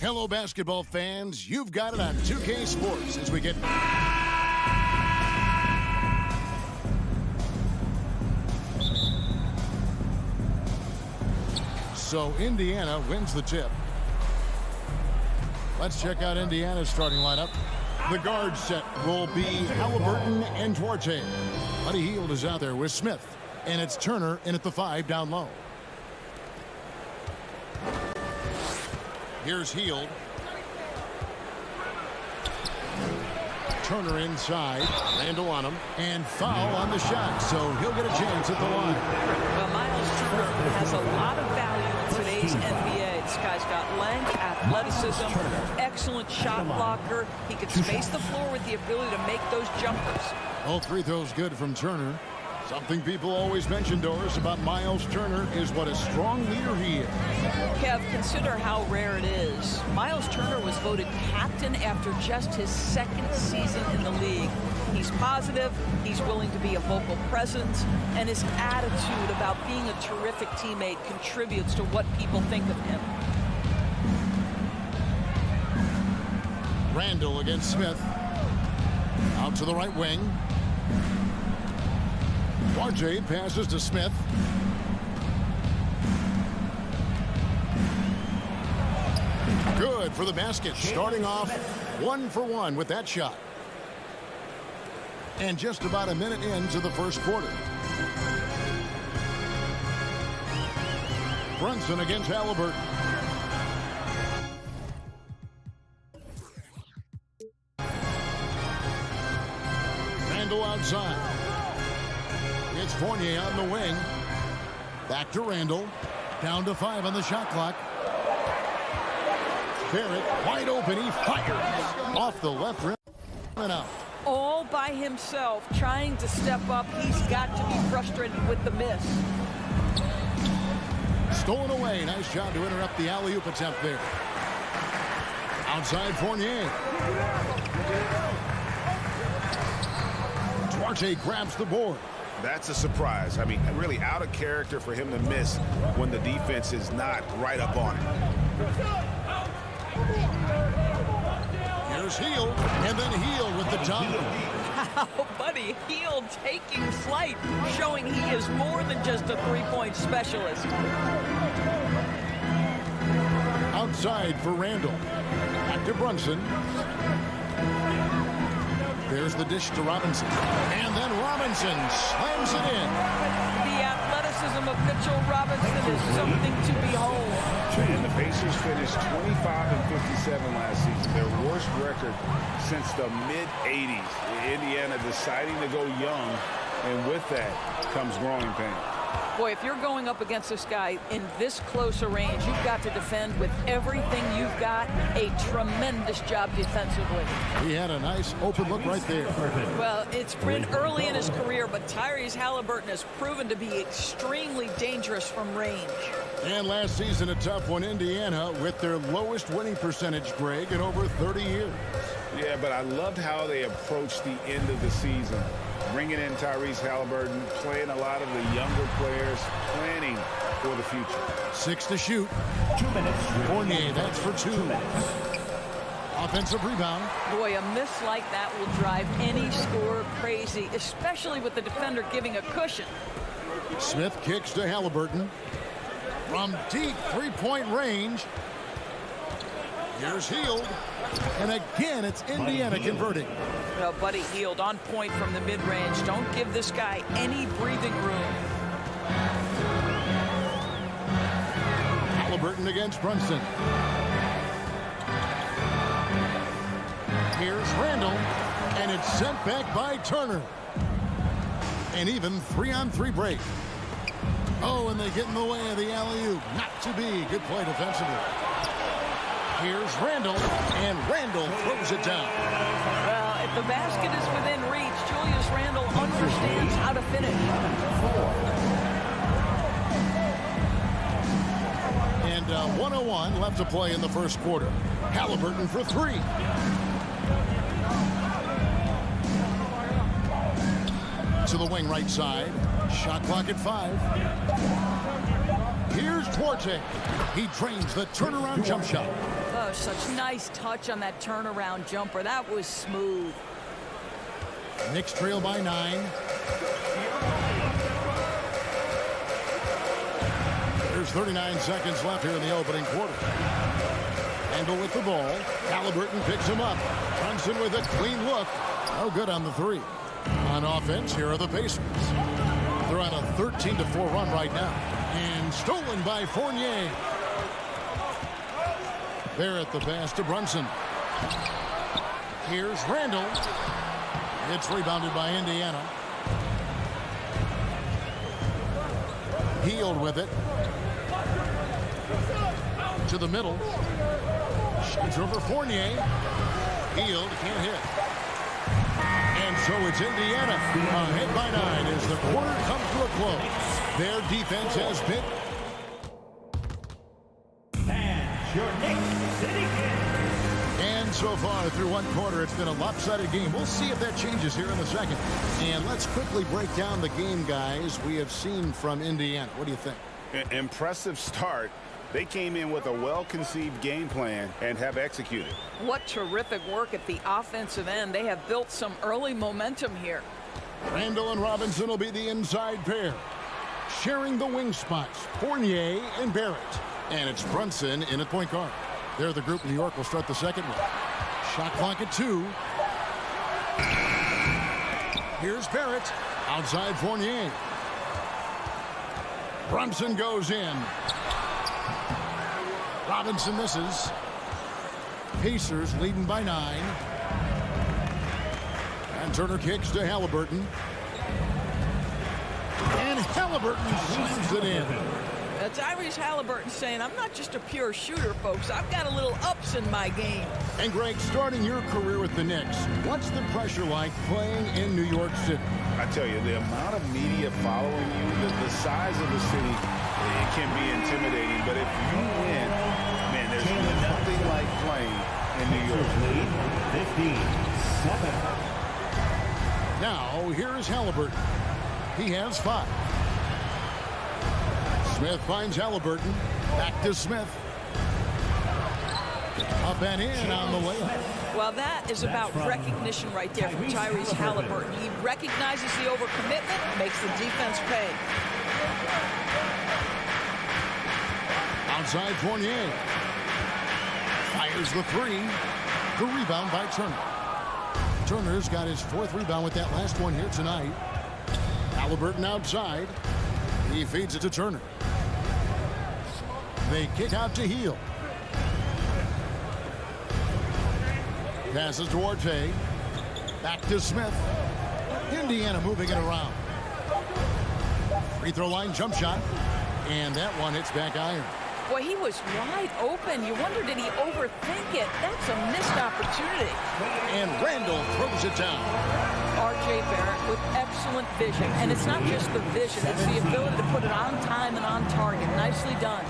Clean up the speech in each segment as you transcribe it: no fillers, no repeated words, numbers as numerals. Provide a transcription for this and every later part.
Hello, basketball fans. You've got it on 2K Sports as we get... So Indiana wins the tip. Let's check out Indiana's starting lineup. The guard set will be Halliburton and Duarte. Buddy Hield is out there with Smith. And it's Turner in at the 5 down low. Here's Hield. Turner inside. Randall on him. And foul on the shot, so he'll get a chance at the line. Well, Miles Turner has a lot of value in today's NBA. This guy's got length, athleticism, excellent shot blocker. He can space the floor with the ability to make those jumpers. All three throws good from Turner. Something people always mention, Doris, about Miles Turner is what a strong leader he is. Kev, consider how rare it is. Miles Turner was voted captain after just his second season in the league. He's positive, he's willing to be a vocal presence, and his attitude about being a terrific teammate contributes to what people think of him. Randall against Smith. Out to the right wing. Duarte passes to Smith. Good for the basket. Starting off 1 for 1 with that shot. And just about a minute into the first quarter. Brunson against Halliburton. Randall outside. It's Fournier on the wing. Back to Randall. Down to 5 on the shot clock. Barrett wide open. He fires off the left rim and out. All by himself, trying to step up. He's got to be frustrated with the miss. Stolen away. Nice job to interrupt the alley-oop attempt there. Outside Fournier. Duarte grabs the board. That's a surprise. I mean, really out of character for him to miss when the defense is not right up on him. Here's Hield, and then Hield with the dunk. Wow, buddy, Hield taking flight, showing he is more than just a three-point specialist. Outside for Randall. Back to Brunson. There's the dish to Robinson. And then Robinson slams it in. The athleticism of Mitchell Robinson is something to behold. And the Pacers finished 25-57 last season, their worst record since the mid-'80s. Indiana deciding to go young, and with that comes growing pain. Boy, if you're going up against this guy in this close a range, you've got to defend with everything you've got. A tremendous job defensively. He had a nice open look right there. Well, it's been early in his career, but Tyrese Halliburton has proven to be extremely dangerous from range. And last season, a tough one, Indiana, with their lowest winning percentage, Greg, in over 30 years. Yeah, but I loved how they approached the end of the season. Bringing in Tyrese Halliburton, playing a lot of the younger players, planning for the future. 6 to shoot. 2 minutes. Fournier, that's for 2. Offensive rebound. Boy, a miss like that will drive any scorer crazy, especially with the defender giving a cushion. Smith kicks to Halliburton. From deep three-point range. Here's Hield. And again, it's Indiana converting. Well, Buddy Hield on point from the mid-range. Don't give this guy any breathing room. Halliburton against Brunson. Here's Randall. And it's sent back by Turner. An even 3-on-3 break. Oh, and they get in the way of the alley-oop. Not to be. Good play defensively. Here's Randall, and Randall throws it down. Well, if the basket is within reach, Julius Randall understands how to finish. And 1:01 left to play in the first quarter. Halliburton for 3. To the wing right side. Shot clock at 5. Here's Duarte. He drains the turnaround jump shot. Oh, such nice touch on that turnaround jumper. That was smooth. Knicks trail by 9. There's 39 seconds left here in the opening quarter. Handle with the ball. Halliburton picks him up. Brunson with a clean look. No good on the 3. On offense, here are the Pacers. They're on a 13-4 run right now. And stolen by Fournier. Barrett the pass to Brunson. Here's Randall. It's rebounded by Indiana. Healed with it. To the middle. Shoots over Fournier. Healed, can't hit. And so it's Indiana ahead by 9 as the quarter comes to a close. Their defense has been... And your Knicks City Kings. And so far through one quarter, it's been a lopsided game. We'll see if that changes here in the second. And let's quickly break down the game, guys, we have seen from Indiana. What do you think? Impressive start. They came in with a well-conceived game plan and have executed. What terrific work at the offensive end. They have built some early momentum here. Randall and Robinson will be the inside pair. Sharing the wing spots, Fournier and Barrett. And it's Brunson in at point guard. They're the group New York will start the second with. Shot clock at 2. Here's Barrett. Outside Fournier. Brunson goes in. Robinson misses. Pacers leading by 9. And Turner kicks to Halliburton. And Halliburton slams it in. Tyrese Halliburton saying, I'm not just a pure shooter, folks. I've got a little ups in my game. And Greg, starting your career with the Knicks, what's the pressure like playing in New York City? I tell you, the amount of media following you, the size of the city, it can be intimidating. But if you win, man, there's nothing like playing in New York. Lead 15-7. Now, here's Halliburton. He has 5. Smith finds Halliburton. Back to Smith. Up and in on the layup. Well, that is about recognition right there from Tyrese Halliburton. He recognizes the overcommitment, makes the defense pay. Outside Fournier. Fires the 3. The rebound by Turner. Turner's got his 4th rebound with that last one here tonight. Halliburton outside. He feeds it to Turner. They kick out to Heel. Passes to Duarte. Back to Smith. Indiana moving it around. Free throw line jump shot. And that one hits back iron. Boy, he was wide open. You wonder, did he overthink it? That's a missed opportunity. And Randall throws it down. R.J. Barrett with excellent vision. And it's not just the vision, it's the ability to put it on time and on target. Nicely done.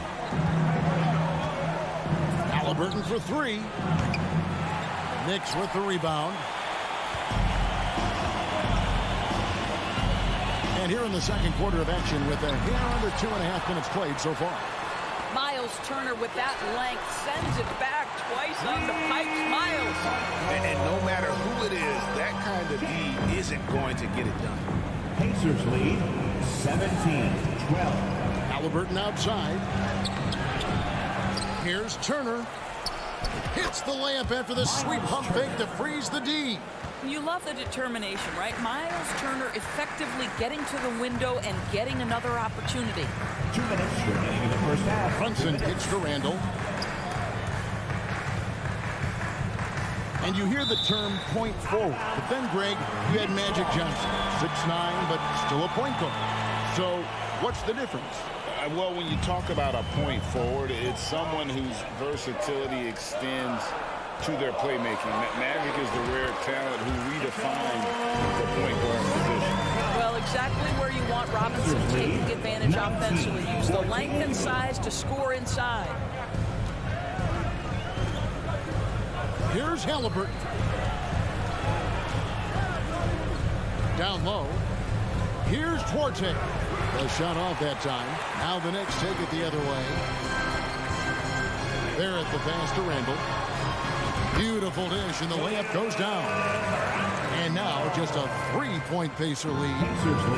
Halliburton for 3. Knicks with the rebound. And here in the second quarter of action with a hair under 2.5 minutes played so far. Miles Turner with that length sends it back twice on the pipes. Miles. And no matter who it is, that kind of D isn't going to get it done. Pacers lead 17-12. Halliburton outside. Here's Turner. Hits the layup after the sweep pump fake to freeze the D. You love the determination, right? Miles Turner effectively getting to the window and getting another opportunity. 2 minutes remaining in the first half. Brunson kicks to Randall. And you hear the term point forward. But then, Greg, you had Magic Johnson. 6'9", but still a point guard. So what's the difference? Well, when you talk about a point forward, it's someone whose versatility extends to their playmaking. Magic is the rare talent who redefined the point guard position. Well, exactly where you want Robinson taking advantage offensively. Use the length and size to score inside. Here's Halliburton. Down low. Here's Duarte. A shot off that time. Now the Knicks take it the other way. There at the pass to Randall. Beautiful dish, and the layup goes down. And now just a 3-point Pacer lead.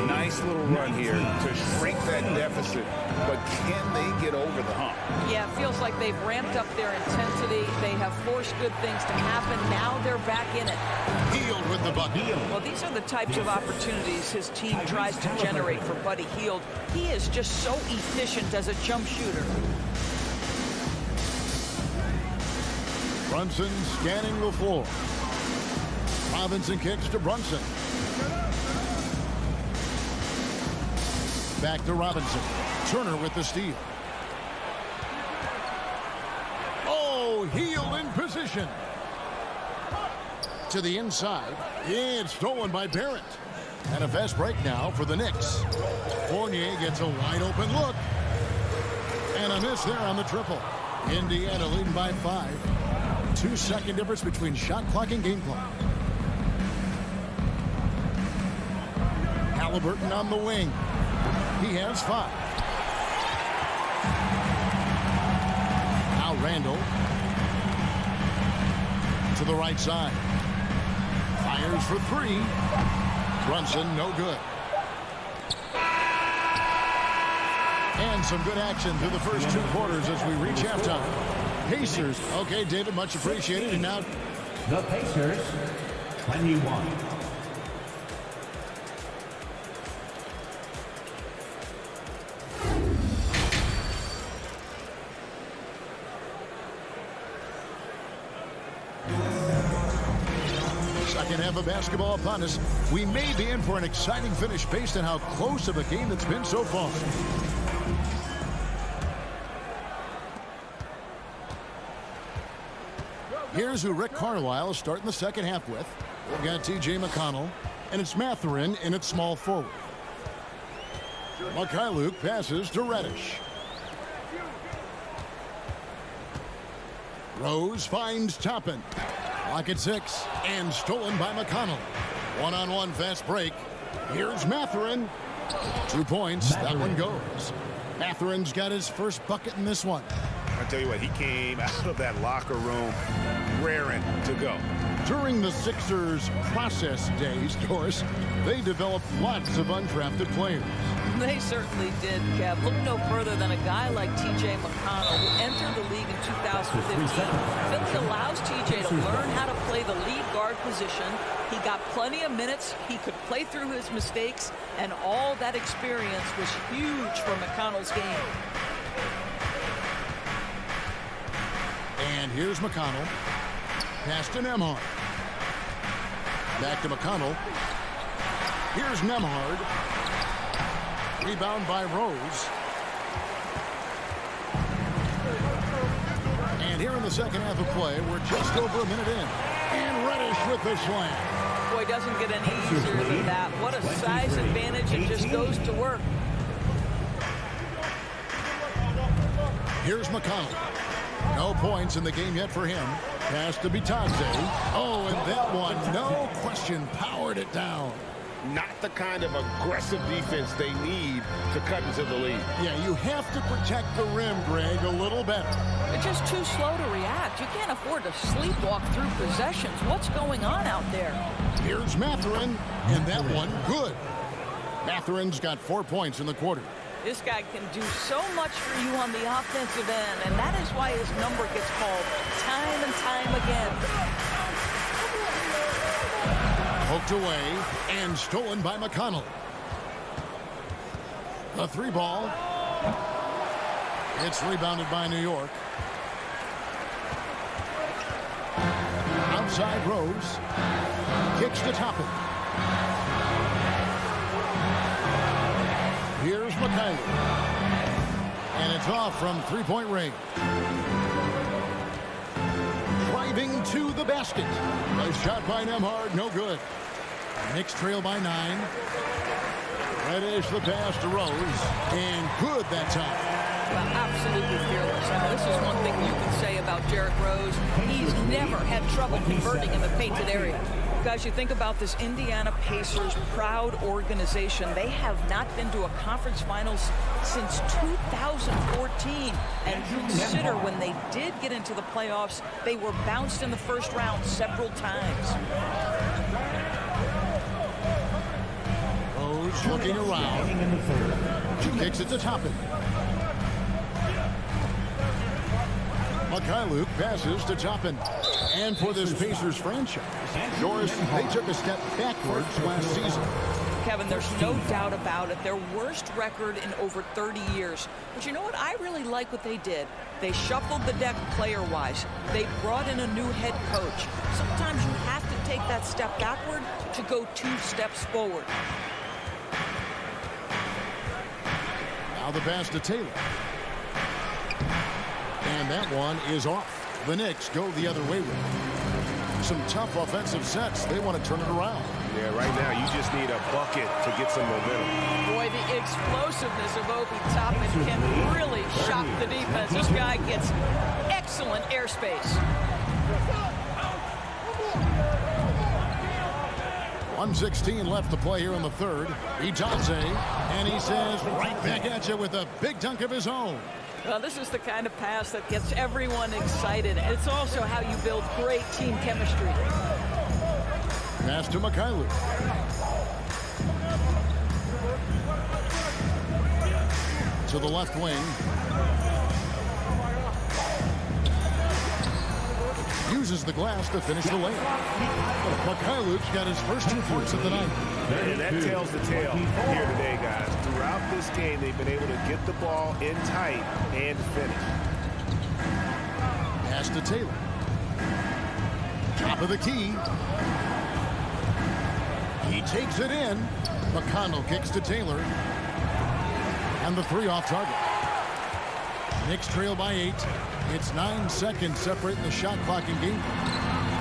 Nice little run here to shrink that deficit, but can they get over the hump? Yeah, it feels like they've ramped up their intensity. They have forced good things to happen. Now they're back in it. Hield with the bucket. Well, these are the types of opportunities his team tries to generate for Buddy Hield. He is just so efficient as a jump shooter. Brunson scanning the floor. Robinson kicks to Brunson. Back to Robinson. Turner with the steal. Oh, Hield in position. To the inside. It's stolen by Barrett. And a fast break now for the Knicks. Fournier gets a wide open look. And a miss there on the triple. Indiana leading by 5. 2-second difference between shot clock and game clock. Halliburton on the wing. He has 5. Now Randall. To the right side. Fires for 3. Brunson, no good. And some good action through the first 2 quarters as we reach halftime. Pacers. Okay, David, much appreciated. And now The Pacers, 21. Second half of basketball upon us. We may be in for an exciting finish based on how close of a game it's been so far. Here's who Rick Carlisle is starting the second half with. We've got T.J. McConnell, and it's Mathurin in at small forward. Mikhailuk passes to Reddish. Rose finds Toppin. Clock at 6, and stolen by McConnell. One-on-one fast break. Here's Mathurin. 2 points. That one goes. Mathurin's got his first bucket in this one. I tell you what, he came out of that locker room raring to go. During the Sixers' process days, Doris, they developed lots of undrafted players. They certainly did, Kev. Look no further than a guy like T.J. McConnell, who entered the league in 2015. Philly allows T.J. to learn how to play the lead guard position. He got plenty of minutes. He could play through his mistakes, and all that experience was huge for McConnell's game. And here's McConnell. Pass to Nembhard. Back to McConnell. Here's Nembhard. Rebound by Rose. And here in the second half of play, we're just over a minute in. And Reddish with the slam. Boy, doesn't get any easier than that. What a size advantage. It just goes to work. Here's McConnell. No points in the game yet for him. Pass to Bitadze. Oh, and that one, no question, powered it down. Not the kind of aggressive defense they need to cut into the lead. Yeah, you have to protect the rim, Greg, a little better. They're just too slow to react. You can't afford to sleepwalk through possessions. What's going on out there? Here's Mathurin, and that one good. Mathurin's got 4 points in the quarter. This guy can do so much for you on the offensive end, and that is why his number gets called time and time again. Poked away and stolen by McConnell. The 3 ball. It's rebounded by New York. Outside Rose. Kicks to Toppin. Here's Mikhailuk. And it's off from 3-point range. Driving to the basket. Nice shot by Nembhard, no good. Knicks trail by 9. Reddish the pass to Rose. And good that time. Well, absolutely fearless. Now, this is one thing you can say about Derrick Rose. He's never had trouble converting in the painted area. Guys, you think about this Indiana Pacers proud organization. They have not been to a conference finals since 2014. And consider when they did get into the playoffs, they were bounced in the first round several times. Rose looking around. She kicks it to Toppin. Mikhailuk passes to Toppin. And for this Pacers franchise, Doris, they took a step backwards last season. Kevin, there's no doubt about it. Their worst record in over 30 years. But you know what? I really like what they did. They shuffled the deck player-wise. They brought in a new head coach. Sometimes you have to take that step backward to go 2 steps forward. Now the pass to Taylor. And that one is off. The Knicks go the other way with it. Some tough offensive sets. They want to turn it around. Yeah, right now you just need a bucket to get some momentum. Boy, the explosiveness of Obi Toppin can really shock the defense. This guy gets excellent airspace. 1:16 left to play here in the third. Itaze, and he says right back at you with a big dunk of his own. Well, this is the kind of pass that gets everyone excited. It's also how you build great team chemistry. Pass to Mikhailuk. To the left wing. Uses the glass to finish the layup. Mikhailuk's got his first 2 points of the night. And that tells the tale here today, guys. Throughout this game, they've been able to get the ball in tight and finish. Pass to Taylor. Top of the key. He takes it in. McConnell kicks to Taylor. And the 3 off target. Knicks trail by 8. It's 9 seconds separating the shot clock and game.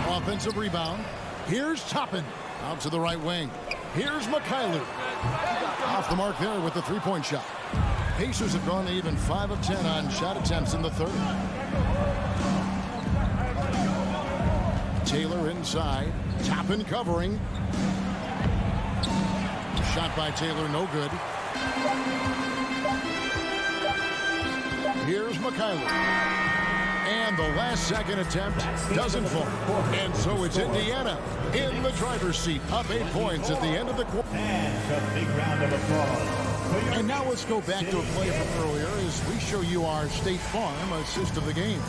Offensive rebound. Here's Toppin. Out to the right wing. Here's Mikhailuk. Off the mark there with the 3-point shot. Pacers have gone to even 5 of 10 on shot attempts in the third. Taylor inside. Toppin covering. Shot by Taylor, no good. Here's Mikhailuk. And the last second attempt doesn't fall. And so it's Indiana in the driver's seat, up 8 points at the end of the quarter. And a big round of applause. And now let's go back to a play from earlier as we show you our State Farm assist of the game.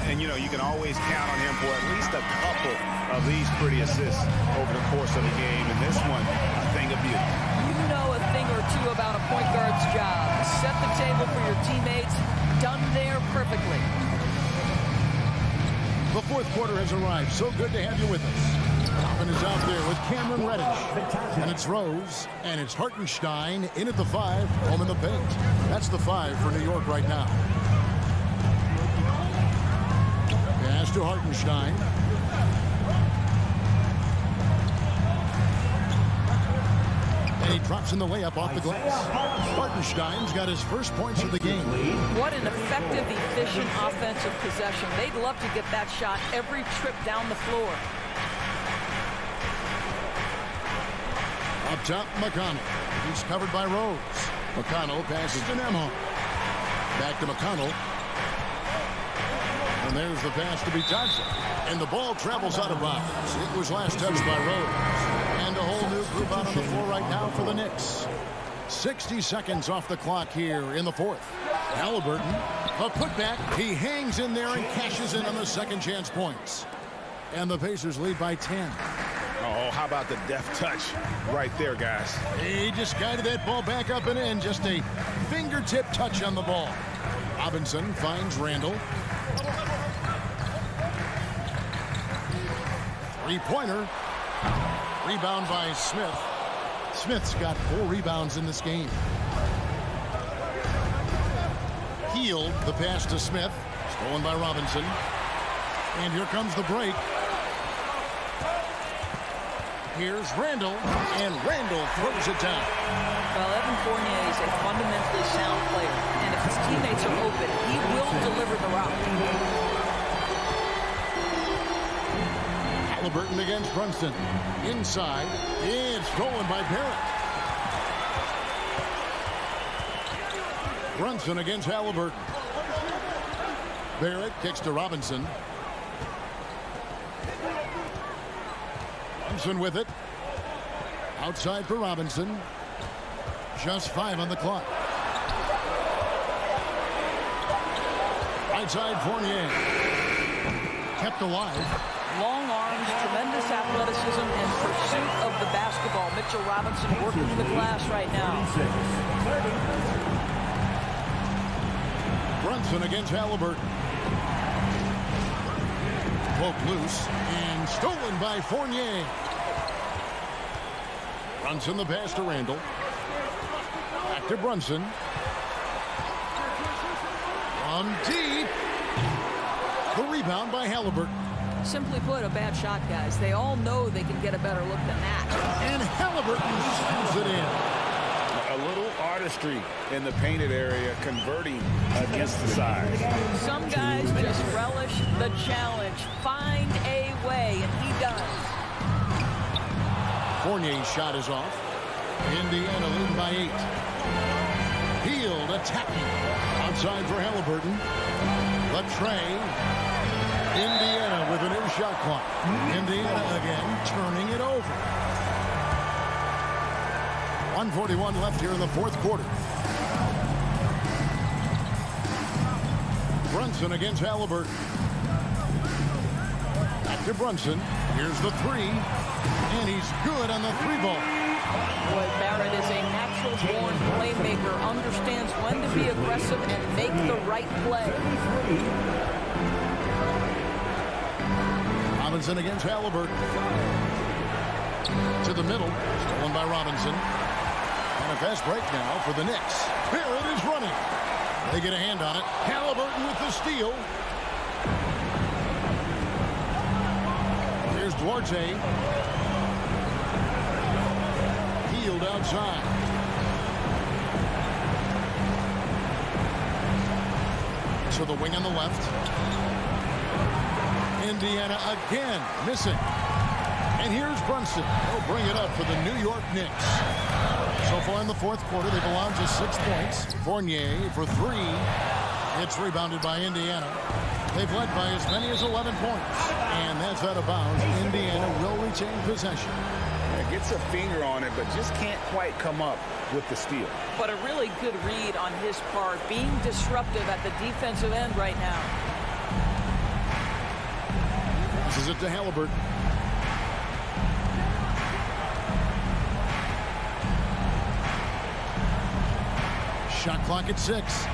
And, you know, you can always count on him for at least a couple of these pretty assists over the course of the game. And this one, a thing of beauty. You know a thing or two about a point guard's job. Set the table for your teammates. Done there perfectly. The fourth quarter has arrived. So good to have you with us. Toppin is out there with Cameron Reddish. And it's Rose. And it's Hartenstein in at the 5. Home in the paint. That's the 5 for New York right now. Pass to Hartenstein. And he drops in the layup off the glass. Hartenstein's got his first points of the game. What an effective, efficient offensive possession. They'd love to get that shot every trip down the floor. Up top, McConnell. He's covered by Rose. McConnell passes to Nemhart. Back to McConnell. And there's the pass to Itaze. And the ball travels out of bounds. It was last touched by Rose. And a whole new group out on the floor right now for the Knicks. 60 seconds off the clock here in the fourth. Halliburton, a putback. He hangs in there and cashes in on the second chance points. And the Pacers lead by 10. Oh, how about the deft touch right there, guys? He just guided that ball back up and in. Just a fingertip touch on the ball. Robinson finds Randall. Three-pointer. Rebound by Smith. Smith's got 4 rebounds in this game. Healed the pass to Smith. Stolen by Robinson. And here comes the break. Here's Randall, and Randall throws it down. Well, Evan Fournier is a fundamentally sound player, and if his teammates are open, he will deliver the rock. Halliburton against Brunson. Inside. It's stolen by Barrett. Brunson against Halliburton. Barrett kicks to Robinson. Brunson with it. Outside for Robinson. Just 5 on the clock. Right side Fournier. Kept alive. Long arms, tremendous athleticism, and pursuit of the basketball. Mitchell Robinson working the glass right now. Brunson against Halliburton. Poke loose and stolen by Fournier. Brunson the pass to Randall. Back to Brunson. From deep. The rebound by Halliburton. Simply put, a bad shot, guys. They all know they can get a better look than that. And Halliburton slams it in. A little artistry in the painted area, converting against the size. Some guys just relish the challenge. Find a way, and he does. Fournier's shot is off. Indiana leading by 8. Hield attacking. Outside for Halliburton. The tray. Indiana with a new shot clock. Indiana again turning it over. 1:41 left here in the fourth quarter. Brunson against Halliburton. Back to Brunson. Here's the 3. And he's good on the 3-ball. Boy, Barrett is a natural-born playmaker, understands when to be aggressive and make the right play. Robinson against Halliburton. To the middle. Stolen by Robinson. And a fast break now for the Knicks. Barrett is running. They get a hand on it. Halliburton with the steal. Here's Duarte. Hield outside. To the wing on the left. Indiana again missing. And here's Brunson. He'll bring it up for the New York Knicks. So far in the fourth quarter, they belong to 6 points. Fournier for 3. It's rebounded by Indiana. They've led by as many as 11 points. And that's out of bounds. Indiana will retain possession. Yeah, gets a finger on it, but just can't quite come up with the steal. But a really good read on his part, being disruptive at the defensive end right now. This is it to Halliburton. Shot clock at 6.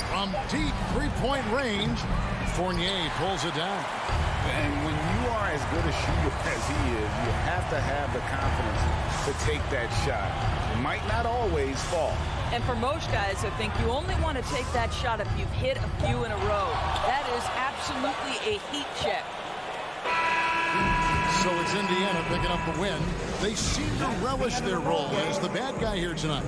From deep 3-point range, Fournier pulls it down. And when you are as good a shooter as he is, you have to have the confidence to take that shot. It might not always fall. And for most guys, I think you only want to take that shot if you've hit a few in a row. That is absolutely a heat check. So it's Indiana picking up the win. They seem to relish their role as the bad guy here tonight.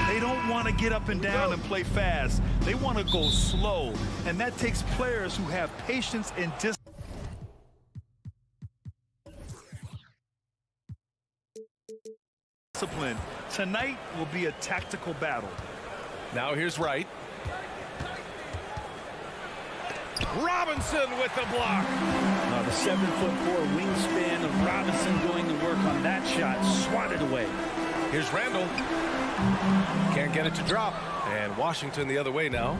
They don't want to get up and down and play fast. They want to go slow, and that takes players who have patience and discipline. Tonight will be a tactical battle. Now here's Wright. Robinson with the block. The 7'4" wingspan of Robinson doing the work on that shot, swatted away. Here's Randall. Can't get it to drop. And Washington the other way now.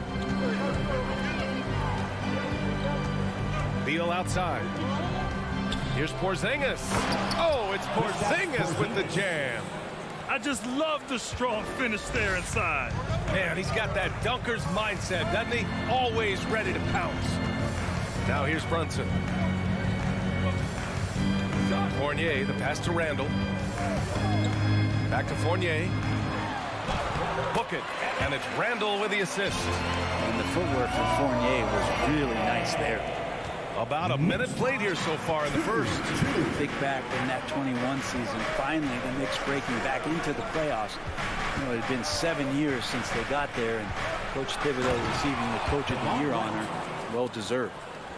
Beal outside. Here's Porzingis. Oh, it's Porzingis with the jam. I just love the strong finish there inside. Man, he's got that dunker's mindset, doesn't he? Always ready to pounce. Now here's Brunson. Fournier, the pass to Randall. Back to Fournier. Book it. And it's Randall with the assist. And the footwork from Fournier was really nice there. About a minute played here so far in the first. Think back in that 21 season, finally the Knicks breaking back into the playoffs. You know, it had been 7 years since they got there, and Coach Thibodeau receiving the Coach of the Year honor, well deserved.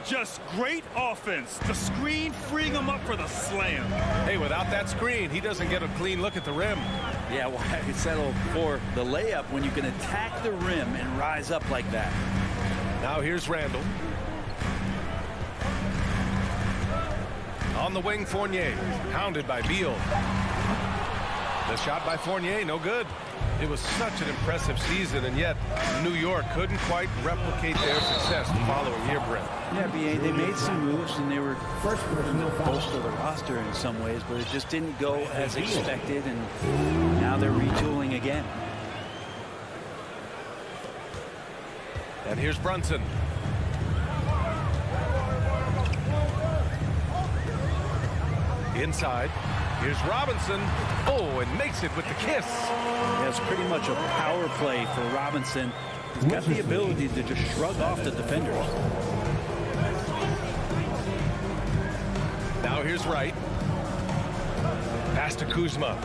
Just great offense. The screen freeing him up for the slam. Hey, without that screen, he doesn't get a clean look at the rim. Yeah, why settle for the layup when you can attack the rim and rise up like that? Now here's Randall. On the wing, Fournier, hounded by Beal. The shot by Fournier, no good. It was such an impressive season, and yet New York couldn't quite replicate their success the following year, Brent. Yeah, BA, they made some moves, and they were close to the roster in some ways, but it just didn't go as expected, and now they're retooling again. And here's Brunson. Inside. Here's Robinson. Oh, and makes it with the kiss. Yeah, it's pretty much a power play for Robinson. He's got the ability to just shrug off the defenders. Now here's Wright. Pass to Kuzma.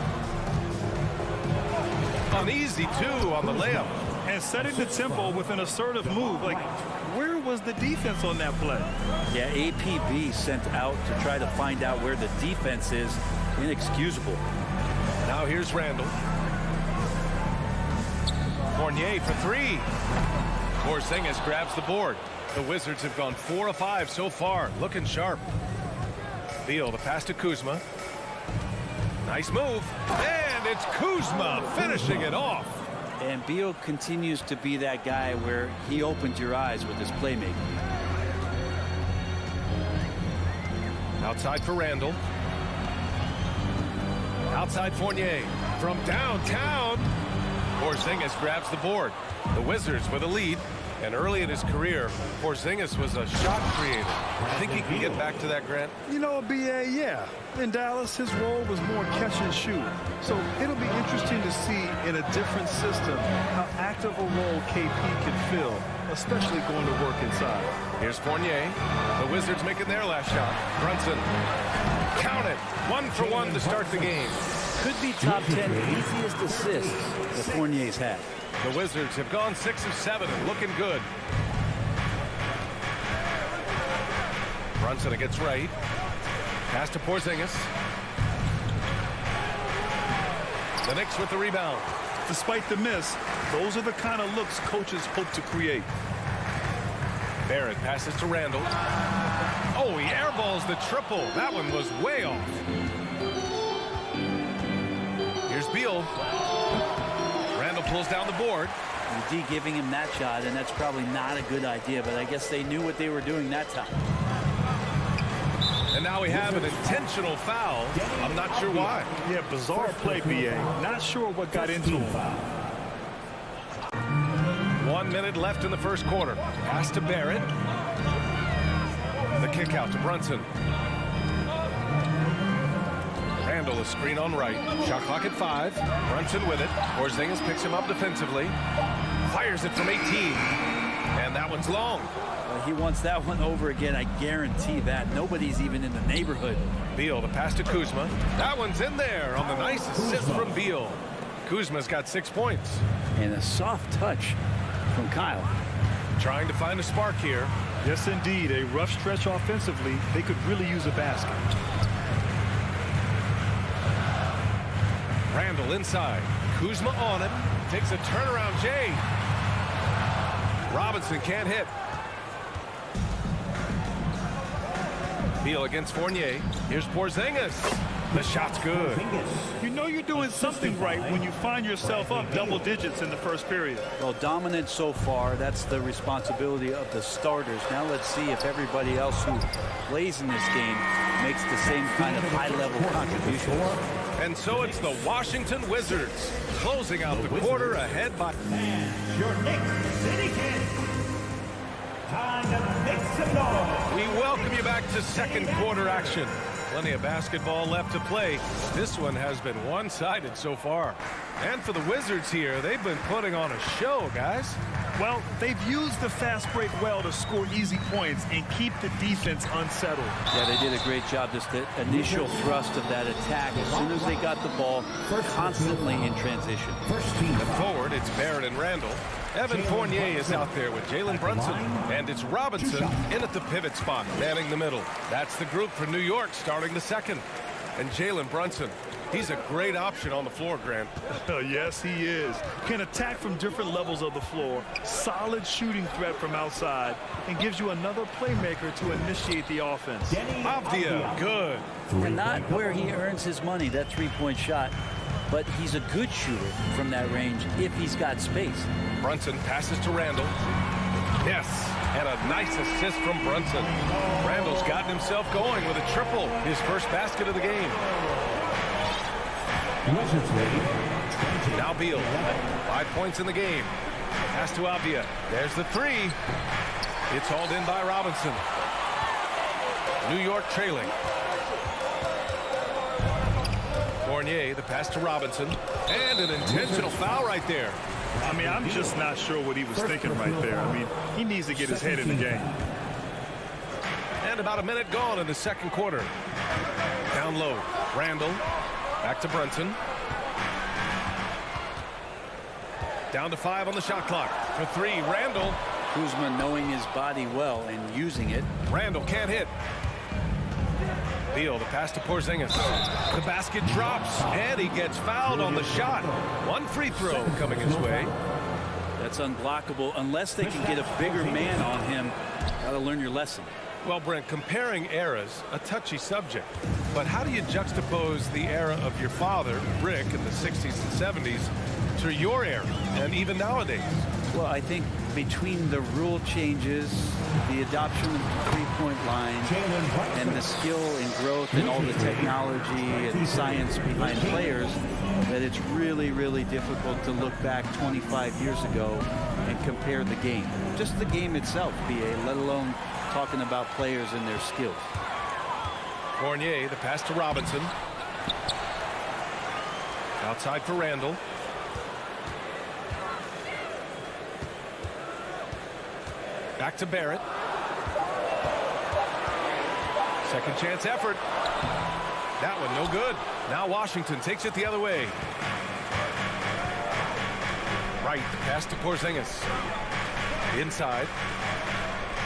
Uneasy, too, on the layup. And setting the tempo with an assertive move. Like, where was the defense on that play? Yeah, APB sent out to try to find out where the defense is. Inexcusable. Now here's Randall. Fournier for three. Porzingis grabs the board. The Wizards have gone 4 of 5 so far. Looking sharp. Beal, the pass to Kuzma. Nice move. And it's Kuzma finishing it off. And Beal continues to be that guy where he opens your eyes with his playmaking. Outside for Randall. Outside Fournier. From downtown. Porzingis grabs the board. The Wizards with a lead. And early in his career, Porzingis was a shot creator. I think he can get back to that, Grant. You know, BA, yeah. In Dallas, his role was more catch and shoot. So it'll be interesting to see in a different system how active a role KP can fill, especially going to work inside. Here's Fournier. The Wizards making their last shot. Brunson. Count it. 1 for 1 to start the game. Could be top 10 easiest assists that Fournier's had. The Wizards have gone 6 of 7 and looking good. Brunson against Wright. Pass to Porzingis. The Knicks with the rebound. Despite the miss, those are the kind of looks coaches hope to create. Barrett passes to Randall. Oh, he airballs the triple. That one was way off. Here's Beal. Randall pulls down the board. And D giving him that shot, and that's probably not a good idea, but I guess they knew what they were doing that time. And now we have an intentional foul. I'm not sure why. Yeah, bizarre play, BA. Not sure what got into him. 1 minute left in the first quarter. Pass to Barrett. The kick out to Brunson. Randall a screen on Wright. Shot clock at 5. Brunson with it. Porzingis picks him up defensively. Fires it from 18. And that one's long. He wants that one over again, I guarantee that. Nobody's even in the neighborhood. Beal, the pass to Kuzma. That one's in there on the nice assist from Beal. Kuzma's got 6 points. And a soft touch from Kyle. Trying to find a spark here. Yes, indeed. A rough stretch offensively. They could really use a basket. Randall inside. Kuzma on it. Takes a turnaround J. Robinson can't hit. Beal against Fournier. Here's Porzingis. The shot's good. You know you're doing something right when you find yourself up double digits in the first period. Well, dominant so far. That's the responsibility of the starters. Now let's see if everybody else who plays in this game makes the same kind of high-level contribution. And so it's the Washington Wizards closing out the quarter ahead by... Your Knicks City Kid. Time to make some noise. We welcome you back to second quarter action. Plenty of basketball left to play. This one has been one-sided so far. And for the Wizards here, they've been putting on a show, guys. Well, they've used the fast break well to score easy points and keep the defense unsettled. Yeah, they did a great job. Just the initial thrust of that attack. As soon as they got the ball, constantly in transition. And forward, it's Barrett and Randall. Evan Fournier is out there with Jalen Brunson. And it's Robinson in at the pivot spot, manning the middle. That's the group for New York starting the second. And Jalen Brunson, he's a great option on the floor, Grant. Yes, he is. Can attack from different levels of the floor. Solid shooting threat from outside. And gives you another playmaker to initiate the offense. Avdia, good. And not where he earns his money, that three-point shot. But he's a good shooter from that range if he's got space. Brunson passes to Randall. Yes, and a nice assist from Brunson. Randall's gotten himself going with a triple, his first basket of the game. Now Beal, 5 points in the game. Pass to Avdia. There's the three. It's hauled in by Robinson. New York trailing. Fournier, the pass to Robinson, and an intentional foul right there. I mean, I'm just not sure what he was thinking right there. I mean, he needs to get his head in the game. And about a minute gone in the second quarter. Down low, Randall, back to Brunson. Down to 5 on the shot clock. For 3, Randall. Kuzma knowing his body well and using it. Randall can't hit. Beal, the pass to Porzingis. The basket drops, and he gets fouled on the shot. One free throw coming his way. That's unblockable unless they can get a bigger man on him. Got to learn your lesson. Well, Brent, comparing eras, a touchy subject. But how do you juxtapose the era of your father, Rick, in the 60s and 70s, to your era, and even nowadays? Well, I think between the rule changes, the adoption of the three-point line, and the skill and growth and all the technology and science behind players, that it's really, really difficult to look back 25 years ago and compare the game. Just the game itself, BA, let alone talking about players and their skills. Fournier, the pass to Robinson. Outside for Randall. Back to Barrett. Second chance effort. That one no good. Now Washington takes it the other way. Right, the pass to Porzingis. Inside.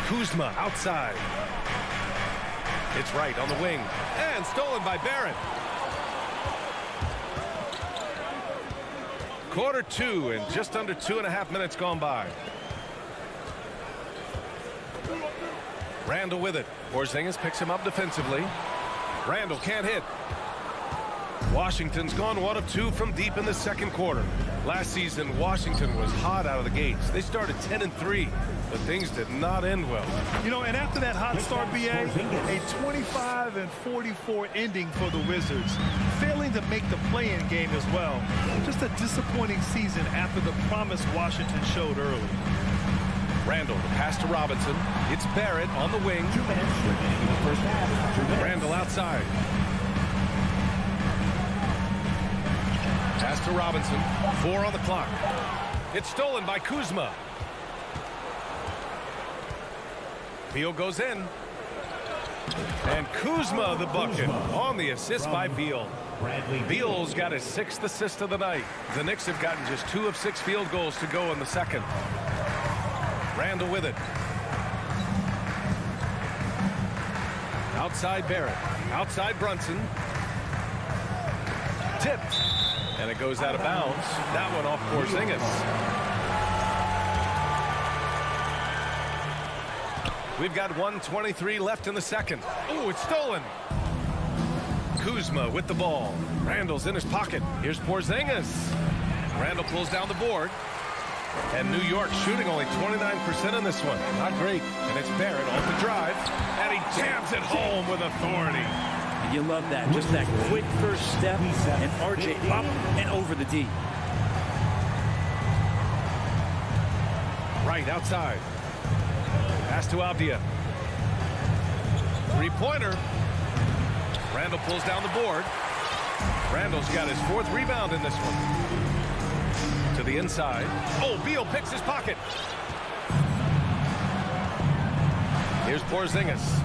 Kuzma outside. It's right on the wing. And stolen by Barrett. Quarter 2 and just under 2.5 minutes gone by. Randall with it. Porzingis picks him up defensively. Randall can't hit. Washington's gone 1 of 2 from deep in the second quarter. Last season, Washington was hot out of the gates. They started 10-3, but things did not end well. You know, and after that hot start, BA, a 25-44 ending for the Wizards, failing to make the play-in game as well. Just a disappointing season after the promise Washington showed early. Randall, the pass to Robinson. It's Barrett on the wing. 2 minutes remaining in the first half. Randall outside. Pass to Robinson. 4 on the clock. It's stolen by Kuzma. Beal goes in. And Kuzma the bucket on the assist by Beal. Beal's got his 6th assist of the night. The Knicks have gotten just 2 of 6 field goals to go in the second. Randall with it. Outside Barrett. Outside Brunson. Tipped. And it goes out of bounds. That one off Porzingis. We've got 1:23 left in the second. Oh, it's stolen. Kuzma with the ball. Randall's in his pocket. Here's Porzingis. Randall pulls down the board. And New York shooting only 29% in this one. Not great. And it's Barrett off the drive. And he jams it home with authority. And you love that. Just that quick first step and RJ up and over the D. Right outside. Pass to Avdia. Three-pointer. Randall pulls down the board. Randall's got his 4th rebound in this one. To the inside. Oh, Beal picks his pocket. Here's Porzingis.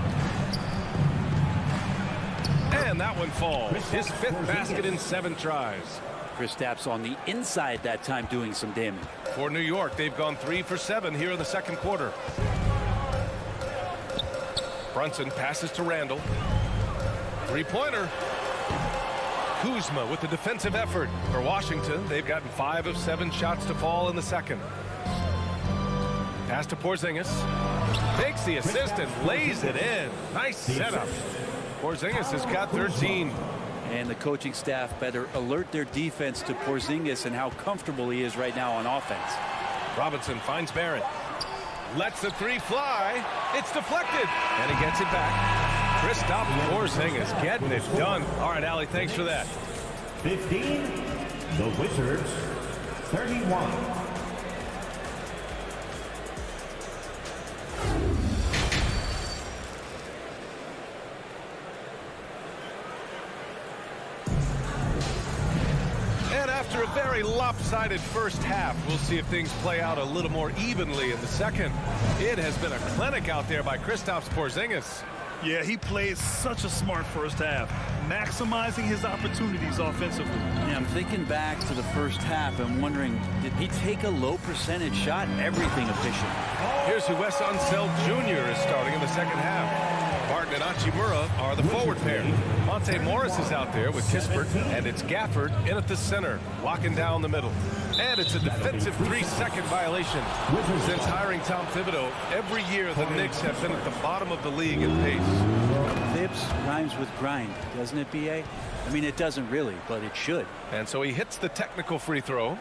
And that one falls. His 5th basket in 7 tries. Kristaps on the inside that time doing some damage. For New York, they've gone 3 for 7 here in the second quarter. Brunson passes to Randall. Three-pointer. Kuzma with the defensive effort. For Washington, they've gotten 5 of 7 shots to fall in the second. Pass to Porzingis. Takes the assist and lays it in. Nice setup. Porzingis has got 13. And the coaching staff better alert their defense to Porzingis and how comfortable he is right now on offense. Robinson finds Barrett. Lets the three fly. It's deflected. And he gets it back. Kristaps Porzingis getting it done. All right, Allie, thanks for that. 15, the Wizards, 31. After a very lopsided first half, we'll see if things play out a little more evenly in the second. It has been a clinic out there by Kristaps Porzingis. Yeah, he played such a smart first half, maximizing his opportunities offensively. Yeah, I'm thinking back to the first half and wondering, did he take a low percentage shot? Everything efficient. Here's who Wes Unseld Jr. is starting in the second half. Barton and Hachimura are the forward pair. Monte Morris is out there with Kispert, and it's Gafford in at the center, locking down the middle. And it's a defensive 3-second violation. Since hiring Tom Thibodeau, every year the Knicks have been at the bottom of the league in pace. Thibs rhymes with grind, doesn't it, B.A.? I mean, it doesn't really, but it should. And so he hits the technical free throw.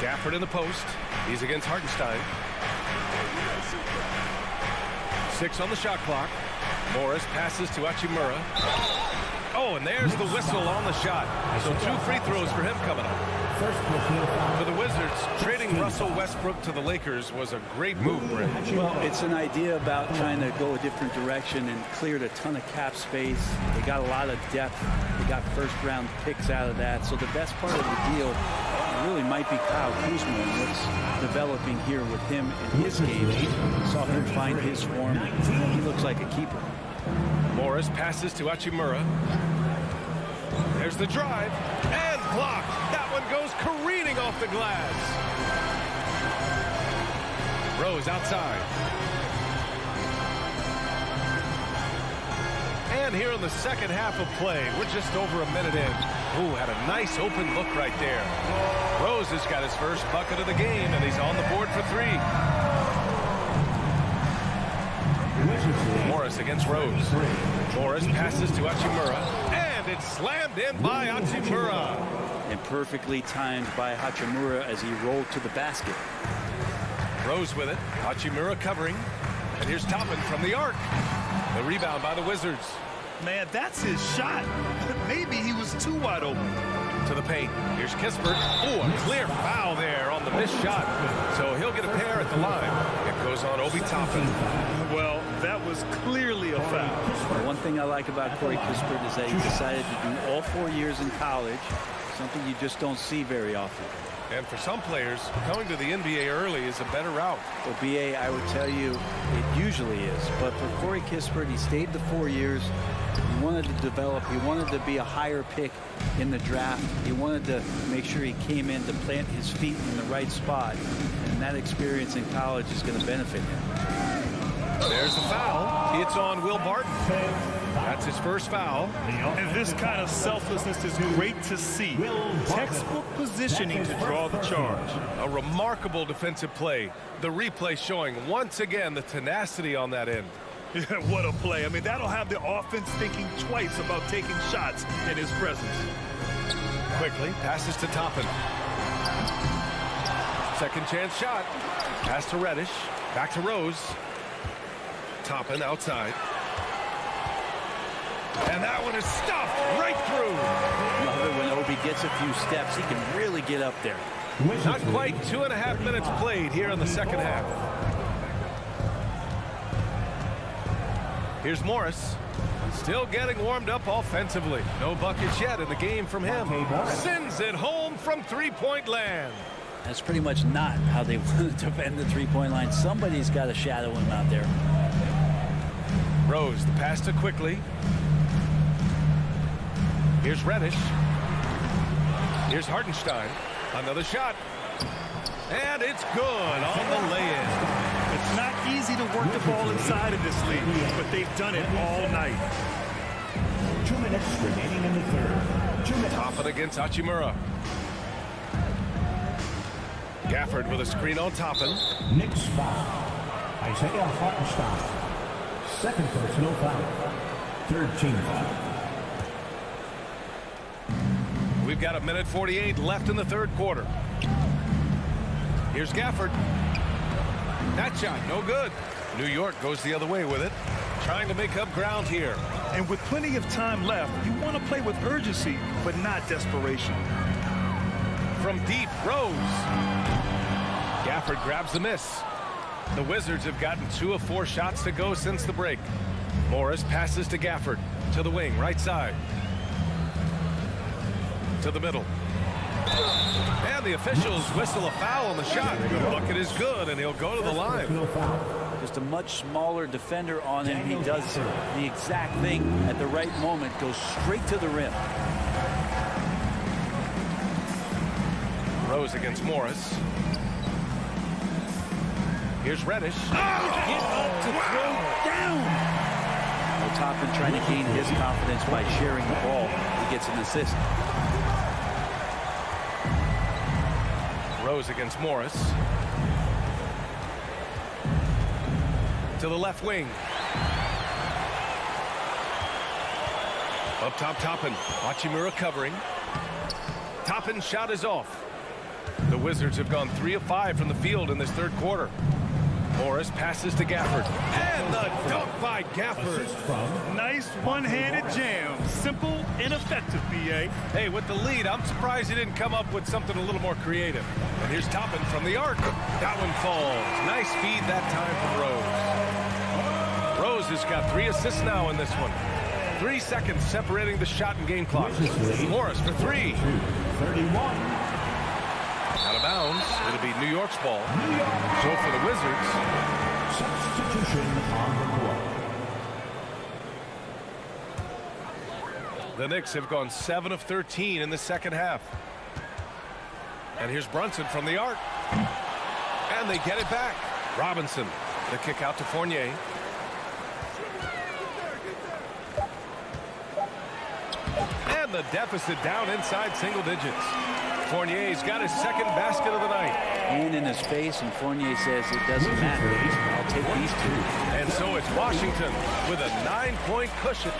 Gafford in the post. He's against Hartenstein. 6 on the shot clock. Morris passes to Hachimura. Oh, and there's the whistle on the shot. So 2 free throws for him coming up. For the Wizards, trading Russell Westbrook to the Lakers was a great move, Brent. Well, it's an idea about trying to go a different direction and cleared a ton of cap space. They got a lot of depth. They got first-round picks out of that. So the best part of the deal really might be Kyle Kuzma and what's developing here with him in his game. Saw him find his form. He looks like a keeper. Morris passes to Hachimura. There's the drive and blocked. That one goes careening off the glass. Rose outside. And here in the second half of play, we're just over a minute in. Ooh, had a nice open look right there. Rose has got his first bucket of the game, and he's on the board for 3. Morris against Rose. Morris passes to Hachimura, and it's slammed in by Hachimura. And perfectly timed by Hachimura as he rolled to the basket. Rose with it. Hachimura covering. And here's Toppin from the arc. The rebound by the Wizards. Man, that's his shot. Maybe he was too wide open. To the paint. Here's Kispert. Oh, a clear foul there on the missed shot. So he'll get a pair at the line. It goes on Obi Toppin. Well, that was clearly a foul. One thing I like about Corey Kispert is that he decided to do all 4 years in college, something you just don't see very often. And for some players, coming to the NBA early is a better route. Well, B.A., I would tell you it usually is. But for Corey Kispert, he stayed the 4 years. He wanted to develop. He wanted to be a higher pick in the draft. He wanted to make sure he came in to plant his feet in the right spot. And that experience in college is going to benefit him. There's the foul. It's on Will Barton. That's his first foul. And this kind of selflessness is great to see. Textbook positioning to draw the charge. A remarkable defensive play. The replay showing once again the tenacity on that end. Yeah, what a play. I mean, that'll have the offense thinking twice about taking shots in his presence. Quickly passes to Toppin. Second chance shot. Pass to Reddish. Back to Rose. Toppin outside. And that one is stuffed right through. Love it when Obi gets a few steps. He can really get up there. Not quite 2.5 minutes played here in the second half. Here's Morris. Still getting warmed up offensively. No buckets yet in the game from him. Sends it home from three-point land. That's pretty much not how they want to defend the three-point line. Somebody's got to shadow him out there. Rose, the pass to Quickly. Here's Reddish. Here's Hartenstein. Another shot. And it's good on the lay-in. It's not easy to work the ball inside of this league, but they've done it all night. 2 minutes remaining in the third. 2 minutes. Toppin against Hachimura. Gafford with a screen on Toppin. Knicks foul. Isaiah Hartenstein. Second personal foul. Third team foul. We've got 1:48 left in the third quarter. Here's Gafford. That shot, no good. New York goes the other way with it, trying to make up ground here. And with plenty of time left, you want to play with urgency, but not desperation. From deep, Rose. Gafford grabs the miss. The Wizards have gotten 2 of 4 shots to go since the break. Morris passes to Gafford. To the wing, right side. To the middle. And the officials whistle a foul on the shot. The bucket is good, and he'll go to the line. Just a much smaller defender on him. He does the exact thing at the right moment. Goes straight to the rim. Rose against Morris. Here's Reddish. Get up to throw down. Well, Toppin trying to gain his confidence by sharing the ball. He gets an assist. Rose against Morris. To the left wing. Up top, Toppin. Hachimura covering. Toppin's shot is off. The Wizards have gone 3 of 5 from the field in this third quarter. Morris passes to Gafford. And the dunk by Gafford. Nice one-handed jam. Simple and effective, B.A. Hey, with the lead, I'm surprised he didn't come up with something a little more creative. And here's Toppin from the arc. That one falls. Nice feed that time from Rose. Rose has got 3 assists now in this one. 3 seconds separating the shot and game clock. Morris for 3. 31. Out of bounds. It'll be New York's ball. So for the Wizards. Substitution on the court. The Knicks have gone 7 of 13 in the second half. And here's Brunson from the arc. And they get it back. Robinson. The kick out to Fournier. And the deficit down inside single digits. Fournier's got his second basket of the night. Hand in his face, and Fournier says it doesn't matter. I'll take these 2. And so it's Washington with a 9-point cushion.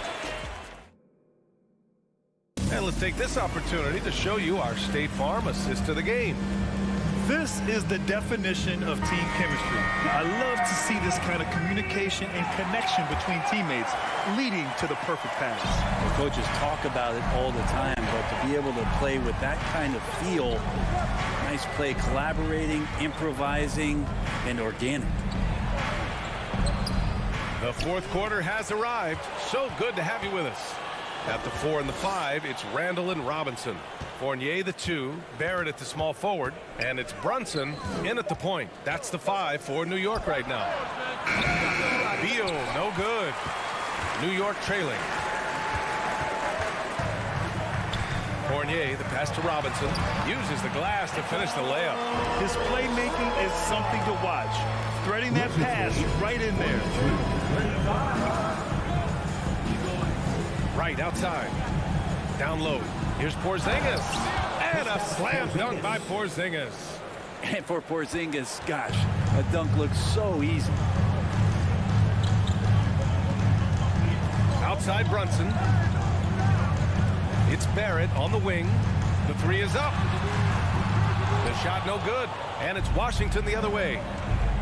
And let's take this opportunity to show you our State Farm assist to the game. This is the definition of team chemistry. I love to see this kind of communication and connection between teammates leading to the perfect pass. The coaches talk about it all the time, but to be able to play with that kind of feel, nice play, collaborating, improvising, and organic. The fourth quarter has arrived. So good to have you with us. At the 4 and the 5, it's Randall and Robinson. Fournier the 2, Barrett at the small forward, and it's Brunson in at the point. That's the 5 for New York right now. Beal, no good. New York trailing. Fournier, the pass to Robinson, uses the glass to finish the layup. His playmaking is something to watch. Threading that pass right in there. Right outside. Down low. Here's Porzingis. And a slam dunk by Porzingis. And for Porzingis, gosh, a dunk looks so easy. Outside Brunson. It's Barrett on the wing. The 3 is up. The shot no good. And it's Washington the other way.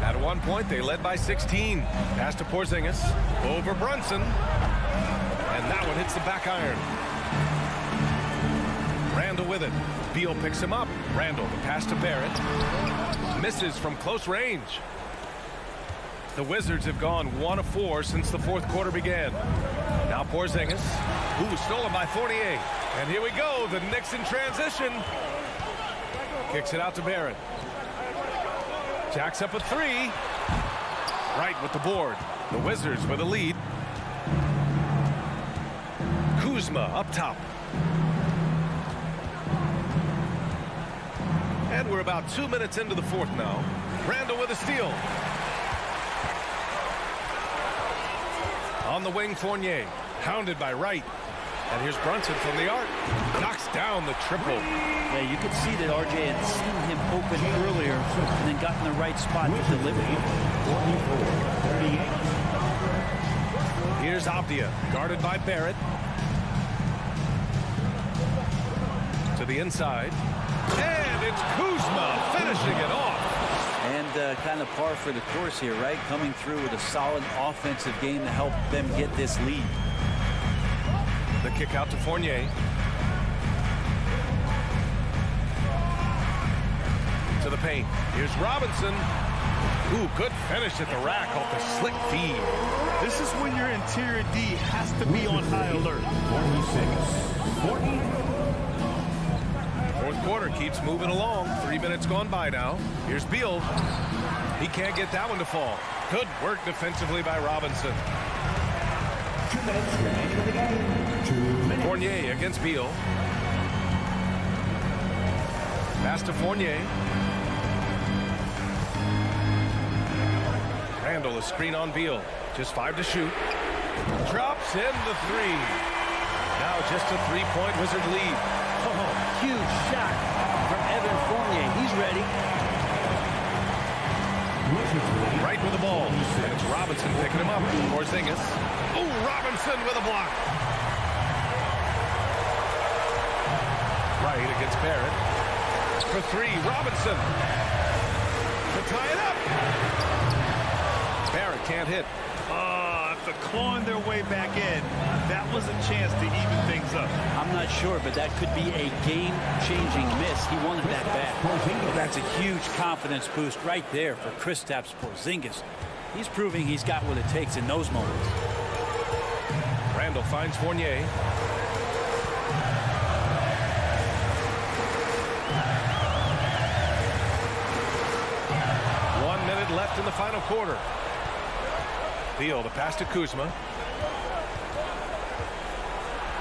At one point, they led by 16. Pass to Porzingis. Over Brunson. And that one hits the back iron. Randall with it. Beal picks him up. Randall, the pass to Barrett. Misses from close range. The Wizards have gone 1 of 4 since the fourth quarter began. Now Porzingis. Ooh, stolen by Fournier. And here we go. The Knicks in transition. Kicks it out to Barrett. Jacks up a 3. Right with the board. The Wizards with a lead. Kuzma up top. And we're about 2 minutes into the fourth now. Randall with a steal. On the wing, Fournier. Hounded by Wright. And here's Brunson from the arc. Knocks down the triple. Yeah, you could see that RJ had seen him open earlier and then got in the right spot to deliver. 44-38. Here's Avdia, guarded by Barrett. To the inside. And it's Kuzma finishing it off. And kind of par for the course here, right? Coming through with a solid offensive game to help them get this lead. The kick out to Fournier. To the paint. Here's Robinson. Ooh, good finish at the rack off the slick feed. This is when your interior D has to be on high alert. 46-40. Fourth quarter keeps moving along. 3 minutes gone by now. Here's Beal. He can't get that one to fall. Good work defensively by Robinson. 2 minutes remaining in the game. 2 minutes. Fournier against Beal. Pass to Fournier. Randall, a screen on Beal. Just 5 to shoot. Drops in the 3. Now just a 3-point Wizard lead. Oh, huge shot from Evan Fournier. He's ready. Right with the ball. And it's Robinson picking him up. Porzingis. Oh, Robinson with a block. Right against Barrett. For 3, Robinson. To tie it up. Barrett can't hit. After clawing their way back in, that was a chance to even things up. I'm not sure, but that could be a game-changing miss. He wanted that back. Well, that's a huge confidence boost right there for Kristaps Porzingis. He's proving he's got what it takes in those moments. Randall finds Fournier. Left in the final quarter. Beal, the pass to Kuzma.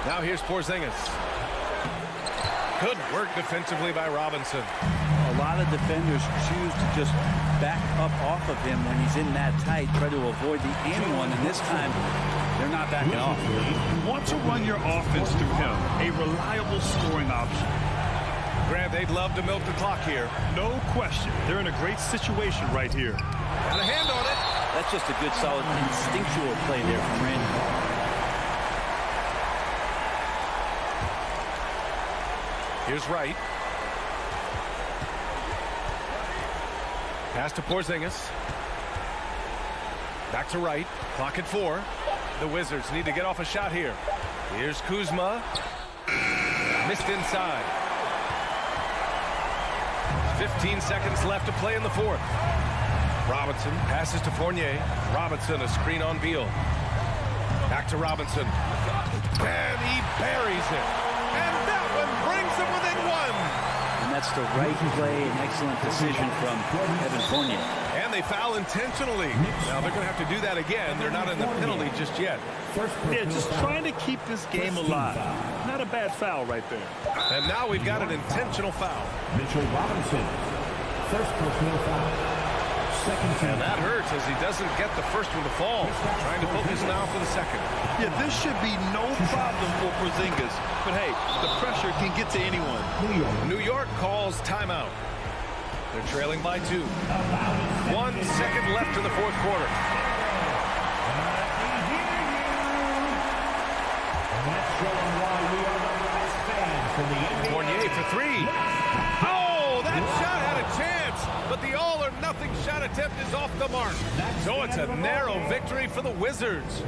Now here's Porzingis. Good work defensively by Robinson. A lot of defenders choose to just back up off of him when he's in that tight, try to avoid the and one, and this time they're not backing off. You want to run your offense through him, a reliable scoring option. Grant, they'd love to milk the clock here. No question. They're in a great situation right here. Got a hand on it. That's just a good, solid, instinctual play there from Randy. Here's Wright. Pass to Porzingis. Back to Wright. Clock at 4. The Wizards need to get off a shot here. Here's Kuzma. Missed inside. 15 seconds left to play in the fourth. Robinson passes to Fournier. Robinson, a screen on Beal. Back to Robinson. And he buries it. And that one brings them within 1. And that's the right play and excellent decision from Evan Fournier. And they foul intentionally. Now they're going to have to do that again. They're not in the penalty just yet. Yeah, just trying to keep this game alive. Not a bad foul right there. And now we've got an intentional foul. Mitchell Robinson, first personal foul. Second And that hurts as he doesn't get the first one to fall. Trying to focus now for the second. Yeah, this should be no problem for Porzingis. But hey, the pressure can get to anyone. New York calls timeout. They're trailing by 2. 1 second left in the fourth quarter. Fournier for 3. Oh, that shot had a chance, but the all-or-nothing shot attempt is off the mark. So it's a narrow victory for the Wizards.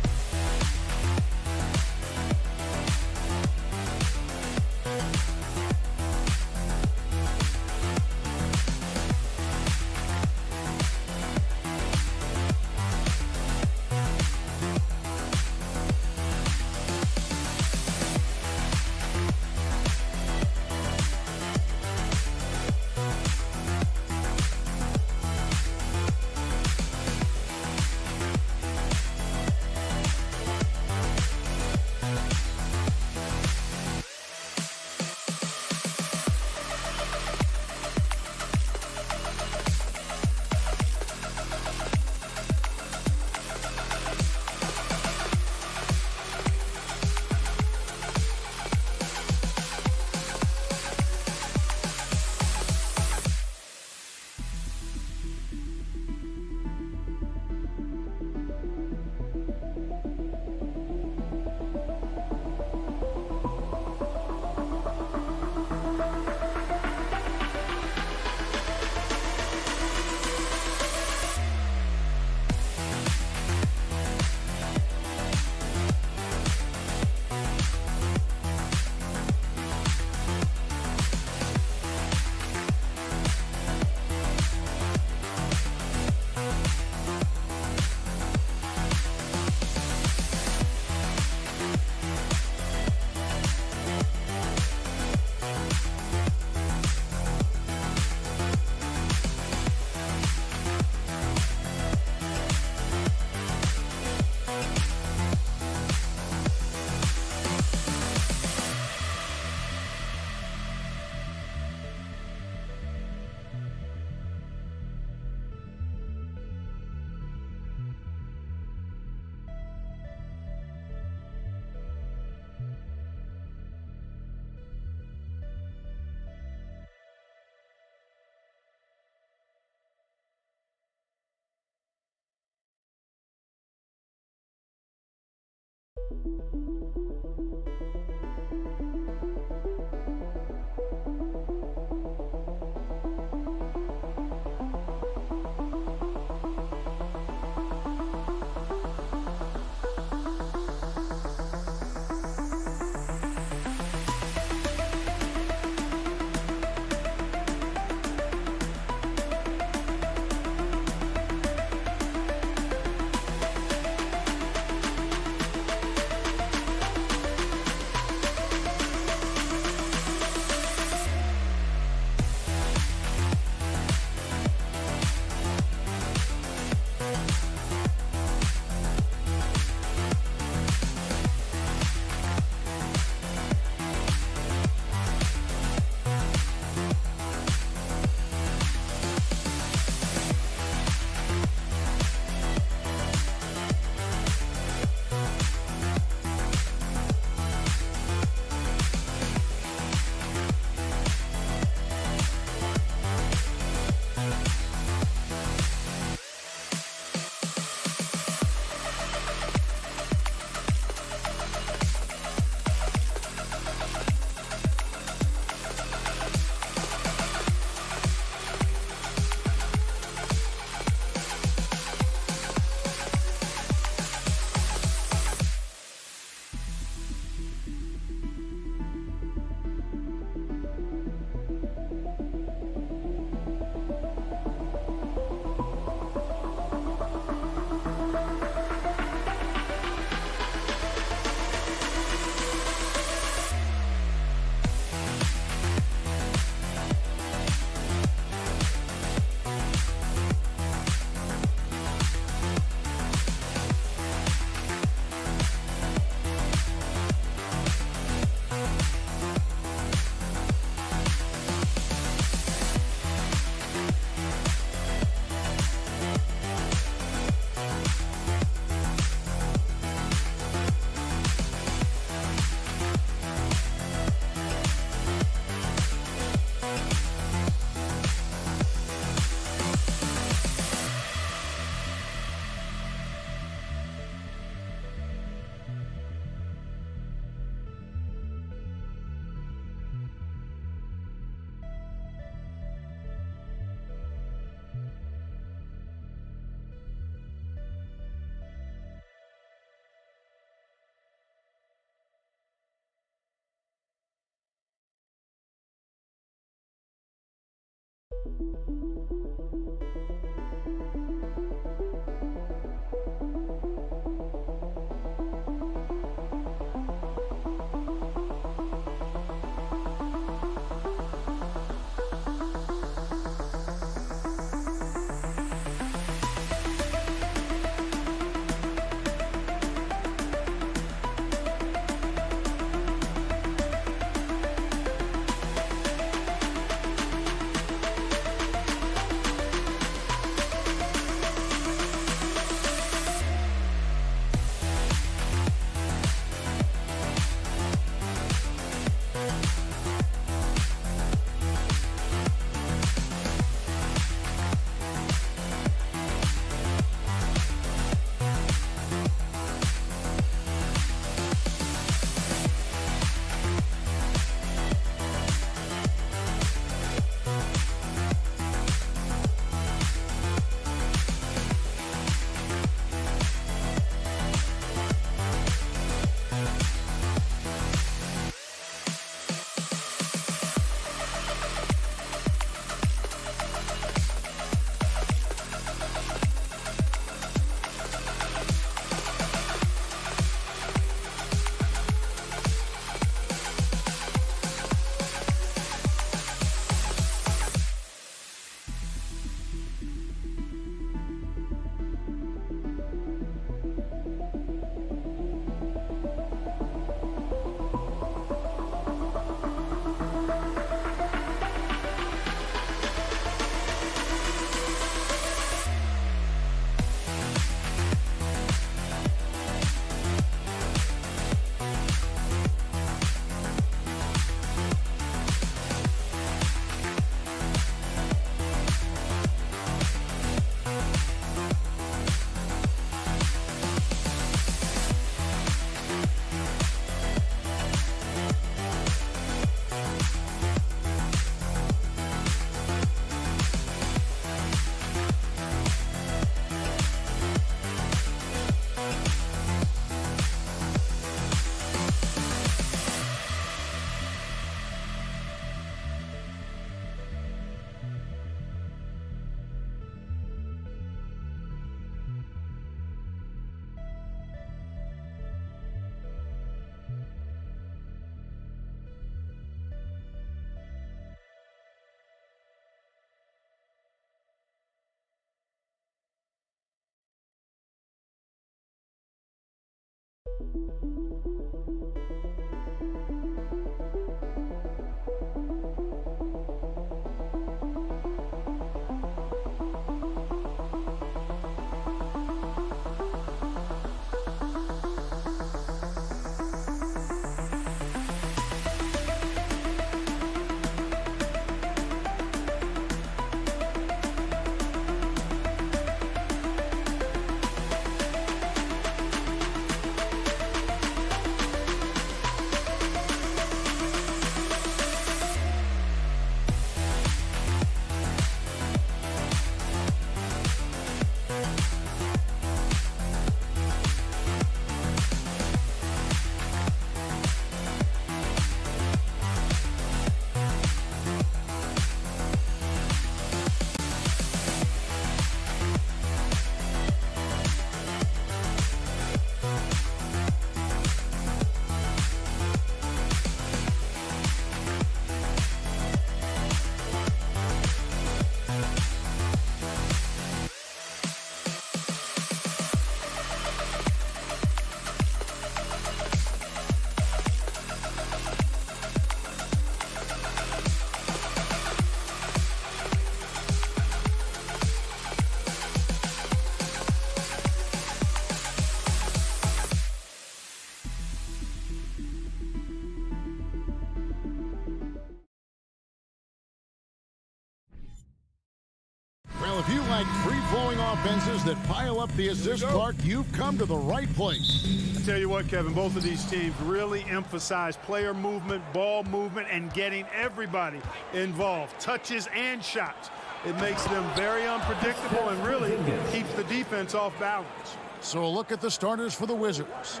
Well, if you like free-flowing offenses that pile up the assist clock, you've come to the right place. I tell you what, Kevin, both of these teams really emphasize player movement, ball movement, and getting everybody involved, touches and shots. It makes them very unpredictable and really keeps the defense off balance. So a look at the starters for the Wizards.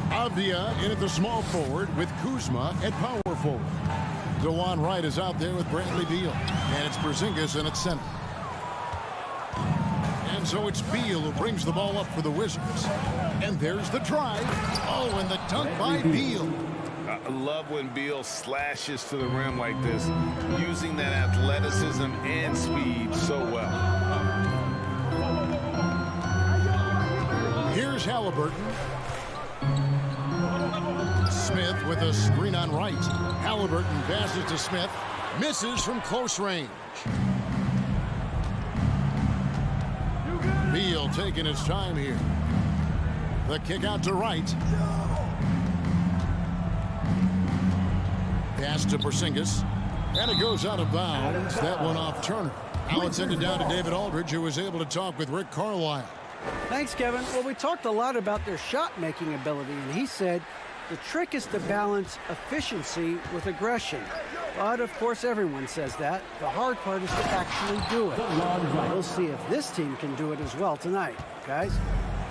Avdia in at the small forward with Kuzma at power forward. DeJuan Wright is out there with Bradley Beal. And it's Porzingis in at center. And so it's Beal who brings the ball up for the Wizards. And there's the drive. Oh, and the dunk by Beal. I love when Beal slashes to the rim like this, using that athleticism and speed so well. Here's Halliburton. Smith with a screen on Wright. Halliburton passes to Smith. Misses from close range. Beal taking his time here. The kick out to Wright. Pass to Porzingis. And it goes out of bounds. That one off Turner. Now it's ended down to David Aldridge, who was able to talk with Rick Carlisle. Thanks, Kevin. Well, we talked a lot about their shot-making ability, and he said the trick is to balance efficiency with aggression. But, of course, everyone says that. The hard part is to actually do it. We'll see if this team can do it as well tonight, guys.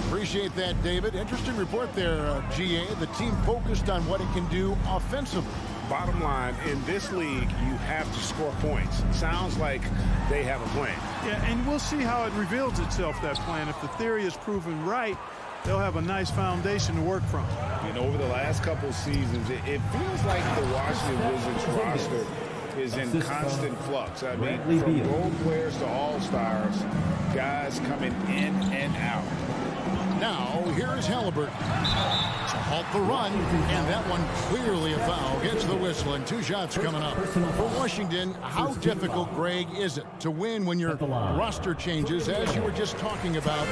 Appreciate that, David. Interesting report there, GA. The team focused on what it can do offensively. Bottom line, in this league, you have to score points. Sounds like they have a plan. Yeah, and we'll see how it reveals itself, that plan. If the theory is proven right, they'll have a nice foundation to work from. And over the last couple seasons, it feels like the Washington Wizards roster is in constant flux. I mean, from role players to all-stars, guys coming in and out. Now, here is Halliburton to halt the run, and that one clearly a foul. Gets the whistle, and 2 shots coming up. For Washington, how difficult, Greg, is it to win when your roster changes, as you were just talking about?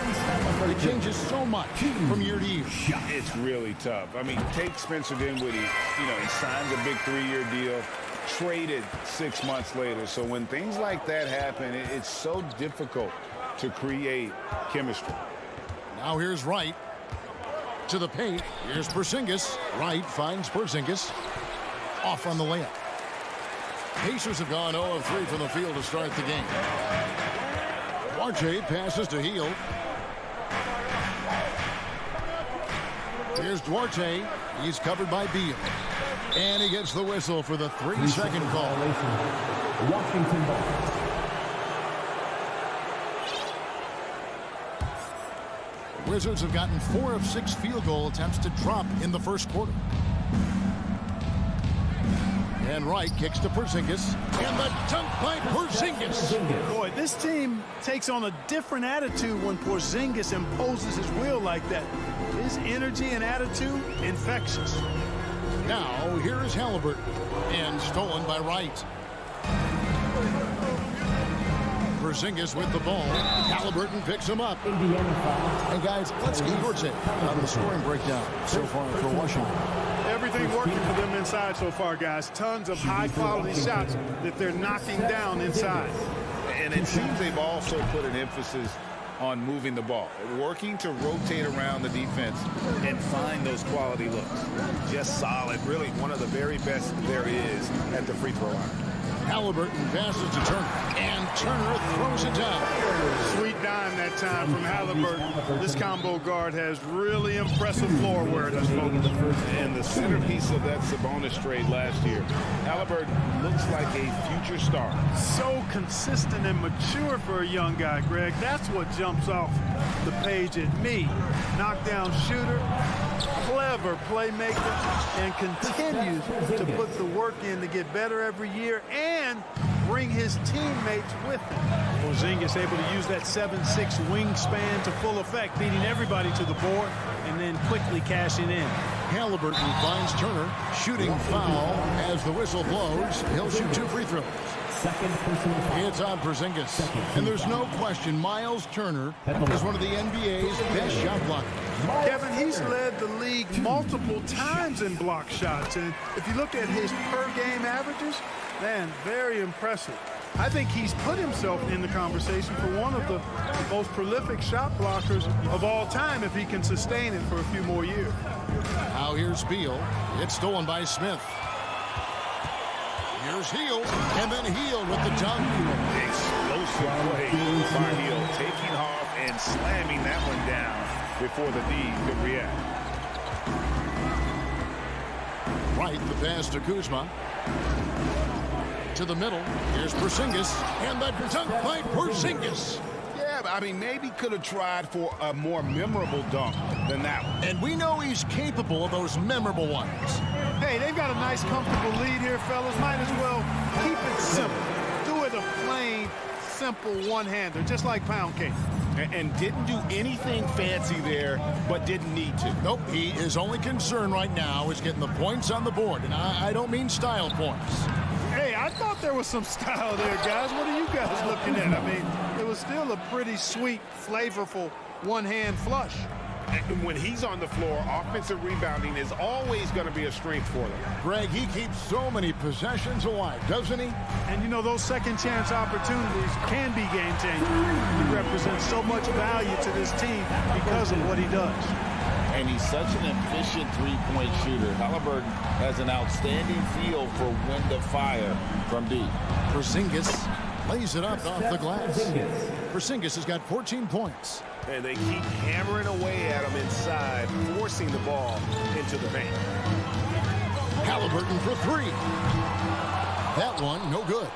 It changes so much from year to year. It's really tough. I mean, take Spencer Dinwiddie. You know, he signs a big 3-year deal, traded 6 months later. So when things like that happen, it's so difficult to create chemistry. Now here's Wright to the paint. Here's Porzingis. Wright finds Porzingis. Off on the layup. Pacers have gone 0 of 3 from the field to start the game. Duarte passes to Hield. Here's Duarte. He's covered by Beal. And he gets the whistle for the 3-second call. Washington ball. Wizards have gotten 4 of 6 field goal attempts to drop in the first quarter. And Wright kicks to Porzingis. And the dunk by Porzingis. Boy, boy, this team takes on a different attitude when Porzingis imposes his will like that. His energy and attitude, infectious. Now, here is Halliburton, and stolen by Wright. Porzingis with the ball. Halliburton picks him up. And guys, let's get your take on the scoring breakdown so far for Washington. Everything working for them inside so far, guys. Tons of high-quality shots that they're knocking down inside. And it seems they've also put an emphasis on moving the ball, working to rotate around the defense and find those quality looks. Just solid, really one of the very best there is at the free throw line. Halliburton passes to Turner, and Turner throws it down. Sweet dime that time from Halliburton. This combo guard has really impressive floor awareness, folks. And the centerpiece of that Sabonis trade last year, Halliburton looks like a future star. So consistent and mature for a young guy, Greg. That's what jumps off the page at me. Knockdown shooter, clever playmaker, and continues to put the work in to get better every year and bring his teammates with him. Porzingis able to use that 7'6" wingspan to full effect, beating everybody to the board and then quickly cashing in. Halliburton finds Turner, shooting foul as the whistle blows. He'll shoot 2 free throws. It's on Porzingis. And there's no question Miles Turner is one of the NBA's best shot blockers. Kevin, he's led the league multiple times in block shots. And if you look at his per-game averages, man, very impressive. I think he's put himself in the conversation for one of the most prolific shot blockers of all time if he can sustain it for a few more years. Now here's Beal. It's stolen by Smith. Here's Hield, and then Hield with the dunk. Explosive play by Hield, taking off and slamming that one down before the D could react. Right, the pass to Kuzma. To the middle. Here's Porzingis, and the dunk by Porzingis. Yeah, I mean, maybe could have tried for a more memorable dunk than that one. And we know he's capable of those memorable ones. Hey, they've got a nice, comfortable lead here, fellas. Might as well keep it simple. Do it a plain, simple one-hander, just like pound cake. And didn't do anything fancy there, but didn't need to. Nope, his only concern right now is getting the points on the board. And I don't mean style points. Hey, I thought there was some style there, guys. What are you guys looking at? I mean, it was still a pretty sweet, flavorful one-hand flush. And when he's on the floor, offensive rebounding is always going to be a strength for them. Greg, he keeps so many possessions alive, doesn't he? And, you know, those second-chance opportunities can be game-changing. He represents so much value to this team because of what he does. And he's such an efficient three-point shooter. Halliburton has an outstanding feel for when to fire from deep. Porzingis lays it up off the glass. Porzingis has got 14 points. And they keep hammering away at him inside, forcing the ball into the paint. Halliburton for 3. That one, no good.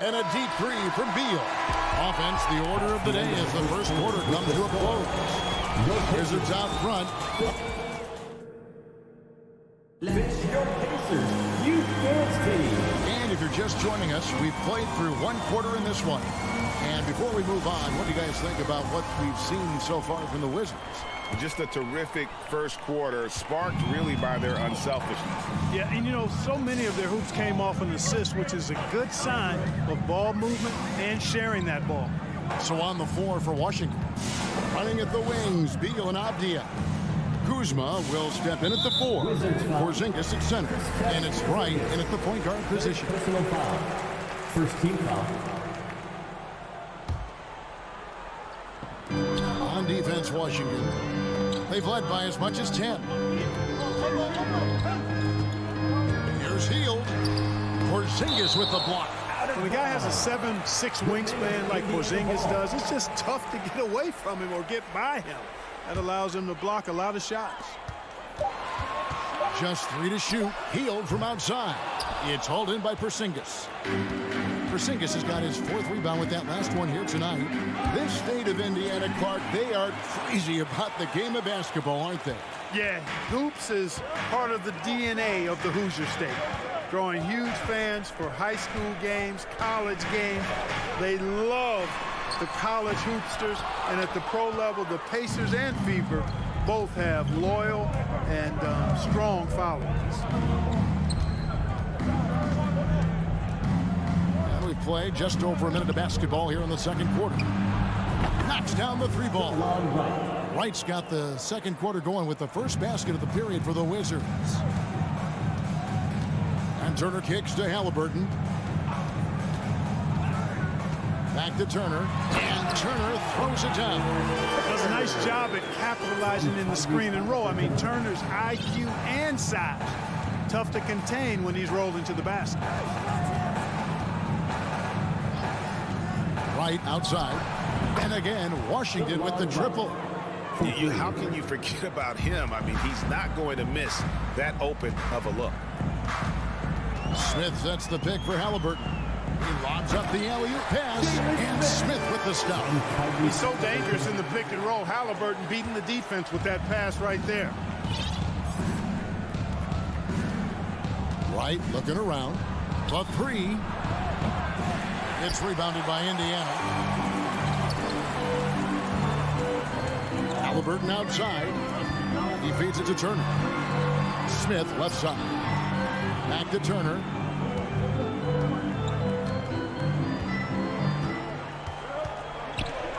And a deep 3 from Beal. Offense, the order of the day as the first quarter comes to a close. Wizards out front. Finish your Pacers Youth Dance Team. And if you're just joining us, we've played through 1 quarter in this one. And before we move on, what do you guys think about what we've seen so far from the Wizards? Just a terrific first quarter, sparked really by their unselfishness. Yeah, and you know, so many of their hoops came off an assist, which is a good sign of ball movement and sharing that ball. So on the floor for Washington. Running at the wings, Beal and Avdia. Kuzma will step in at the 4. Porzingis at center. And it's Wright in at the point guard position. Personal foul. First team foul. On defense, Washington. They've led by as much as 10. Here's Hield. Porzingis with the block. When a guy has a 7'6" wingspan like Porzingis does, it's just tough to get away from him or get by him. That allows him to block a lot of shots. Just 3 to shoot. Hield from outside. It's hauled in by Porzingis. Porzingis has got his 4th rebound with that last one here tonight. This state of Indiana, Clark, they are crazy about the game of basketball, aren't they? Yeah, hoops is part of the DNA of the Hoosier State. drawing huge fans for high school games, college games. They love the college hoopsters, and at the pro level, the Pacers and Fever both have loyal and strong followings. And we've played just over a minute of basketball here in the second quarter. Knocks down the three ball. Wright's got the second quarter going with the first basket of the period for the Wizards. And Turner kicks to Halliburton. Back to Turner. And Turner throws it down. Does a nice job at capitalizing in the screen and roll. I mean, Turner's IQ and size. Tough to contain when he's rolling to the basket. Wright outside. And again, Washington with the triple. How can you forget about him? I mean, he's not going to miss that open of a look. Smith sets the pick for Halliburton. He lobs up the alley-oop pass, and Smith with the stop. He's so dangerous in the pick and roll. Halliburton beating the defense with that pass right there. Wright looking around. The three. It's rebounded by Indiana. Halliburton outside. He feeds it to Turner. Smith left side. Back to Turner.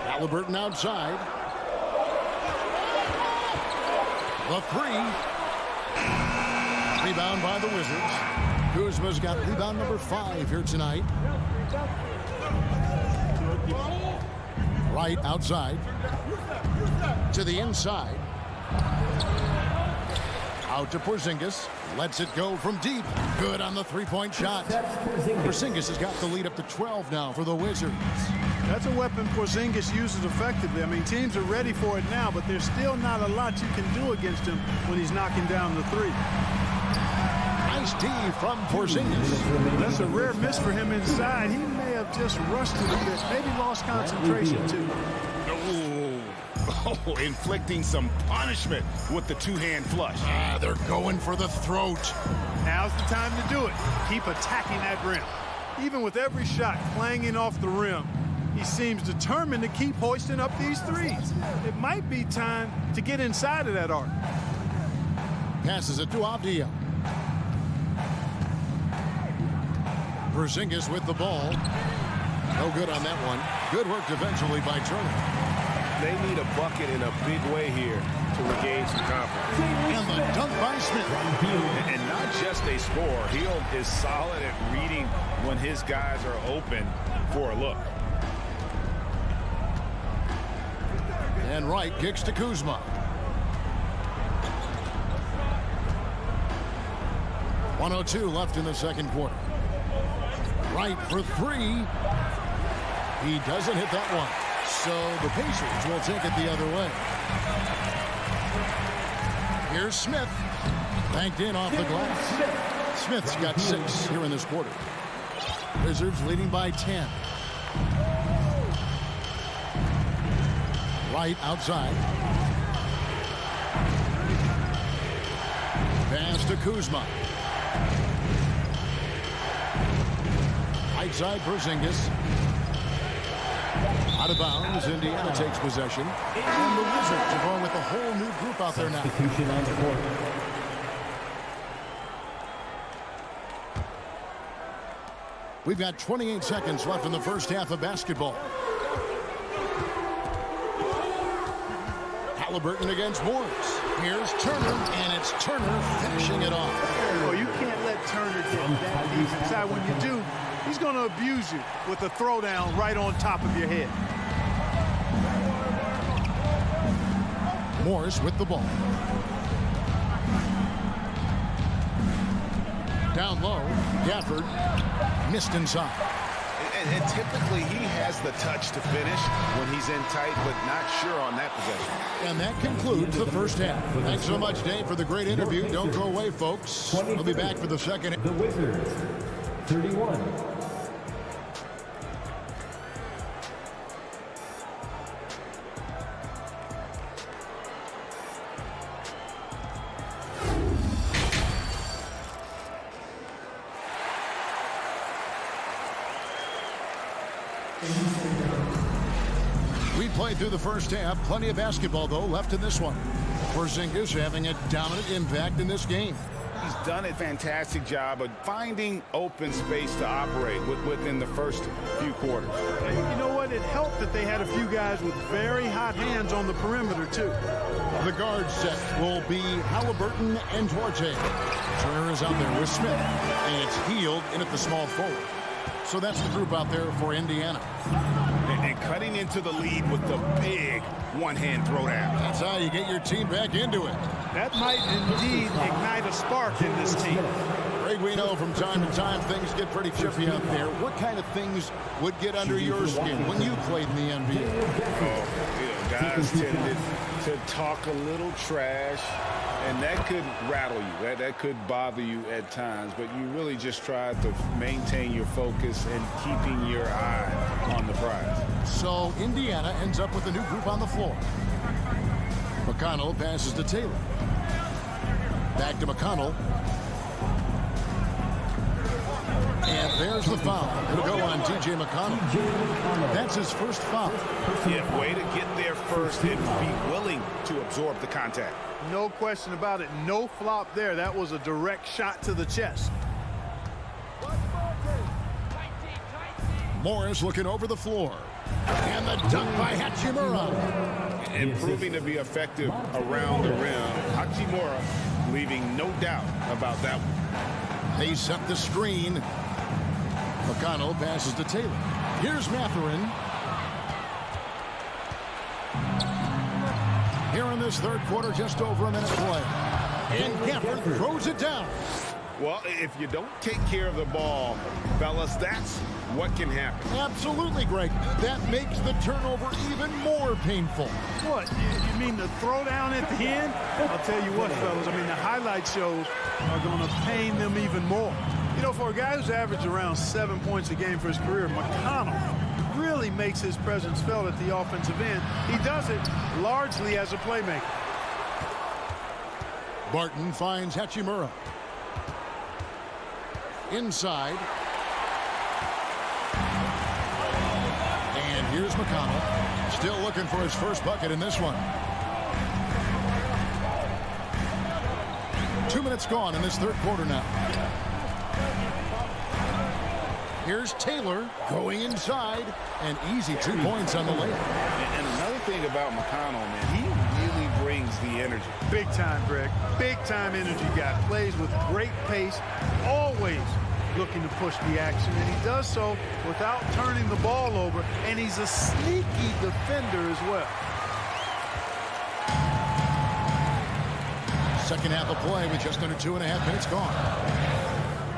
Halliburton outside. The three. Rebound by the Wizards. Kuzma's got rebound number 5 here tonight. Wright outside. To the inside. Out to Porzingis. Lets it go from deep. Good on the three-point shot. Porzingis has got the lead up to 12 now for the Wizards. That's a weapon Porzingis uses effectively. I mean, teams are ready for it now, but there's still not a lot you can do against him when he's knocking down the three. Nice D from Porzingis. That's a rare miss for him inside. He may have just rushed it a bit, maybe lost concentration too. Oh, inflicting some punishment with the two-hand flush. They're going for the throat. Now's the time to do it. Keep attacking that rim. Even with every shot clanging off the rim, he seems determined to keep hoisting up these threes. It might be time to get inside of that arc. Passes it to Avdia. Porzingis with the ball. No good on that one. Good work defensively by Turner. They need a bucket in a big way here to regain some confidence. And the dunk by Smith. And not just a score. Hield is solid at reading when his guys are open for a look. And Wright kicks to Kuzma. .102 left in the second quarter. Wright for three. He doesn't hit that one. So the Pacers will take it the other way. Here's Smith. Banked in off the glass. Smith's got 6 here in this quarter. Wizards leading by 10. Wright outside. Pass to Kuzma. Right side Porzingis. Out of bounds, Indiana takes possession. And the Wizards are going with a whole new group out there now. Substitution on the court. We've got 28 seconds left in the first half of basketball. Halliburton against Morris. Here's Turner, and it's Turner finishing it off. Oh, you can't let Turner get that deep inside. When you do, he's going to abuse you with a throwdown right on top of your head. Morris with the ball. Down low, Gafford missed inside. And typically he has the touch to finish when he's in tight, but not sure on that possession. And that concludes the first half. Thanks so much, Dave, for the great interview. Don't go away, folks. We'll be back for the second. The Wizards, 31. We played through the first half. Plenty of basketball, though, left in this one. Porzingis having a dominant impact in this game. He's done a fantastic job of finding open space to operate within the first few quarters. And you know what? It helped that they had a few guys with very hot hands on the perimeter, too. The guard set will be Halliburton and Duarte. Turner is out there with Smith, and it's Healed in at the small forward. So that's the group out there for Indiana. And cutting into the lead with the big one-hand throwdown. That's how you get your team back into it. That might indeed ignite a spark in this team. Greg, we know from time to time things get pretty chippy out there. What kind of things would get under your skin when you played in the NBA? Guys tended to talk a little trash, and that could rattle you. That could bother you at times, but you really just try to maintain your focus and keeping your eye on the prize. So Indiana ends up with a new group on the floor. McConnell passes to Taylor. Back to McConnell. And there's the foul. It'll go on T.J. McConnell. That's his first foul. Yeah, way to get there first and be willing to absorb the contact. No question about it. No flop there. That was a direct shot to the chest. Morris looking over the floor. And the dunk by Hachimura. And proving to be effective around the rim. Hachimura leaving no doubt about that one. They set the screen. McConnell passes to Taylor. Here's Mathurin. Here in this third quarter, just over a minute play. And Gafford throws it down. Well, if you don't take care of the ball, fellas, that's what can happen. Absolutely, Greg. That makes the turnover even more painful. What? You mean the throwdown at the end? I'll tell you what, fellas. I mean, the highlight shows are going to pain them even more. You know, for a guy who's averaged around 7 points a game for his career, McConnell really makes his presence felt at the offensive end. He does it largely as a playmaker. Barton finds Hachimura. Inside. And here's McConnell. Still looking for his first bucket in this one. 2 minutes gone in this third quarter now. Here's Taylor going inside. And easy 2 points on the layup. And another thing about McConnell, man, he really brings the energy. Big time, Greg. Big time energy guy. Plays with great pace. Always looking to push the action. And he does so without turning the ball over. And he's a sneaky defender as well. Second half of play with just under 2.5 minutes gone.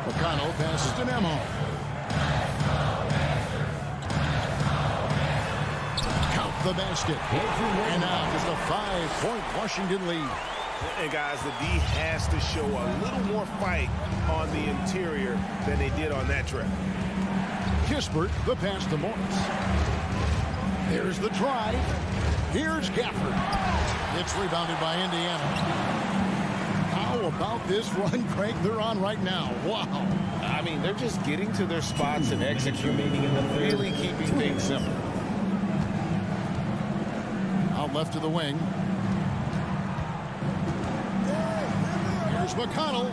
McConnell passes to Nemo. Count the basket. And now just a 5-point Washington lead. And guys, the D has to show a little more fight on the interior than they did on that trip. Kispert, the pass to Morris. There's the drive. Here's Gafford. It's rebounded by Indiana. How about this run, Craig, they're on right now? Wow. I mean, they're just getting to their spots and executing and really keeping things simple. Out left to the wing. Here's McConnell.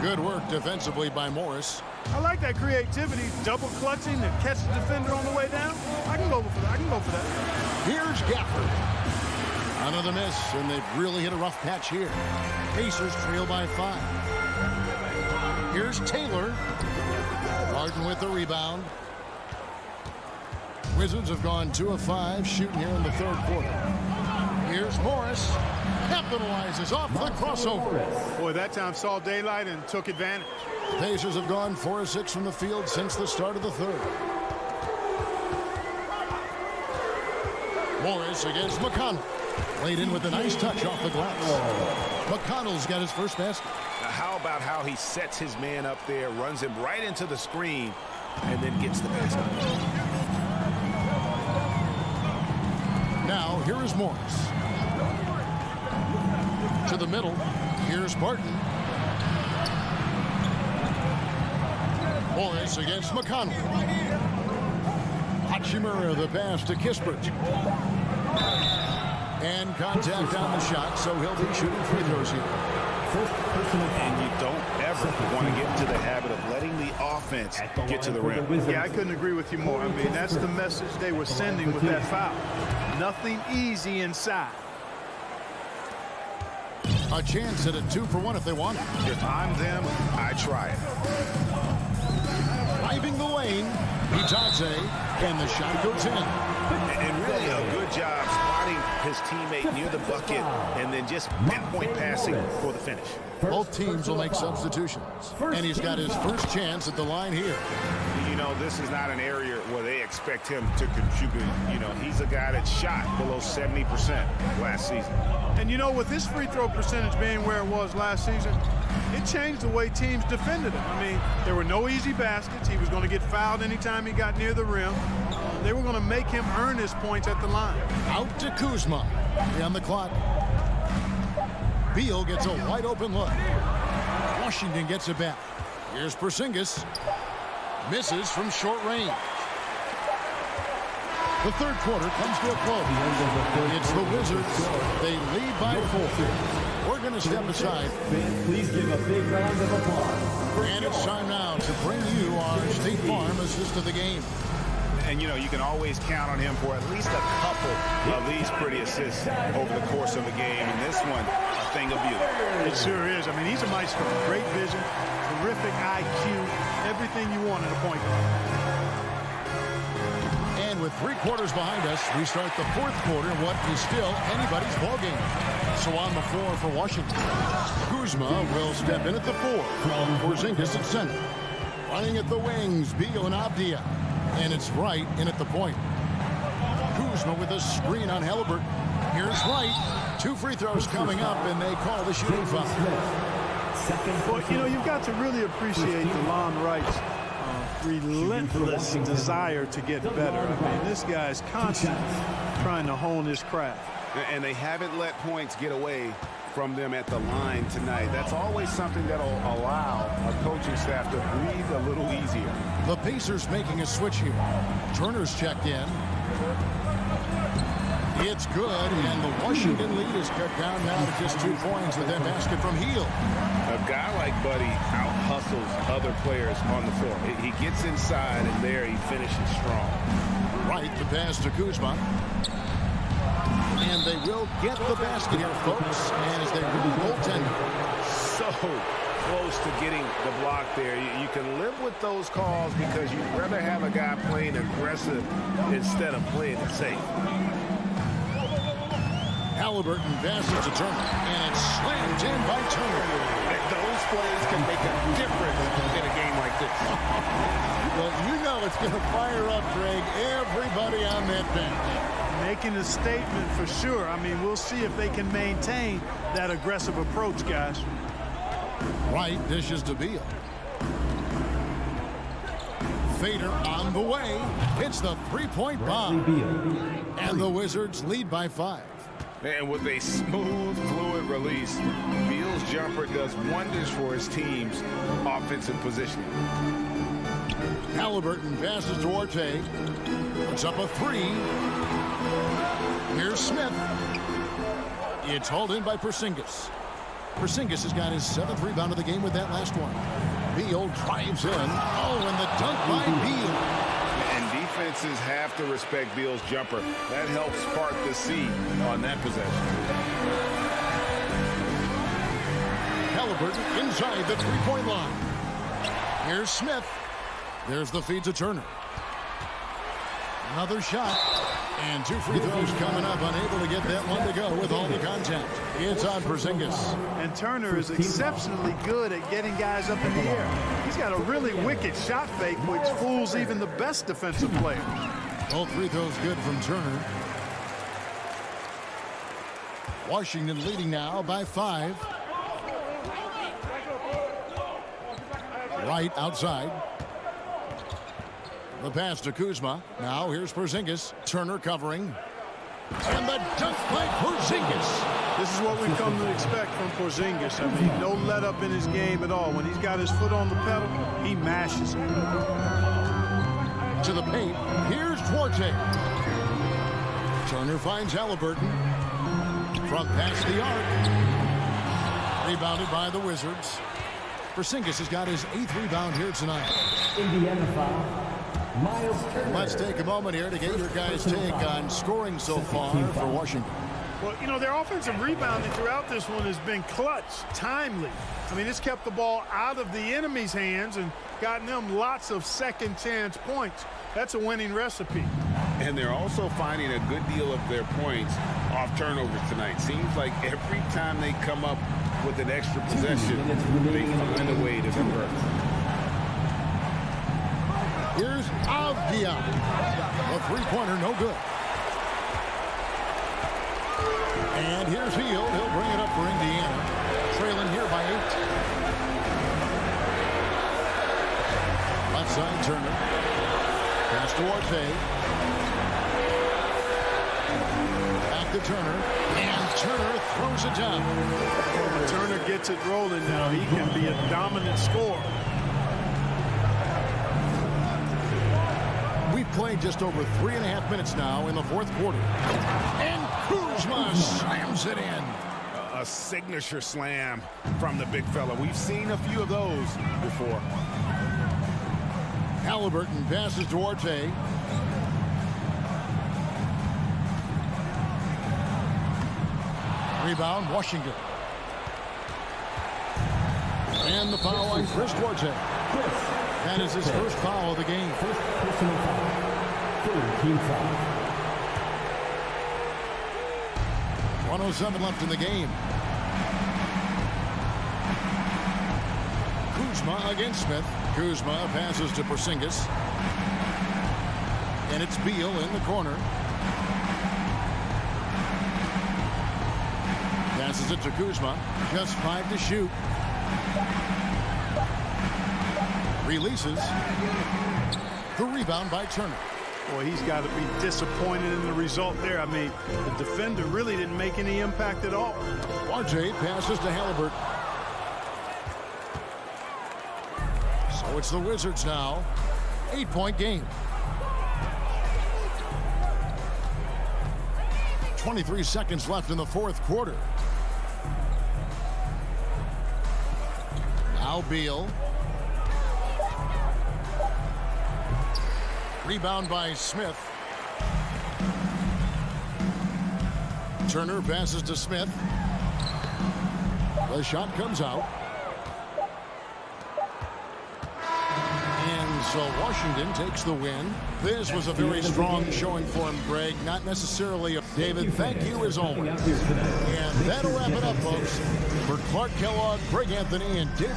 Good work defensively by Morris. I like that creativity, double clutching to catch the defender on the way down. I can go for that. Here's Gafford. Another miss, and they've really hit a rough patch here. Pacers trail by 5. Here's Taylor. Harden with the rebound. Wizards have gone 2 of 5 shooting here in the third quarter. Here's Morris. Capitalizes off the crossover. Boy, that time saw daylight and took advantage. Pacers have gone 4 of 6 from the field since the start of the third. Morris against McConnell. Laid in with a nice touch off the glass. McConnell's got his first basket. Now, how about how he sets his man up there, runs him right into the screen, and then gets the basket. Now, here is Morris. To the middle. Here's Barton. Morris against McConnell. Hachimura, the pass to Kispert. And contact on the shot, so he'll be shooting free throws here. And you don't ever want to get into the habit of letting the offense get to the rim. Yeah, I couldn't agree with you more. I mean, that's the message they were sending with that foul. Nothing easy inside. A chance at a 2-for-1 if they want it. If I'm them, I try it. Driving the lane, Itaze, and the shot goes in. And really a good job spotting his teammate near the bucket and then just pinpoint passing for the finish. Both teams will make substitutions. And he's got his first chance at the line here. You know, this is not an area where they expect him to contribute. You know, he's a guy that shot below 70% last season. And you know, with his free throw percentage being where it was last season, it changed the way teams defended him. I mean, there were no easy baskets. He was going to get fouled anytime he got near the rim. They were going to make him earn his points at the line. Out to Kuzma. On the clock. Beal gets a wide open look. Washington gets it back. Here's Porzingis. Misses from short range. The third quarter comes to a close. It's the Wizards. They lead by 4. We're going to step aside. Please give a big round of applause. And it's time now to bring you our State Farm assist of the game. And, you know, you can always count on him for at least a couple of these pretty assists over the course of the game. And this one, a thing of beauty. It sure is. I mean, he's a maestro. Great vision, terrific IQ, everything you want in a point guard. And with 3 quarters behind us, we start the fourth quarter in what is still anybody's ballgame. So on the floor for Washington, Kuzma will step in at the 4 from Porzingis at center. Running at the wings, Beal and Abdia. And it's Wright in at the point. Kuzma with a screen on Halliburton. Here's Wright. 2 free throws coming up, and they call the shooting foul. Well, you know, you've got to really appreciate DeLon Wright's relentless desire to get better. I mean, this guy's constantly trying to hone his craft. And they haven't let points get away from them at the line tonight. That's always something that'll allow a coaching staff to breathe a little easier. The Pacers making a switch here. Turner's checked in. It's good, and the Washington lead is cut down now to just 2 points with that basket from Hield. A guy like Buddy out-hustles other players on the floor. He gets inside, and there he finishes strong. Right, the pass to Kuzma. And they will get the basket here, folks, as they goaltend. So close to getting the block there. You can live with those calls because you'd rather have a guy playing aggressive instead of playing it safe. Halliburton passes to Turner, and it's slammed in by Turner. Those plays can make a difference in a game like this. Well, you know it's going to fire up, Greg, everybody on that bench. Making a statement for sure. I mean, we'll see if they can maintain that aggressive approach, guys. Wright dishes to Beal. Fader on the way. It's the 3-point bomb. And the Wizards lead by 5. And with a smooth, fluid release, Beal's jumper does wonders for his team's offensive positioning. Halliburton passes to Orte. Puts up a 3. Here's Smith. It's hauled in by Porzingis. Porzingis has got his 7th rebound of the game with that last one. Beal drives in. Oh, and the dunk by Beal. And defenses have to respect Beal's jumper. That helps spark the seed on that possession. Halliburton inside the 3-point line. Here's Smith. There's the feed to Turner. Another shot. And 2 free throws coming up. Unable to get that one to go with all the contact. It's on Porzingis. And Turner is exceptionally good at getting guys up in the air. He's got a really wicked shot fake, which fools even the best defensive player. Both free throws good from Turner. Washington leading now by 5. Wright outside. The pass to Kuzma. Now here's Porzingis. Turner covering. And the dunk by Porzingis. This is what we've come to expect from Porzingis. I mean, no let up in his game at all. When he's got his foot on the pedal, he mashes it. into the paint. Here's Duarte. Turner finds Halliburton. From past the arc. Rebounded by the Wizards. Skijesss has got his 8th rebound here tonight. Indiana foul. Miles Turner. Let's take a moment here to get your guys' take on scoring so far for Washington. Well, you know, their offensive rebounding throughout this one has been clutch, timely. I mean, it's kept the ball out of the enemy's hands and gotten them lots of second chance points. That's a winning recipe. And they're also finding a good deal of their points off turnovers tonight. Seems like every time they come up with an extra possession, they find a way to convert. Here's Avdia. The three-pointer, no good. And here's Hield. He'll bring it up for Indiana. Trailing here by 8. Left side, Turner. Pass to Duarte. Back to Turner. And Turner throws it down. Well, when Turner gets it rolling now, he can be a dominant scorer. We've played just over 3.5 minutes now in the fourth quarter. And Kuzma slams it in. A signature slam from the big fella. We've seen a few of those before. Halliburton passes to Duarte. Rebound, Washington. And the foul on Chris Duarte. That is his first foul of the game. First personal foul. 13 foul. 1:07 left in the game. Kuzma against Smith. Kuzma passes to Skijesss. And it's Beal in the corner. Passes it to Kuzma. Just 5 to shoot. Releases. The rebound by Turner. Boy, he's got to be disappointed in the result there. I mean, the defender really didn't make any impact at all. RJ passes to Halliburton. So it's the Wizards now. 8-point game. 23 seconds left in the fourth quarter. Now Beal. Rebound by Smith. Turner passes to Smith. The shot comes out. And so Washington takes the win. This was a very strong showing for him, Greg. Not necessarily a David. Thank you as always. And that'll wrap it up, folks. For Clark Kellogg, Greg Anthony, and Dick.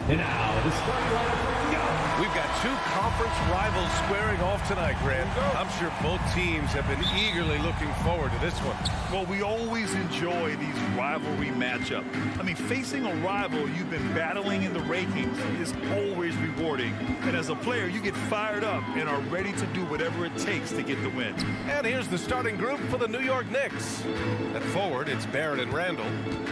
And now, the starting lineup for New York. We've got two conference rivals squaring off tonight, Grant. I'm sure both teams have been eagerly looking forward to this one. Well, we always enjoy these rivalry matchups. I mean, facing a rival you've been battling in the rankings is always rewarding. And as a player, you get fired up and are ready to do whatever it takes to get the win. And here's the starting group for the New York Knicks. At forward, it's Barrett and Randall.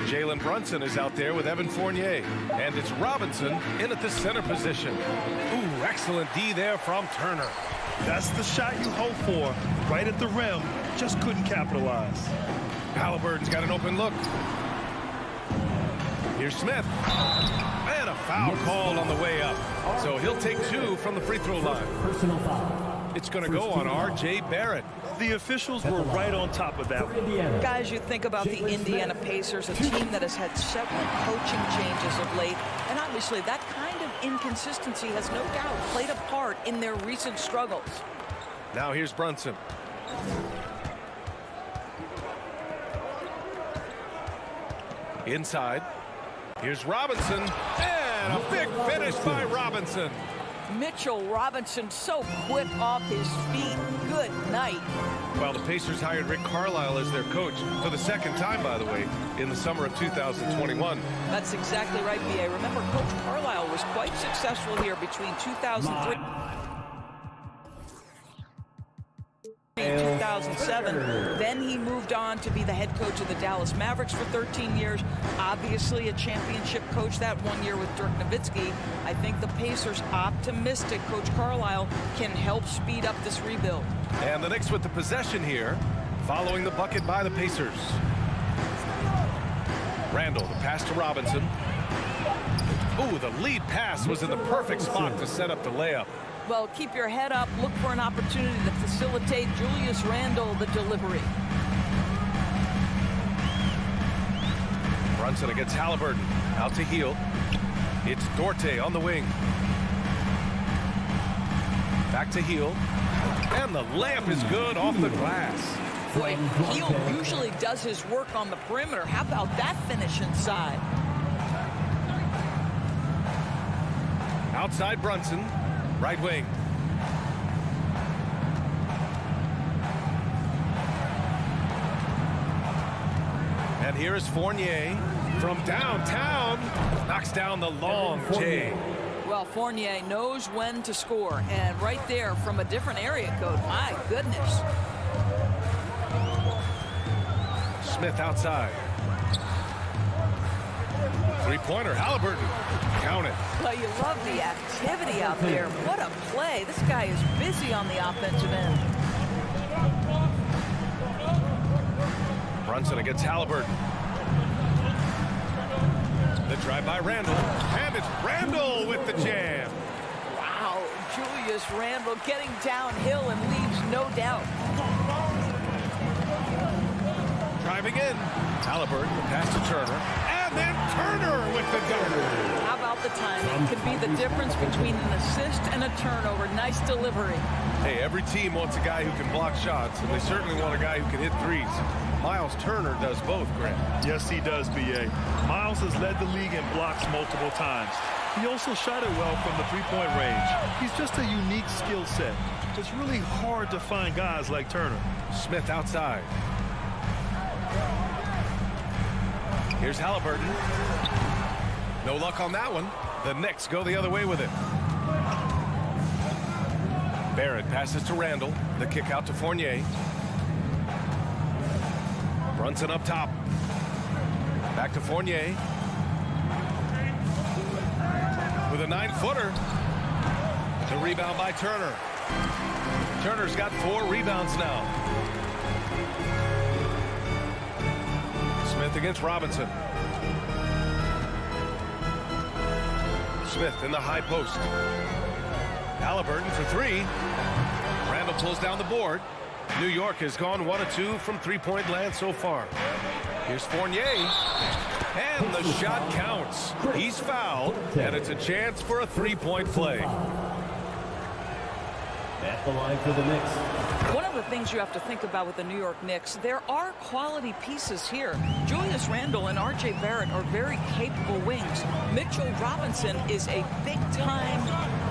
Jalen Brunson is out there with Evan Fournier. And it's Robinson in at the center position. Ooh, excellent D there from Turner. That's the shot you hope for, right at the rim. Just couldn't capitalize. Halliburton's got an open look. Here's Smith. And a foul called on the way up. So he'll take two from the free throw line. Personal foul. It's going to go on R.J. Barrett. The officials were right on top of that one. Guys, you think about the Indiana Pacers, a team that has had several coaching changes of late, and obviously that kind of inconsistency has no doubt played a part in their recent struggles. Now here's Brunson. Inside. Here's Robinson. And a big finish by Robinson. Mitchell Robinson so quick off his feet. Good night. Well, the Pacers hired Rick Carlisle as their coach for the second time, by the way, in the summer of 2021. That's exactly right, B.A. Remember, Coach Carlisle was quite successful here between 2003 and 2007. Then he moved on to be the head coach of the Dallas Mavericks for 13 years. Obviously a championship coach that 1 year with Dirk Nowitzki. I think the Pacers optimistic Coach Carlisle can help speed up this rebuild. And the Knicks with the possession here, following the bucket by the Pacers. Randall, the pass to Robinson. Ooh, the lead pass was in the perfect spot to set up the layup. Well, keep your head up. Look for an opportunity to facilitate Julius Randle the delivery. Brunson against Halliburton. Out to Heel. It's Dorte on the wing. Back to Heel. And the layup is good off the glass. Boy, Heel usually does his work on the perimeter. How about that finish inside? Outside Brunson. Right wing. And here is Fournier from downtown. Knocks down the long J. Well, Fournier knows when to score. And right there from a different area code. My goodness. Smith outside. Three-pointer, Halliburton. Count it. Well, you love the activity out there. What a play. This guy is busy on the offensive end. Brunson against Halliburton. The drive by Randall. And it's Randall with the jam. Wow, Julius Randle getting downhill and leaves no doubt. Driving in. Halliburton, the pass to Turner. And then Turner with the dunk. How about the timing? Could be the difference between an assist and a turnover. Nice delivery. Hey, every team wants a guy who can block shots, and they certainly want a guy who can hit threes. Miles Turner does both, Grant. Yes, he does, B.A. Miles has led the league in blocks multiple times. He also shot it well from the three-point range. He's just a unique skill set. It's really hard to find guys like Turner. Smith outside. Here's Halliburton. No luck on that one. The Knicks go the other way with it. Barrett passes to Randall. The kick out to Fournier. Brunson up top. Back to Fournier. With a 9-footer. The rebound by Turner. Turner's got 4 rebounds now. Smith against Robinson. Smith in the high post. Halliburton for 3. Randall pulls down the board. New York has gone 1 of 2 from three-point land so far. Here's Fournier. And the shot counts. He's fouled, and it's a chance for a three-point play. At the line for the Knicks. One of the things you have to think about with the New York Knicks, there are quality pieces here. Julius Randle and R.J. Barrett are very capable wings. Mitchell Robinson is a big-time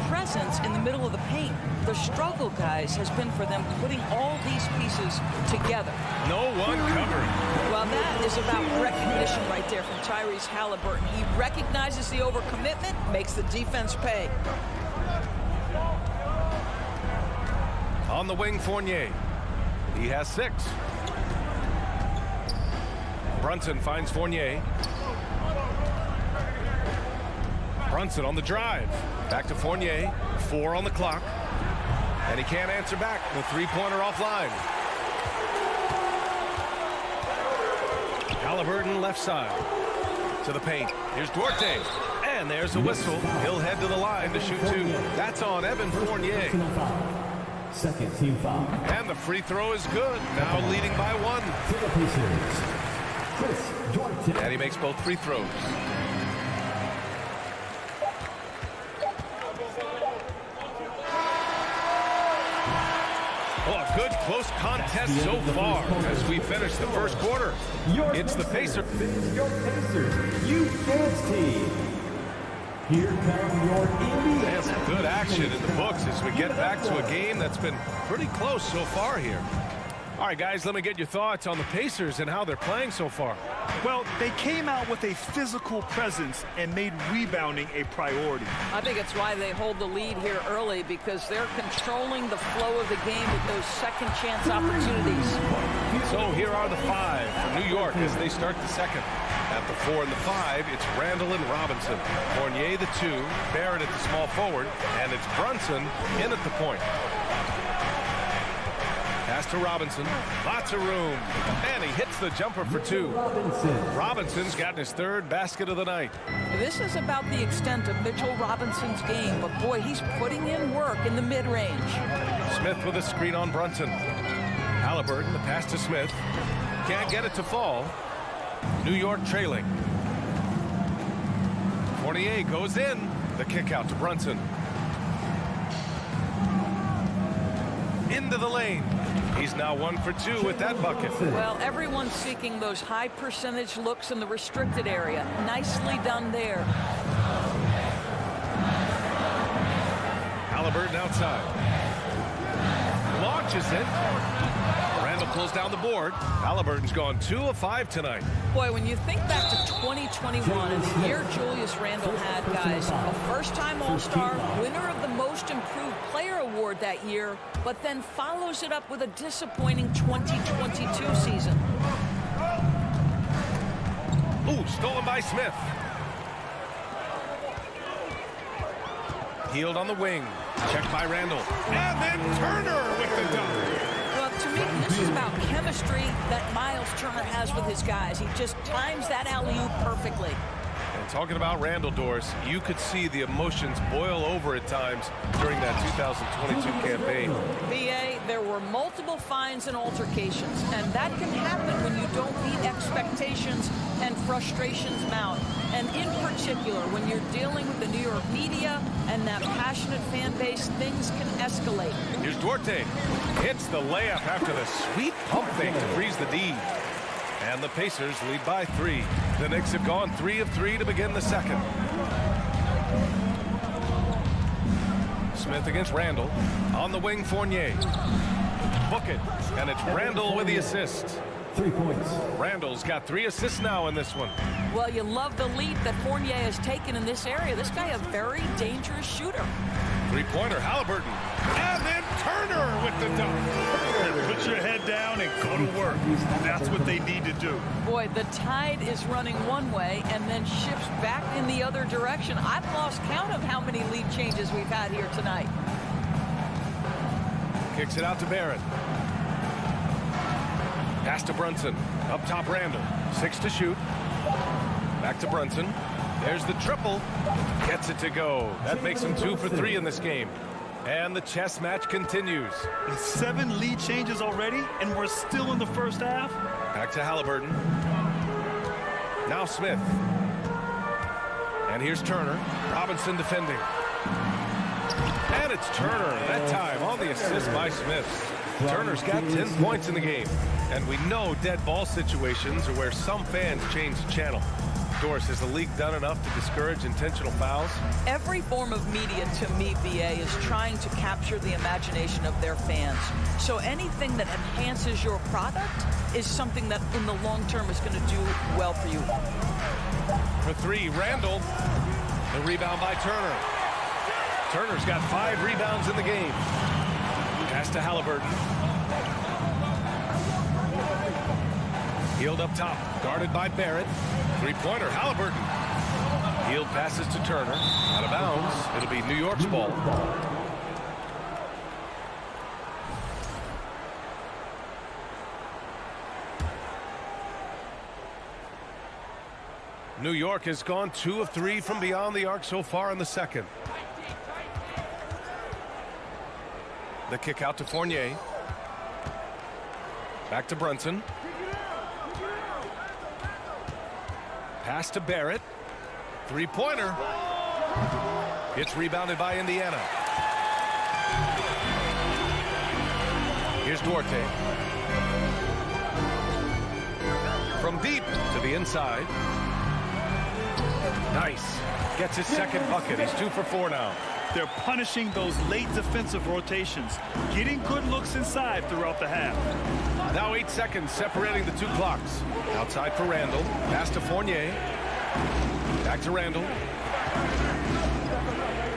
presence in the middle of the paint. The struggle, guys, has been for them putting all these pieces together. No one covering. Well, that is about recognition right there from Tyrese Halliburton. He recognizes the overcommitment, makes the defense pay. On the wing, Fournier. He has 6. Brunson finds Fournier. Brunson on the drive. Back to Fournier. 4 on the clock. And he can't answer back. The three-pointer offline. Halliburton left side. To the paint. Here's Duarte. And there's a whistle. He'll head to the line to shoot 2. That's on Evan Fournier. Second team foul. And the free throw is good. Now leading by 1. And he makes both free throws. Oh, a good close contest so far as we finish the first quarter. It's the Pacers. Your Pacers, you dance team. Here come your Indiana. Some good action in the books as we get back to a game that's been pretty close so far here. All right, guys, let me get your thoughts on the Pacers and how they're playing so far. Well, they came out with a physical presence and made rebounding a priority. I think it's why they hold the lead here early, because they're controlling the flow of the game with those second chance opportunities. So here are the 5 for New York as they start the second. At the 4 and the 5, it's Randall and Robinson. Fournier the 2, Barrett at the small forward, and it's Brunson in at the point. Pass to Robinson. Lots of room. And he hits the jumper for 2. Robinson's gotten his 3rd basket of the night. This is about the extent of Mitchell Robinson's game, but boy, he's putting in work in the mid-range. Smith with a screen on Brunson. Halliburton, the pass to Smith. Can't get it to fall. New York trailing. Fournier goes in. The kick out to Brunson. Into the lane. He's now 1 for 2 with that bucket. Well, everyone's seeking those high percentage looks in the restricted area. Nicely done there. Halliburton outside. Launches it. Randall pulls down the board. Halliburton's gone 2 of 5 tonight. Boy, when you think back to 2021 and the year Julius Randle had, guys, a first-time All-Star, winner of the Most Improved Player Award that year, but then follows it up with a disappointing 2022 season. Ooh, stolen by Smith. Healed on the wing. Checked by Randall. And then Turner with the dunk. Well, to me, this is about chemistry that Miles Turner has with his guys. He just times that alley-oop perfectly. And talking about Randall, Doris, you could see the emotions boil over at times during that 2022 campaign. B.A., there were multiple fines and altercations, and that can happen when you don't meet expectations and frustrations mount. And in particular, when you're dealing with the New York media and that passionate fan base, things can escalate. Here's Duarte. Hits the layup after the sweet pump fake to freeze the D. And the Pacers lead by 3. The Knicks have gone 3 of 3 to begin the second. Smith against Randall. On the wing, Fournier. Book it. And it's Randall with the assist. 3 points. Randall's got 3 assists now in this one. Well, you love the lead that Fournier has taken in this area. This guy a very dangerous shooter. Three-pointer, Halliburton. And then Turner. Turner with the dunk. Put your head down and go to work. That's what they need to do. Boy, the tide is running one way and then shifts back in the other direction. I've lost count of how many lead changes we've had here tonight. Kicks it out to Barrett. Pass to Brunson. Up top, Randall. 6 to shoot. Back to Brunson. There's the triple. Gets it to go. That makes him 2 for 3 in this game. And the chess match continues. 7 lead changes already, and we're still in the first half. Back to Halliburton. Now Smith. And here's Turner. Robinson defending. And it's Turner, that time on the assist by Smith. Turner's got 10 points in the game. And we know dead ball situations are where some fans change the channel. Doris, has the league done enough to discourage intentional fouls? Every form of media, to me, BA, is trying to capture the imagination of their fans. So anything that enhances your product is something that in the long term is going to do well for you. For 3, Randall. The rebound by Turner. Turner's got 5 rebounds in the game. Pass to Halliburton. Healed up top, guarded by Barrett. 3-pointer, Halliburton. Healed passes to Turner. Out of bounds. It'll be New York's ball. New York has gone 2 of 3 from beyond the arc so far in the second. The kick out to Fournier. Back to Brunson. Pass to Barrett. 3-pointer. It's rebounded by Indiana. Here's Duarte. From deep to the inside. Nice. Gets his second bucket. He's 2 for 4 now. They're punishing those late defensive rotations, getting good looks inside throughout the half. Now 8 seconds separating the 2 clocks. Outside for Randall. Pass to Fournier. Back to Randall.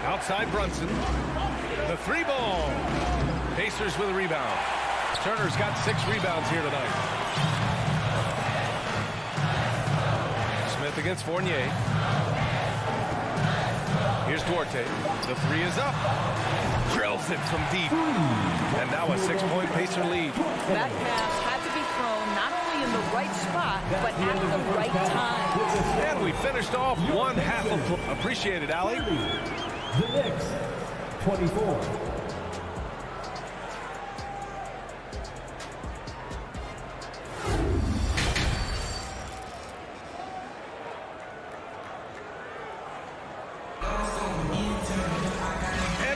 Outside Brunson. The 3-ball. Pacers with a rebound. Turner's got 6 rebounds here tonight. Smith against Fournier. Here's Duarte. The 3 is up. Drills it from deep. And now a 6-point Pacer lead. That pass had to be thrown not only in the right spot, but at the right time. And we finished off one half of appreciated, Allie. The Knicks, 24.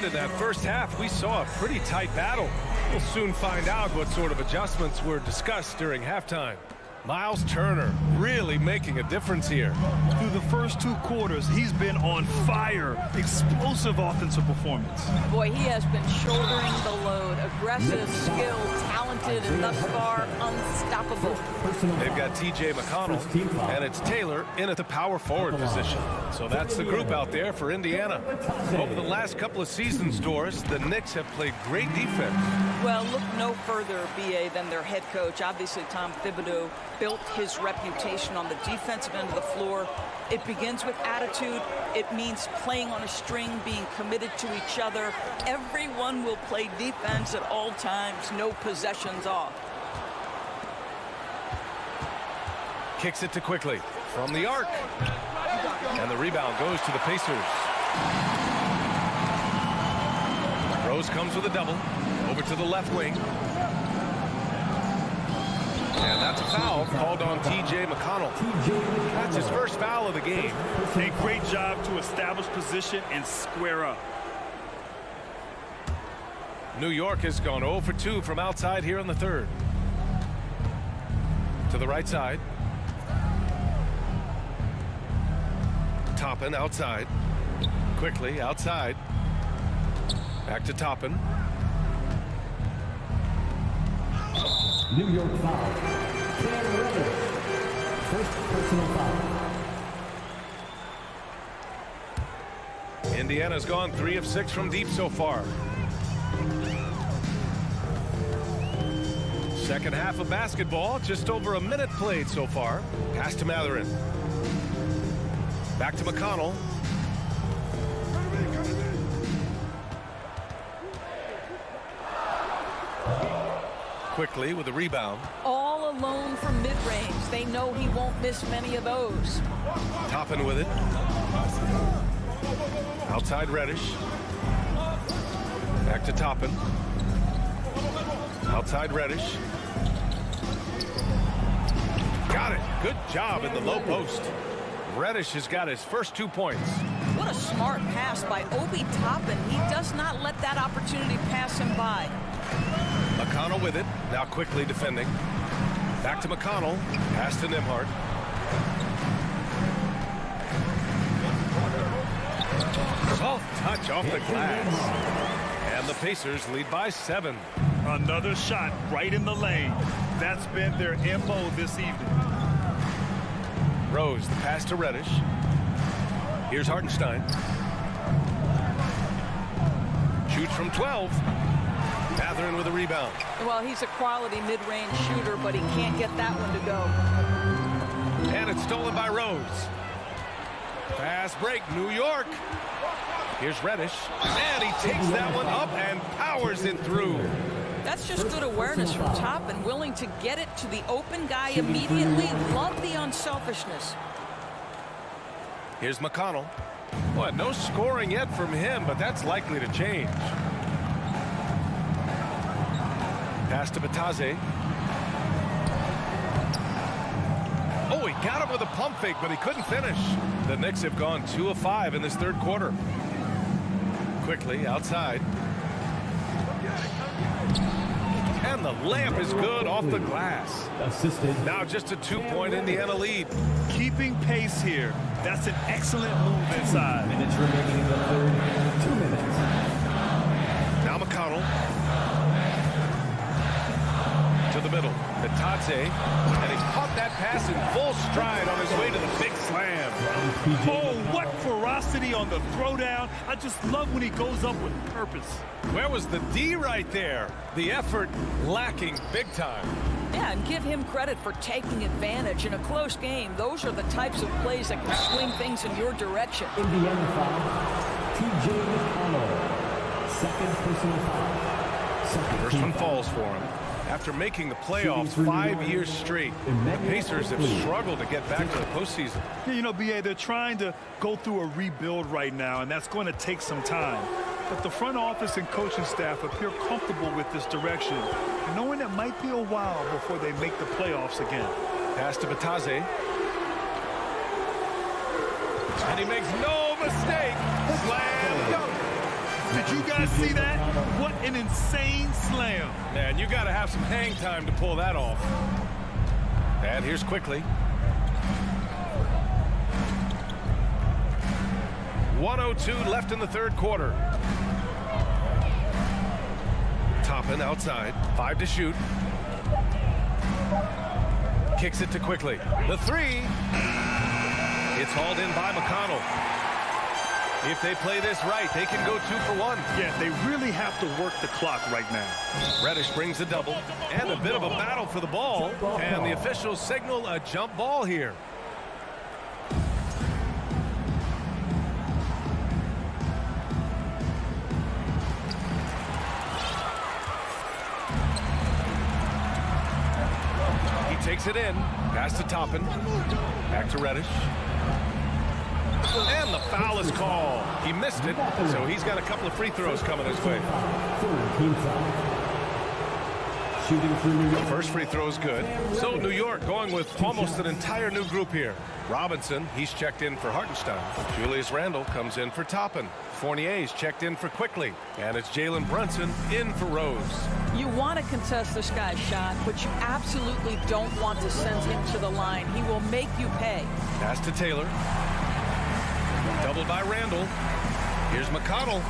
In that first half, we saw a pretty tight battle. We'll soon find out what sort of adjustments were discussed during halftime. Miles Turner really making a difference here. Through the first 2 quarters, he's been on fire. Explosive offensive performance. Boy, he has been shouldering the load. Aggressive, skilled, talented, and thus far unstoppable. They've got TJ McConnell, and it's Taylor in at the power forward position. So that's the group out there for Indiana. Over the last couple of seasons, Doris, the Knicks have played great defense. Well, look no further, BA, than their head coach. Obviously, Tom Thibodeau built his reputation on the defensive end of the floor. It begins with attitude. It means playing on a string, being committed to each other. Everyone will play defense at all times, no possessions off. Kicks it to Quickly from the arc. And the rebound goes to the Pacers. Rose comes with a double. Over to the left wing. And that's a foul called on TJ McConnell. That's his first foul of the game. A great job to establish position and square up. New York has gone 0 for 2 from outside here in the third. To the right side. Toppin outside. Quickly outside. Back to Toppin. New York foul. Cam Reddish. First personal foul. Indiana's gone 3 of 6 from deep so far. Second half of basketball, just over a minute played so far. Pass to Matherin. Back to McConnell. Quickly with a rebound. All alone from mid-range. They know he won't miss many of those. Toppin with it. Outside Reddish. Back to Toppin. Outside Reddish. Got it. Good job in the low post. Reddish has got his first 2 points. What a smart pass by Obi Toppin. He does not let that opportunity pass him by. McConnell with it. Now quickly defending. Back to McConnell. Pass to Nembhard. Soft touch off the glass. And the Pacers lead by 7. Another shot right in the lane. That's been their MO this evening. Rose, the pass to Reddish. Here's Hartenstein. Shoots from 12. Matherin with a rebound. Well, he's a quality mid-range shooter, but he can't get that one to go. And it's stolen by Rose. Fast break, New York. Here's Reddish. And he takes that one up and powers it through. That's just good awareness from Toppin, willing to get it to the open guy immediately. Love the unselfishness. Here's McConnell. Well, no scoring yet from him, but that's likely to change. Pass to Batase. Oh, he got him with a pump fake, but he couldn't finish. The Knicks have gone 2 of 5 in this third quarter. Quickly outside. And the layup is good off the glass. Now just a 2-point Indiana lead. Keeping pace here. That's an excellent move inside. Minutes remaining in the third. 2 minutes. Now McConnell. To the middle. Batase. And he caught that pass in full stride on his way to the big slam. Oh, what ferocity on the throwdown. I just love when he goes up with purpose. Where was the D right there? The effort lacking big time. Yeah, and give him credit for taking advantage in a close game. Those are the types of plays that can swing things in your direction. Indiana foul. T.J. McConnell. Second personal foul. First one falls for him. After making the playoffs 5 years straight, the Pacers have struggled to get back to the postseason. Yeah, you know, B.A., they're trying to go through a rebuild right now, and that's going to take some time. But the front office and coaching staff appear comfortable with this direction, knowing it might be a while before they make the playoffs again. Pass to Batase. And he makes no mistake. Slam dunk. Did you guys see that? What an insane slam. Man, you got to have some hang time to pull that off. And here's quickly. 1:02 left in the third quarter. Toppin outside. 5 to shoot. Kicks it to quickly. The 3. It's hauled in by McConnell. If they play this right, they can go 2 for 1. Yeah, they really have to work the clock right now. Reddish brings the double, and a bit of a battle for the ball, and the officials signal a jump ball here. He takes it in, pass to Toppin, back to Reddish. And the foul is called. He missed it, so he's got a couple of free throws coming his way. The first free throw is good. So New York going with almost an entire new group here. Robinson, he's checked in for Hartenstein. Julius Randle comes in for Toppin. Fournier's checked in for Quickly. And it's Jalen Brunson in for Rose. You want to contest this guy's shot, but you absolutely don't want to send him to the line. He will make you pay. Pass to Taylor. Doubled by Randle. Here's McConnell.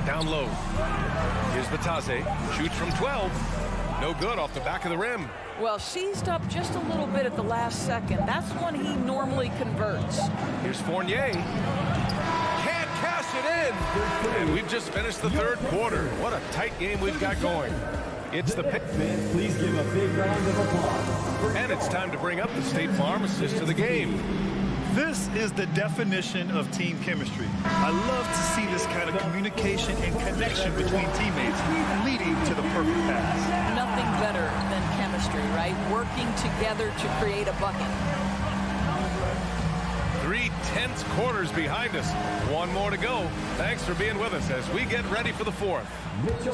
Down low. Here's Batase. Shoots from 12. No good off the back of the rim. Well, seized up just a little bit at the last second. That's when he normally converts. Here's Fournier. Can't bash it in. And we've just finished the third quarter. What a tight game we've got going. It's the pick. Fans, please give a big round of applause. And it's time to bring up the State Farm assist to the game. This is the definition of team chemistry. I love to see this kind of communication and connection between teammates leading to the perfect pass. Nothing better than chemistry, right? Working together to create a bucket. 3 tense quarters behind us. One more to go. Thanks for being with us as we get ready for the fourth.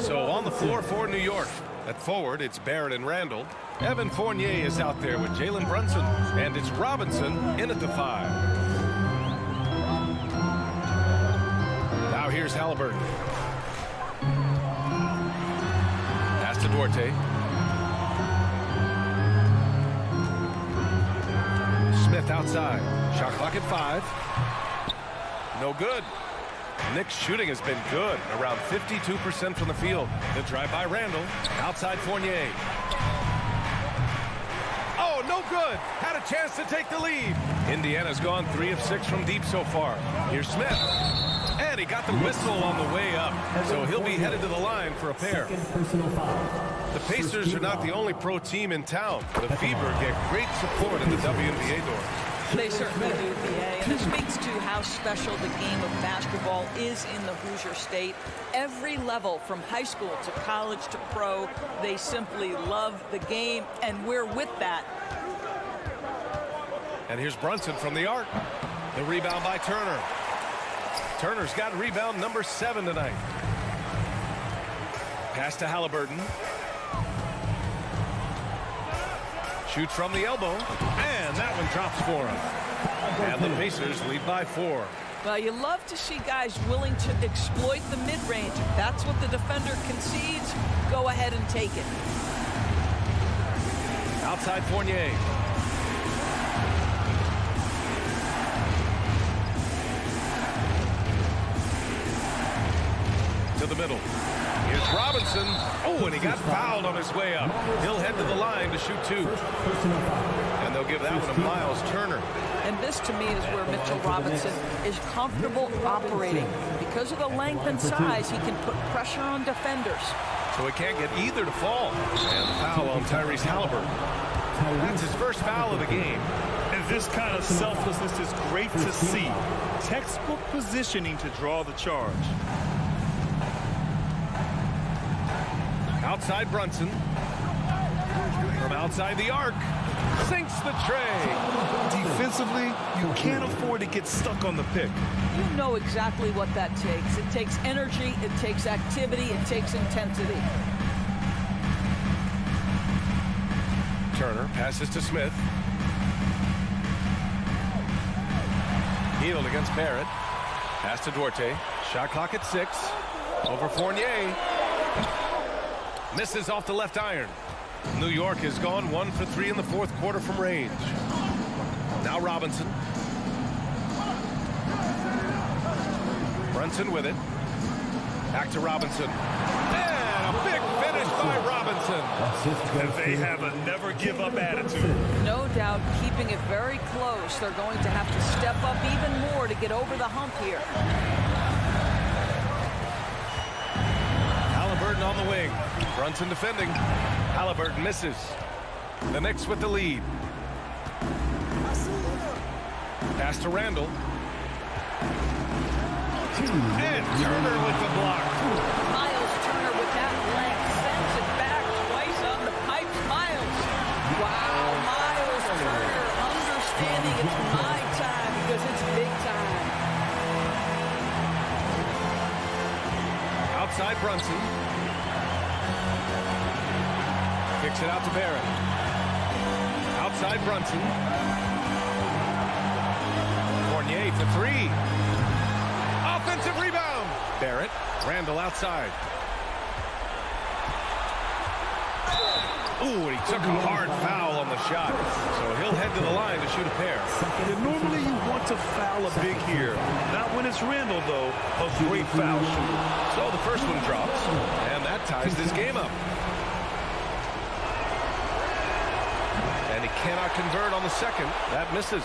So on the floor for New York. At forward, it's Barrett and Randall. Evan Fournier is out there with Jalen Brunson. And it's Robinson in at the 5. Now here's Halliburton. Pass to Duarte. Smith outside. Shot clock at 5. No good. Knicks shooting has been good, around 52% from the field. The drive by Randall, outside Fournier. Oh, no good. Had a chance to take the lead. Indiana's gone 3 of 6 from deep so far. Here's Smith. And he got the whistle on the way up, so he'll be headed to the line for a pair. The Pacers are not the only pro team in town. The Fever get great support in the WNBA doors. They certainly do, BA. And it speaks to how special the game of basketball is in the Hoosier State. Every level, from high school to college to pro, they simply love the game, and we're with that. And here's Brunson from the arc. The rebound by Turner. Turner's got rebound number 7 tonight. Pass to Halliburton. Shoots from the elbow, and that one drops for him. And the Pacers lead by 4. Well, you love to see guys willing to exploit the mid-range. If that's what the defender concedes, go ahead and take it. Outside Fournier. To the middle. Here's Robinson. Oh, and he got fouled on his way up. He'll head to the line to shoot 2. And they'll give that one to Miles Turner. And this, to me, is where Mitchell Robinson is comfortable operating. Because of the length and size, he can put pressure on defenders. So he can't get either to fall. And the foul on Tyrese Halliburton. That's his first foul of the game. And this kind of selflessness is great to see. Textbook positioning to draw the charge. Outside Brunson. From outside the arc. Sinks the tray. Defensively, you can't afford to get stuck on the pick. You know exactly what that takes. It takes energy, it takes activity, it takes intensity. Turner passes to Smith. Healed against Barrett. Pass to Duarte. Shot clock at 6. Over Fournier. Misses off the left iron. New York has gone 1 for 3 in the fourth quarter from range. Now Robinson. Brunson with it. Back to Robinson. And a big finish by Robinson. And they have a never-give-up attitude. No doubt, keeping it very close. They're going to have to step up even more to get over the hump here. Halliburton on the wing. Brunson defending. Halliburton misses. The Knicks with the lead. Pass to Randall. And Turner with the block. Miles Turner with that length sends it back twice on the pipes. Miles. Wow, Miles Turner understanding it's my time because it's big time. Outside Brunson. Kicks it out to Barrett. Outside Brunson. Fournier for 3. Offensive rebound. Barrett. Randall outside. Ooh, and he took a hard foul on the shot. So he'll head to the line to shoot a pair. And normally you want to foul a big here. Not when it's Randall, though. A great foul shooter. So the first one drops. And that ties this game up. And he cannot convert on the second. That misses.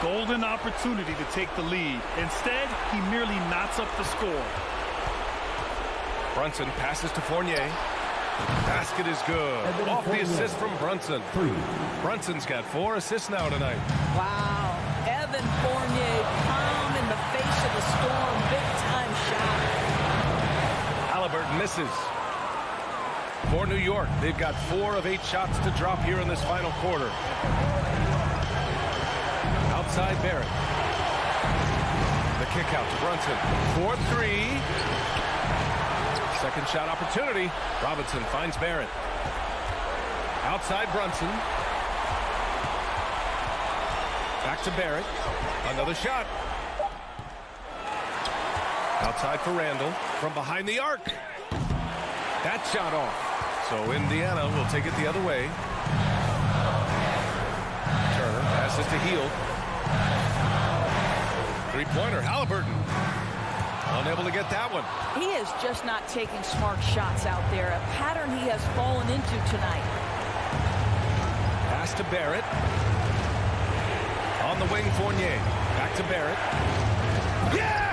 golden opportunity to take the lead. Instead, he merely knots up the score. Brunson passes to Fournier. Basket is good. Off the assist from Brunson. Brunson's got 4 assists now tonight. Wow. Evan Fournier, calm in the face of the storm. Big-time shot. Halliburton misses. For New York, they've got 4 of 8 shots to drop here in this final quarter. Outside Barrett. The kick out to Brunson. 4-3. Second shot opportunity. Robinson finds Barrett. Outside Brunson. Back to Barrett. Another shot. Outside for Randall. From behind the arc. That shot off. So Indiana will take it the other way. Turner passes to Hield. Three-pointer, Halliburton. Unable to get that one. He is just not taking smart shots out there. A pattern he has fallen into tonight. Pass to Barrett. On the wing, Fournier. Back to Barrett. Yes!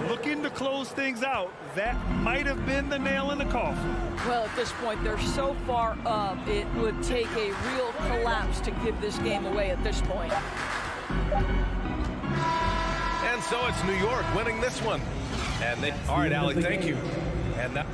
Looking to close things out. That might have been the nail in the coffin. Well, at this point, they're so far up, it would take a real collapse to give this game away at this point. And so it's New York winning this one. And they, all right, Allie, thank you. And that.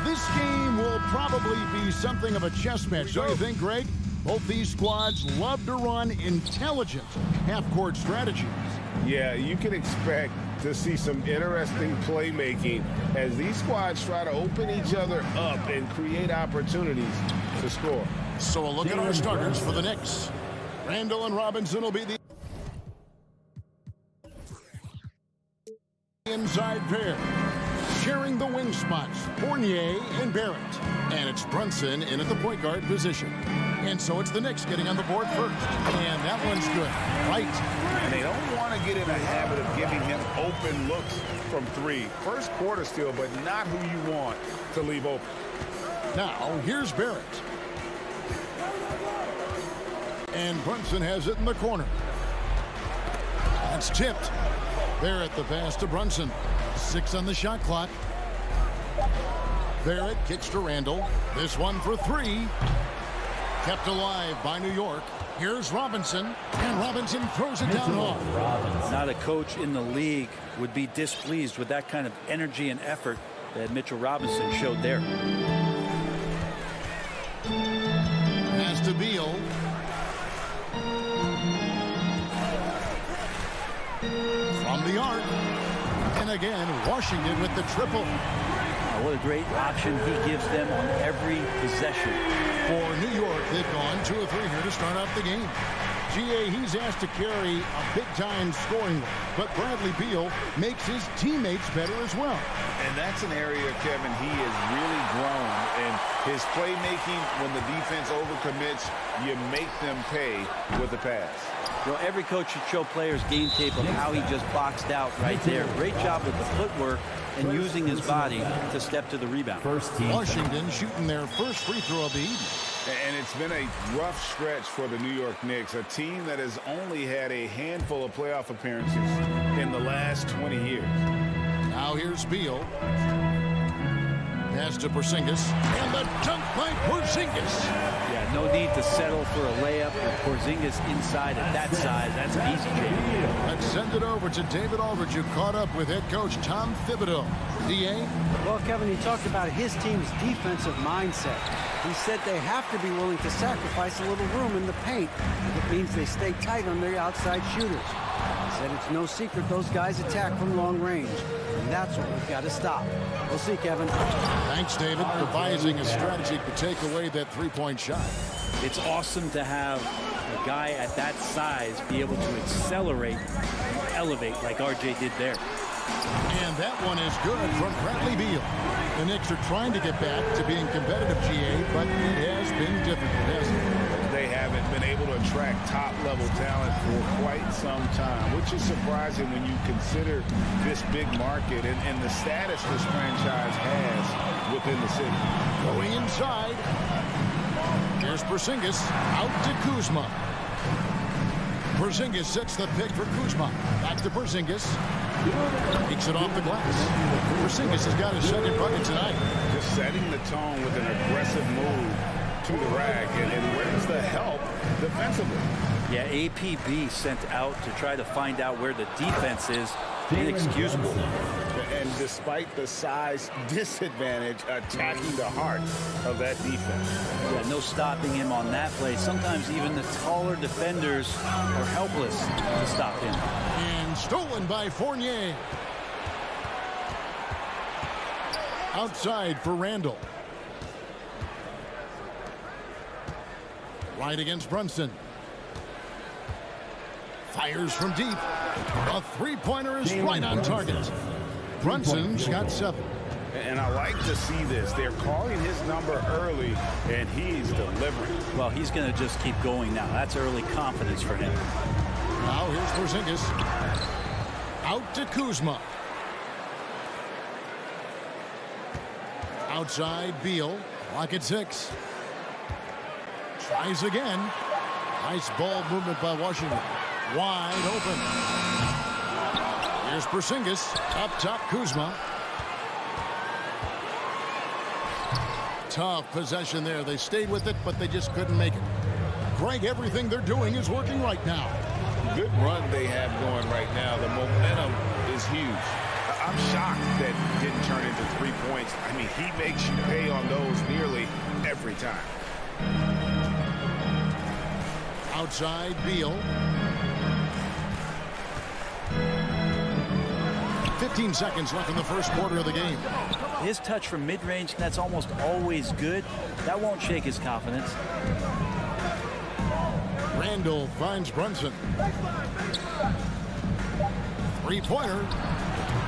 This game will probably be something of a chess match, don't you think, Greg? Both these squads love to run intelligent half-court strategies. Yeah, you can expect to see some interesting playmaking as these squads try to open each other up and create opportunities to score. So a look at our starters for the Knicks. Randall and Robinson will be the inside pair. sharing the wing spots, Fournier and Barrett. And it's Brunson in at the point guard position. And so it's the Knicks getting on the board first. And that one's good. Right. And they don't want to get in a habit of giving him open looks from three. First quarter still, but not who you want to leave open. Now, here's Barrett. And Brunson has it in the corner. That's tipped. Barrett the pass to Brunson. 6 on the shot clock. Barrett kicks to Randall. This one for 3. Kept alive by New York. Here's Robinson. And Robinson throws it down hard. Not a coach in the league would be displeased with that kind of energy and effort that Mitchell Robinson showed there. Pass to Beal. From the arc. And again, Washington with the triple. What a great option he gives them on every possession. For New York, they've gone 2 of 3 here to start off the game. GA, he's asked to carry a big-time scoring role, but Bradley Beal makes his teammates better as well. And that's an area, Kevin, he has really grown. And his playmaking, when the defense overcommits, you make them pay with the pass. You know, every coach should show players game tape of how he just boxed out right there. Great job with the footwork and using his body to step to the rebound. Washington shooting their first free throw of the evening. And it's been a rough stretch for the New York Knicks, a team that has only had a handful of playoff appearances in the last 20 years. Now here's Beal. Pass to Porzingis. And the dunk by Porzingis. Yeah, no need to settle for a layup with Porzingis inside at that size. That's an easy jam. Let's send it over to David Aldridge, who caught up with head coach Tom Thibodeau. DA? Well, Kevin, he talked about his team's defensive mindset. He said they have to be willing to sacrifice a little room in the paint if it means they stay tight on their outside shooters. He said it's no secret those guys attack from long range, and that's what we've got to stop. We'll see, Kevin. Thanks, David, devising a strategy to take away that three-point shot. It's awesome to have a guy at that size be able to accelerate and elevate like RJ did there. And that one is good from Bradley Beal. The Knicks are trying to get back to being competitive, GA, but it has been difficult, hasn't it? They haven't been able to attract top-level talent for quite some time, which is surprising when you consider this big market and the status this franchise has within the city. Going inside. Here's Porzingis out to Kuzma. Porzingis sets the pick for Kuzma. Back to Porzingis. Takes it off the glass. Porzingis has got his second bucket tonight. Just setting the tone with an aggressive move to the rack. And where's the help defensively? Yeah, APB sent out to try to find out where the defense is. Inexcusable. And despite the size disadvantage, attacking the heart of that defense. Yeah, no stopping him on that play. Sometimes even the taller defenders are helpless to stop him. And stolen by Fournier. Outside for Randall. Right against Brunson. Fires from deep. A three-pointer is right on target. Brunson's got 7. And I like to see this. They're calling his number early, and he's delivering. Well, he's going to just keep going now. That's early confidence for him. Now here's Porzingis. Out to Kuzma. Outside Beal. Clock at 6. Tries again. Nice ball movement by Washington. Wide open. Here's Porzingis. Up top, Kuzma. Tough possession there. They stayed with it, but they just couldn't make it. Greg, everything they're doing is working right now. Good run they have going right now. The momentum is huge. I'm shocked that it didn't turn into 3 points. I mean, he makes you pay on those nearly every time. Outside Beal. 15 seconds left in the first quarter of the game. His touch from mid-range, that's almost always good. That won't shake his confidence. Randall finds Brunson. Three-pointer.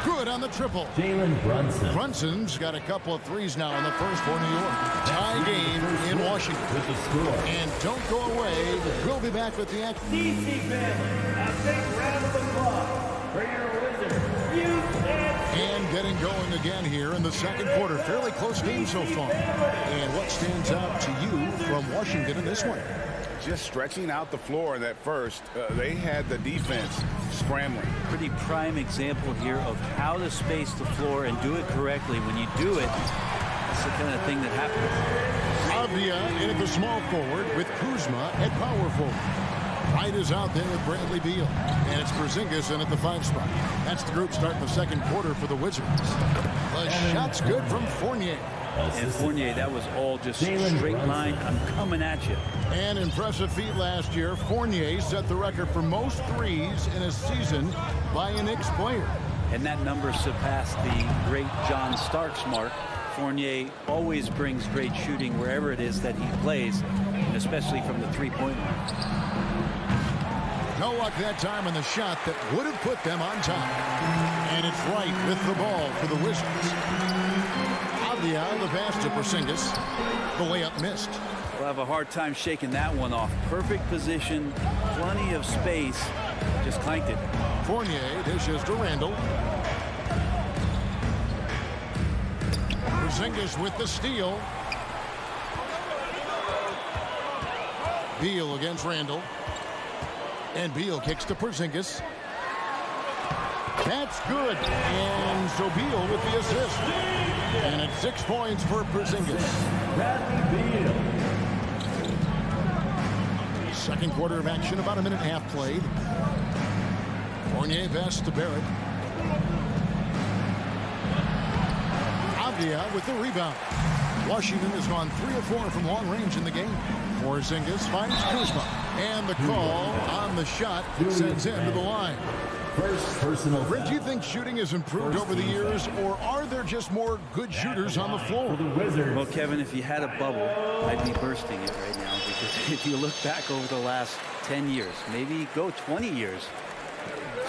Good on the triple. Jalen Brunson. Brunson's got a couple of threes now in the first for New York. Tie game in Washington. With the score. And don't go away. We'll be back with the action. DC family, a big round of applause for your Wizards. And getting going again here in the second quarter. Fairly close game so far. And what stands out to you from Washington in this one? Just stretching out the floor in that first. They had the defense scrambling. Pretty prime example here of how to space the floor and do it correctly. When you do it, that's the kind of thing that happens. Avdia in at the small forward with Kuzma at power forward. Wright is out there with Bradley Beal. And it's Porzingis in at the 5 spot. That's the group starting the second quarter for the Wizards. The shot's good from Fournier. And Fournier, that was all just straight line. I'm coming at you. An impressive feat last year. Fournier set the record for most threes in a season by a Knicks player. And that number surpassed the great John Starks mark. Fournier always brings great shooting wherever it is that he plays, and especially from the three-point line. No luck that time on the shot that would have put them on top. And it's Wright with the ball for the Wizards. Avdia, the pass to Porzingis. The layup missed. We'll have a hard time shaking that one off. Perfect position, plenty of space. Just clanked it. Fournier dishes to Randall. Porzingis with the steal. Beal against Randall. And Beal kicks to Porzingis. That's good. And so Beal with the assist. And it's 6 points for Porzingis. Bradley Beal. Second quarter of action, about a minute and a half played. Fournier pass to Barrett. Avdia with the rebound. Washington has gone 3 of 4 from long range in the game. Porzingis finds Kuzma. And the call on the shot sends him to the line. First personal Brent, foul. do you think shooting has improved over the years, or are there just more good shooters on the floor? For the Wizards. Well, Kevin, if you had a bubble, I'd be bursting it right now, because if you look back over the last 10 years, maybe go 20 years,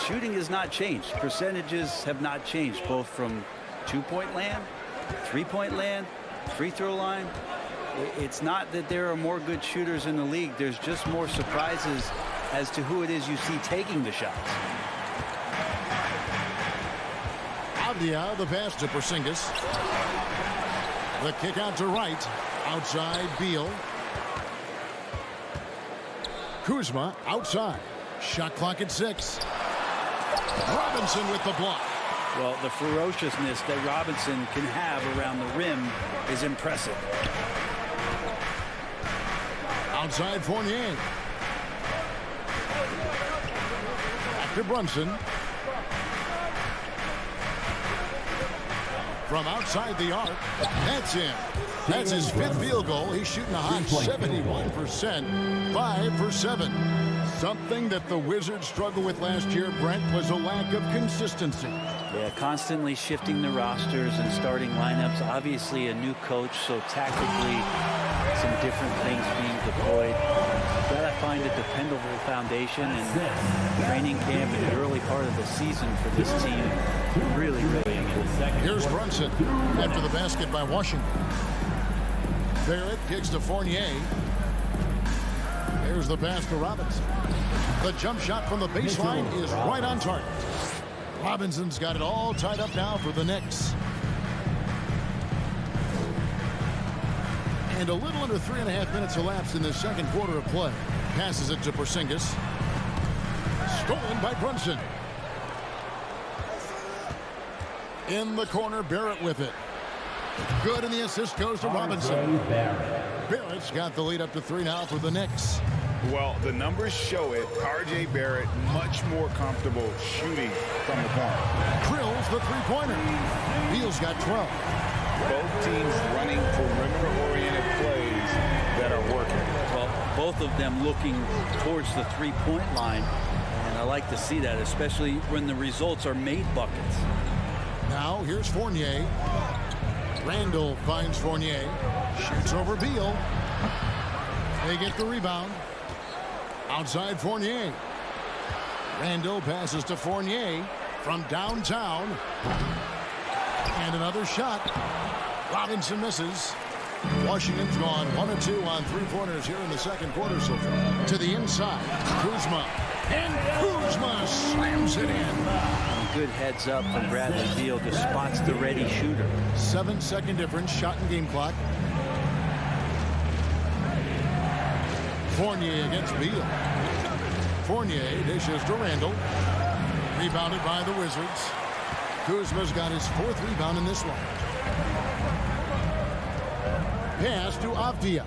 shooting has not changed. Percentages have not changed, both from two-point land, three-point land, free throw line. It's not that there are more good shooters in the league. There's just more surprises as to who it is you see taking the shots. Avdia, the pass to Porzingis. The kick out to Wright. Outside Beal. Kuzma outside. Shot clock at 6. Robinson with the block. Well, the ferociousness that Robinson can have around the rim is impressive. Outside Fournier. Back to Brunson. From outside the arc. That's in. That's his 5th field goal. He's shooting a hot 71%. 5 for 7. Something that the Wizards struggled with last year, Brent, was a lack of consistency. Yeah, constantly shifting the rosters and starting lineups. Obviously a new coach, so tactically some different things being deployed. You've got to find a dependable foundation, and training camp in the early part of the season for this team really good. Here's Brunson after the basket by Washington. Barrett kicks to Fournier. There's the pass to Robinson. The jump shot from the baseline is right on target. Robinson's got it all tied up now for the Knicks. And a little under 3.5 minutes elapsed in the second quarter of play. Passes it to Porzingis. Stolen by Brunson. In the corner, Barrett with it. Good, and the assist goes to Robinson. Barrett's got the lead up to 3 now for the Knicks. Well, the numbers show it. R.J. Barrett much more comfortable shooting from the corner. Drills the three-pointer. Beal's got 12. Both teams running perimeter-oriented plays that are working. Well, both of them looking towards the three-point line, and I like to see that, especially when the results are made buckets. Now here's Fournier. Randall finds Fournier. Shoots over Beal. They get the rebound. Outside Fournier. Randall passes to Fournier. from downtown. And another shot. Robinson misses. Washington's gone 1 of 2 on three-pointers here in the second quarter so far. To the inside, Kuzma. And Kuzma slams it in. Good heads up from Bradley Beal, just spots the ready shooter. 7-second difference, shot and game clock. Fournier against Beal. Fournier dishes to Randall. Rebounded by the Wizards. Kuzma's got his 4th rebound in this one. Pass to Avdia.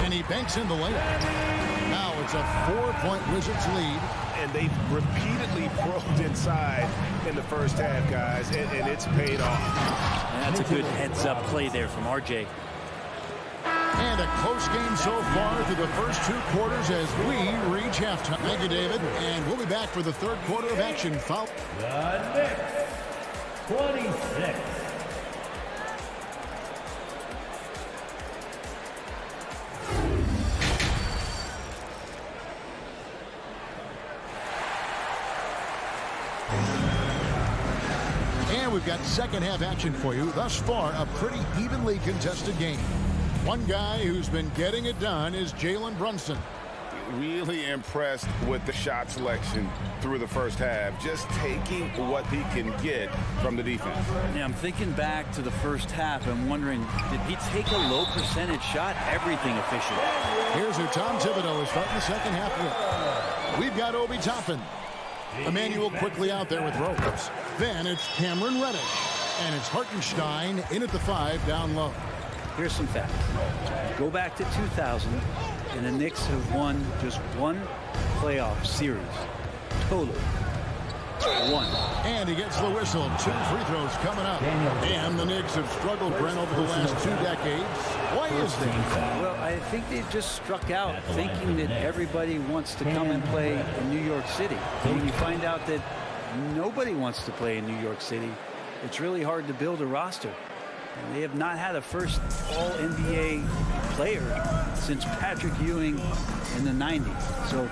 And he banks in the layup. Now it's a 4-point Wizards lead. And they've repeatedly probed inside in the first half, guys, and it's paid off. And that's a good heads-up play there from RJ. And a close game so far through the first 2 quarters as we reach halftime. Thank you, David. And we'll be back for the third quarter of action. Foul. The Knicks, 26. And we've got second half action for you. Thus far, a pretty evenly contested game. One guy who's been getting it done is Jalen Brunson. Really impressed with the shot selection through the first half, just taking what he can get from the defense. Yeah, I'm thinking back to the first half. I'm wondering, did he take a low percentage shot? Everything efficient. Here's who Tom Thibodeau is starting the second half with. We've got Obi Toppin. Emmanuel quickly out there with Rose. Then it's Cameron Reddish. And it's Hartenstein in at the 5 down low. Here's some facts. Go back to 2000, and the Knicks have won just 1 playoff series. Total. 1. And he gets the whistle. 2 free throws coming up. And the Knicks have struggled, Brent, over the last 2 decades. Why is that? Well, I think they just struck out thinking that everybody wants to come and play in New York City. And when you find out that nobody wants to play in New York City, it's really hard to build a roster. And they have not had a first All-NBA player since Patrick Ewing in the 90s. So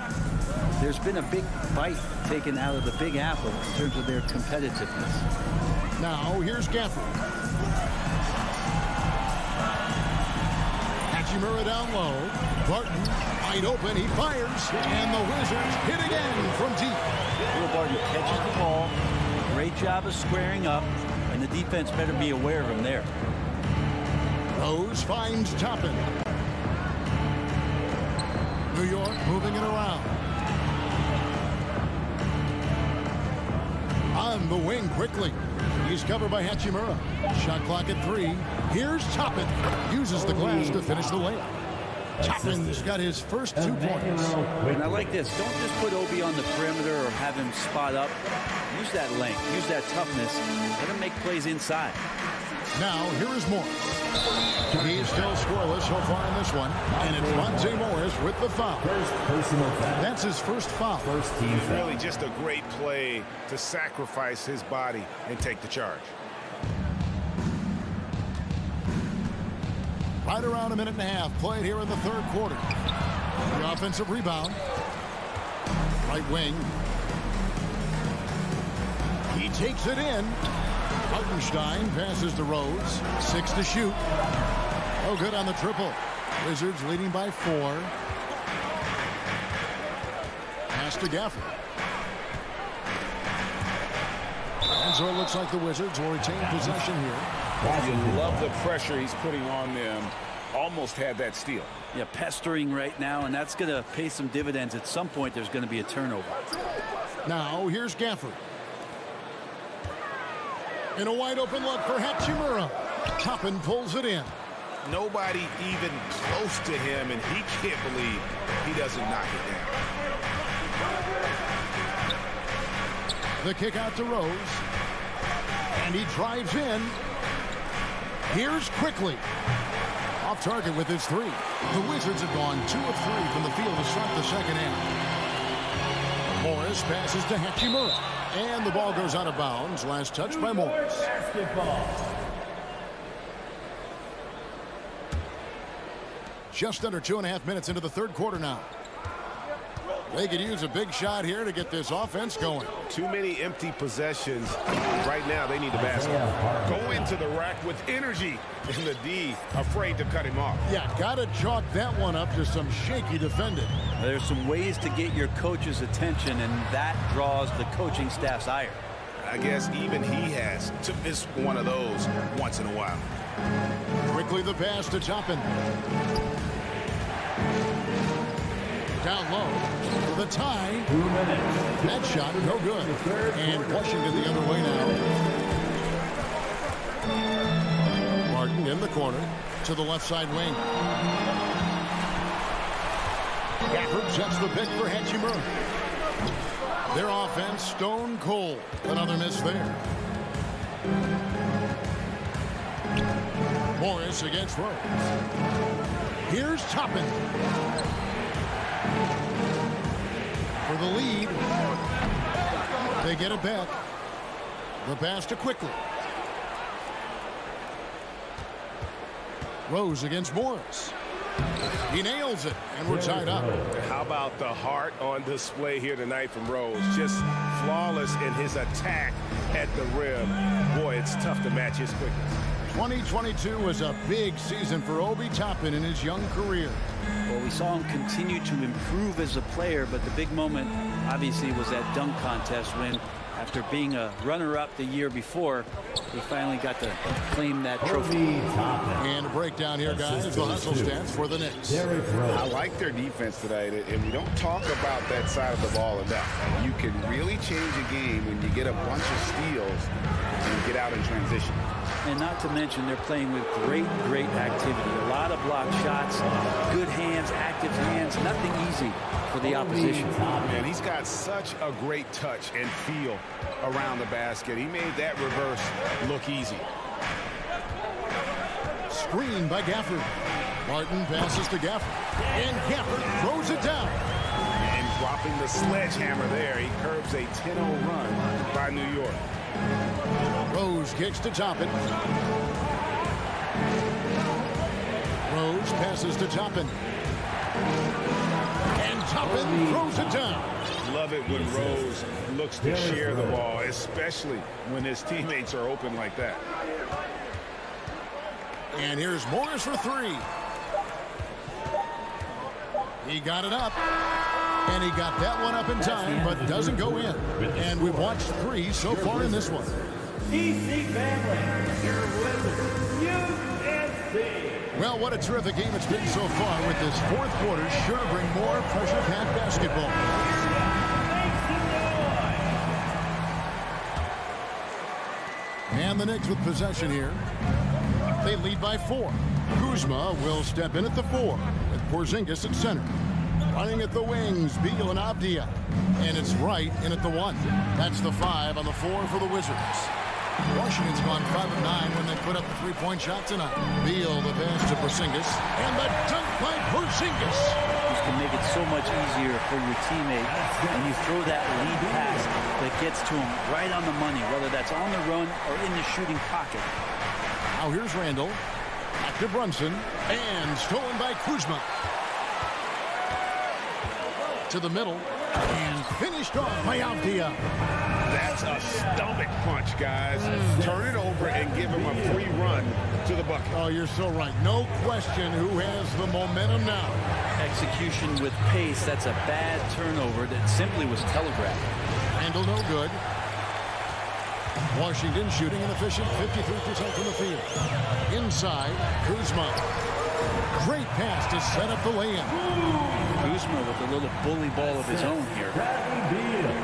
there's been a big bite taken out of the Big Apple in terms of their competitiveness. Now, here's Gafford. Hachimura down low. Barton wide open. He fires. And the Wizards hit again from deep. Will Barton catches the ball. Great job of squaring up. And the defense better be aware of him there. Rose finds Toppin. New York moving it around. On the wing quickly. He's covered by Hachimura. Shot clock at 3. Here's Toppin. Uses the glass to finish the layup. Toppin's got his first 2 points. And I like this. Don't just put Obi on the perimeter or have him spot up. Use that length. Use that toughness. Let him make plays inside. Now, here is Morris. He's still scoreless so far in this one. And it's Monte Morris with the foul. First personal foul. That's his first foul. First team foul. Really just a great play to sacrifice his body and take the charge. Right around a minute and a half played here in the third quarter. The offensive rebound. Right wing. He takes it in. Hartenstein passes to Rose. 6 to shoot. Oh, good on the triple. Wizards leading by 4. Pass to Gafford. And so it looks like the Wizards will retain possession here. You love the pressure he's putting on them. Almost had that steal. Yeah, pestering right now, and that's going to pay some dividends. At some point, there's going to be a turnover. Now, here's Gafford. And a wide open look for Hachimura. Toppin pulls it in. Nobody even close to him, and he can't believe he doesn't knock it down. The kick out to Rose. And he drives in. Here's Quickly. Off target with his 3. The Wizards have gone 2 of 3 from the field to start the second half. Morris passes to Hachimura. And the ball goes out of bounds. Last touch by Morris. Basketball. Just under 2.5 minutes into the third quarter now. They could use a big shot here to get this offense going. Too many empty possessions. Right now, they need the basket. Go into the rack with energy. And the D afraid to cut him off. Yeah, got to chalk that one up to some shaky defending. There's some ways to get your coach's attention, and that draws the coaching staff's ire. I guess even he has to miss one of those once in a while. Quickly the pass to Toppin. Down low for the tie. 2 minutes. That shot no good. And Washington the other way now. Martin in the corner to the left side wing. Gafford sets the pick for Hachimura. Their offense stone cold. Another miss there. Morris against Rose. Here's Toppin. For the lead. They get it back. The pass to Quickly. Rose against Morris. He nails it, and we're tied up. How about the heart on display here tonight from Rose? Just flawless in his attack at the rim. Boy, it's tough to match his quickness. 2022 was a big season for Obi Toppin in his young career. Well, we saw him continue to improve as a player, but the big moment, obviously, was that dunk contest when, after being a runner-up the year before, they finally got to claim that trophy. And a breakdown here, guys. The hustle stats for the Knicks. I like their defense tonight, and we don't talk about that side of the ball enough. You can really change a game when you get a bunch of steals and get out in transition. And not to mention, they're playing with great activity. A lot of blocked shots, good hands, active hands, nothing easy for the opposition. Man, he's got such a great touch and feel around the basket. He made that reverse look easy. Screen by Gafford. Martin passes to Gafford. And Gafford throws it down. And dropping the sledgehammer there, he curbs a 10-0 run by New York. Rose kicks to Toppin. Rose passes to Toppin. And Toppin throws it down. Love it when Rose looks to share the ball, especially when his teammates are open like that. And here's Morris for three. He got it up. And he got that one up in time, but doesn't go in. And we've watched three so far in this one. DC family, your Wizzards, UNC. Well, what a terrific game it's been so far, with this fourth quarter sure to bring more pressure-packed basketball. And the Knicks with possession here. They lead by 4. Kuzma will step in at the 4 with Porzingis at center. Running at the wings, Beal and Avdia. And it's Wright in at the 1. That's the 5 on the 4 for the Wizards. Washington's gone 5 of 9 when they put up the three-point shot tonight. Beal the pass to Porzingis. And the dunk by Porzingis. This can make it so much easier for your teammate when you throw that lead pass that gets to him right on the money, whether that's on the run or in the shooting pocket. Now here's Randall. Back to Brunson. And stolen by Kuzma. To the middle. And finished off by Avdia. That's a stomach punch, guys. Turn it over and give him a free run to the bucket. Oh, you're so right. No question who has the momentum now. Execution with pace. That's a bad turnover that simply was telegraphed. Randall no good. Washington shooting an efficient 53% from the field. Inside, Kuzma. Great pass to set up the lay-in. Kuzma with a little bully ball of his own here.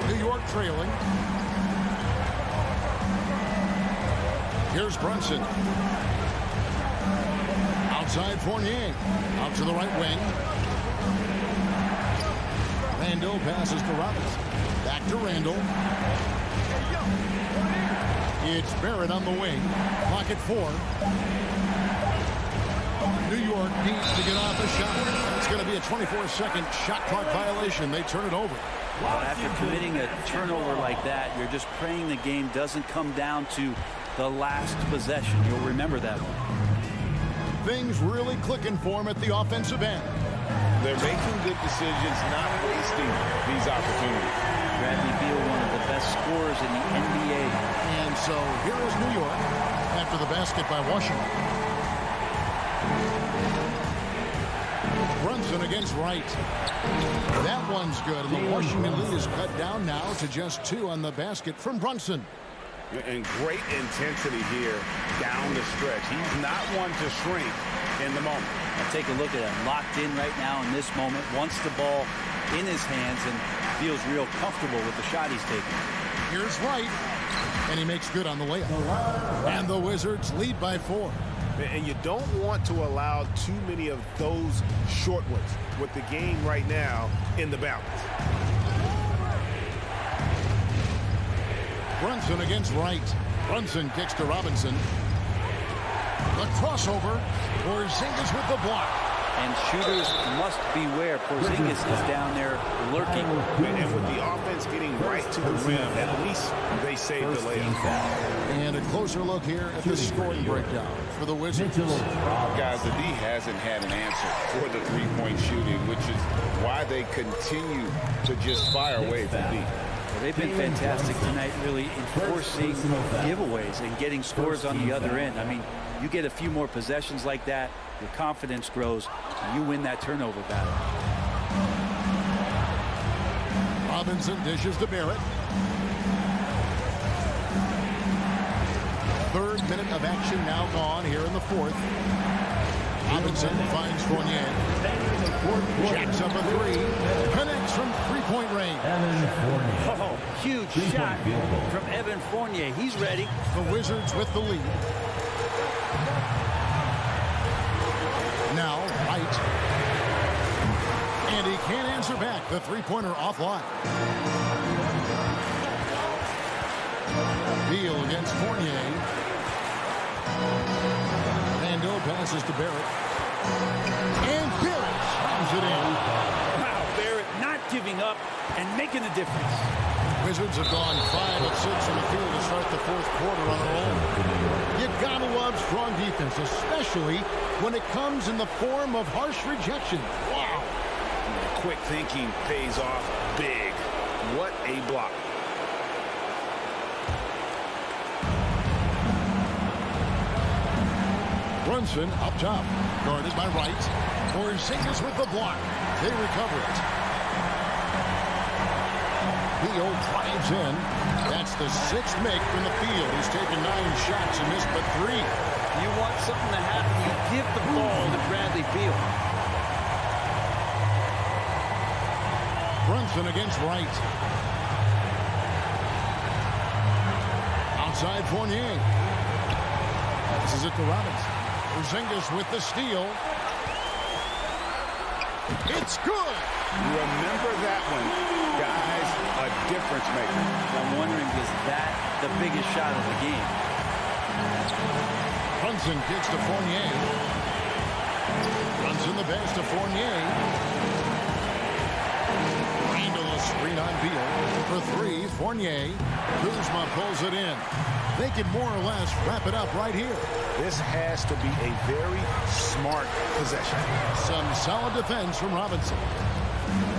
New York trailing. Here's Brunson. Outside Fournier. Out to the right wing. Randall passes to Robinson. Back to Randall. It's Barrett on the wing. Clock at 4. New York needs to get off a shot. It's going to be a 24-second shot clock violation. They turn it over. Well, after committing a turnover like that, you're just praying the game doesn't come down to the last possession. You'll remember that one. Things really clicking for him at the offensive end. They're making good decisions, not wasting these opportunities. Bradley Beal, one of the best scorers in the NBA. And so here is New York after the basket by Washington. Brunson against Wright. That one's good. And the Washington lead is cut down now to just 2 on the basket from Brunson. And great intensity here down the stretch. He's not one to shrink in the moment. Now take a look at him, locked in right now in this moment, wants the ball in his hands and feels real comfortable with the shot he's taking. Here's Wright, and he makes good on the layup. And the Wizards lead by 4. And you don't want to allow too many of those short ones with the game right now in the balance. Brunson against Wright. Brunson kicks to Robinson. The crossover. Porzingis with the block. And shooters must beware. Porzingis is down there lurking. And with the offense getting right to the rim, at least they saved the layup. And a closer look here at the scoring breakdown for the Wizards. Guys, the D hasn't had an answer for the three-point shooting, which is why they continue to just fire away from deep. Well, they've been fantastic tonight, really enforcing giveaways and getting scores on the other end. I mean, you get a few more possessions like that, your confidence grows, and you win that turnover battle. Robinson dishes to Barrett. 3rd minute of action now gone here in the 4th. Robinson finds Fournier. Jacks up a 3. Connects from three-point range. Oh, huge shot from Evan Fournier. He's ready. The Wizards with the lead. Now, Wright. And he can't answer back. The three-pointer offline. Beal against Fournier. Randall passes to Barrett. And Barrett slams it in. Wow, Barrett not giving up and making a difference. Wizards have gone 5 of 6 from the field to start the 4th quarter on their own. You gotta love strong defense, especially when it comes in the form of harsh rejection. Wow. Quick thinking pays off big. What a block. Brunson up top, guarded by Wright. Porzingis with the block. They recover it. Beal drives in. That's the 6th make from the field. He's taken 9 shots and missed but 3. You want something to happen, you give the ball to Bradley Beal. Brunson against Wright. Outside Fournier. This is it to Robinson. Porzingis with the steal. It's good. Remember that one, guys, a difference maker. I'm wondering, is that the biggest shot of the game? Brunson kicks to Fournier. Brunson the pass to Fournier. Randall a screen on Beal. For 3, Fournier. Kuzma pulls it in. They can more or less wrap it up right here. This has to be a very smart possession. Some solid defense from Robinson.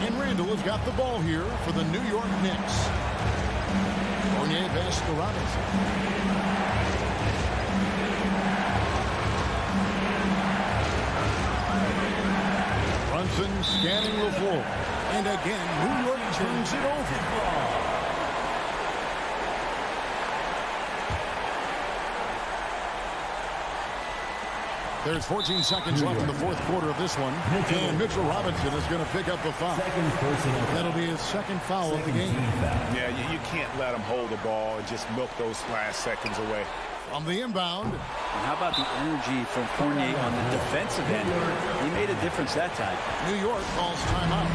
And Randall has got the ball here for the New York Knicks. Fournier pass to Robinson. Brunson scanning the floor. And again, New York turns it over. There's 14 seconds left in the 4th quarter of this one. And Mitchell Robinson is going to pick up the foul. That'll be his 2nd foul of the game. Yeah, you can't let him hold the ball and just milk those last seconds away. From the inbound. And how about the energy from Fournier on the defensive end? He made a difference that time. New York calls timeout.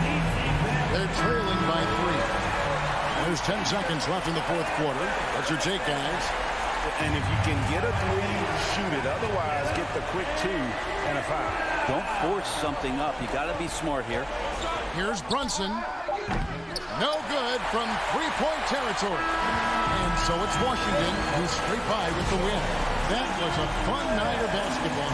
They're trailing by 3. There's 10 seconds left in the 4th quarter. What's your take, guys? And if you can get a 3, shoot it. Otherwise, get the quick 2 and a foul. Don't force something up. You got to be smart here. Here's Brunson. No good from three-point territory. And so it's Washington who scrape by with the win. That was a fun night of basketball.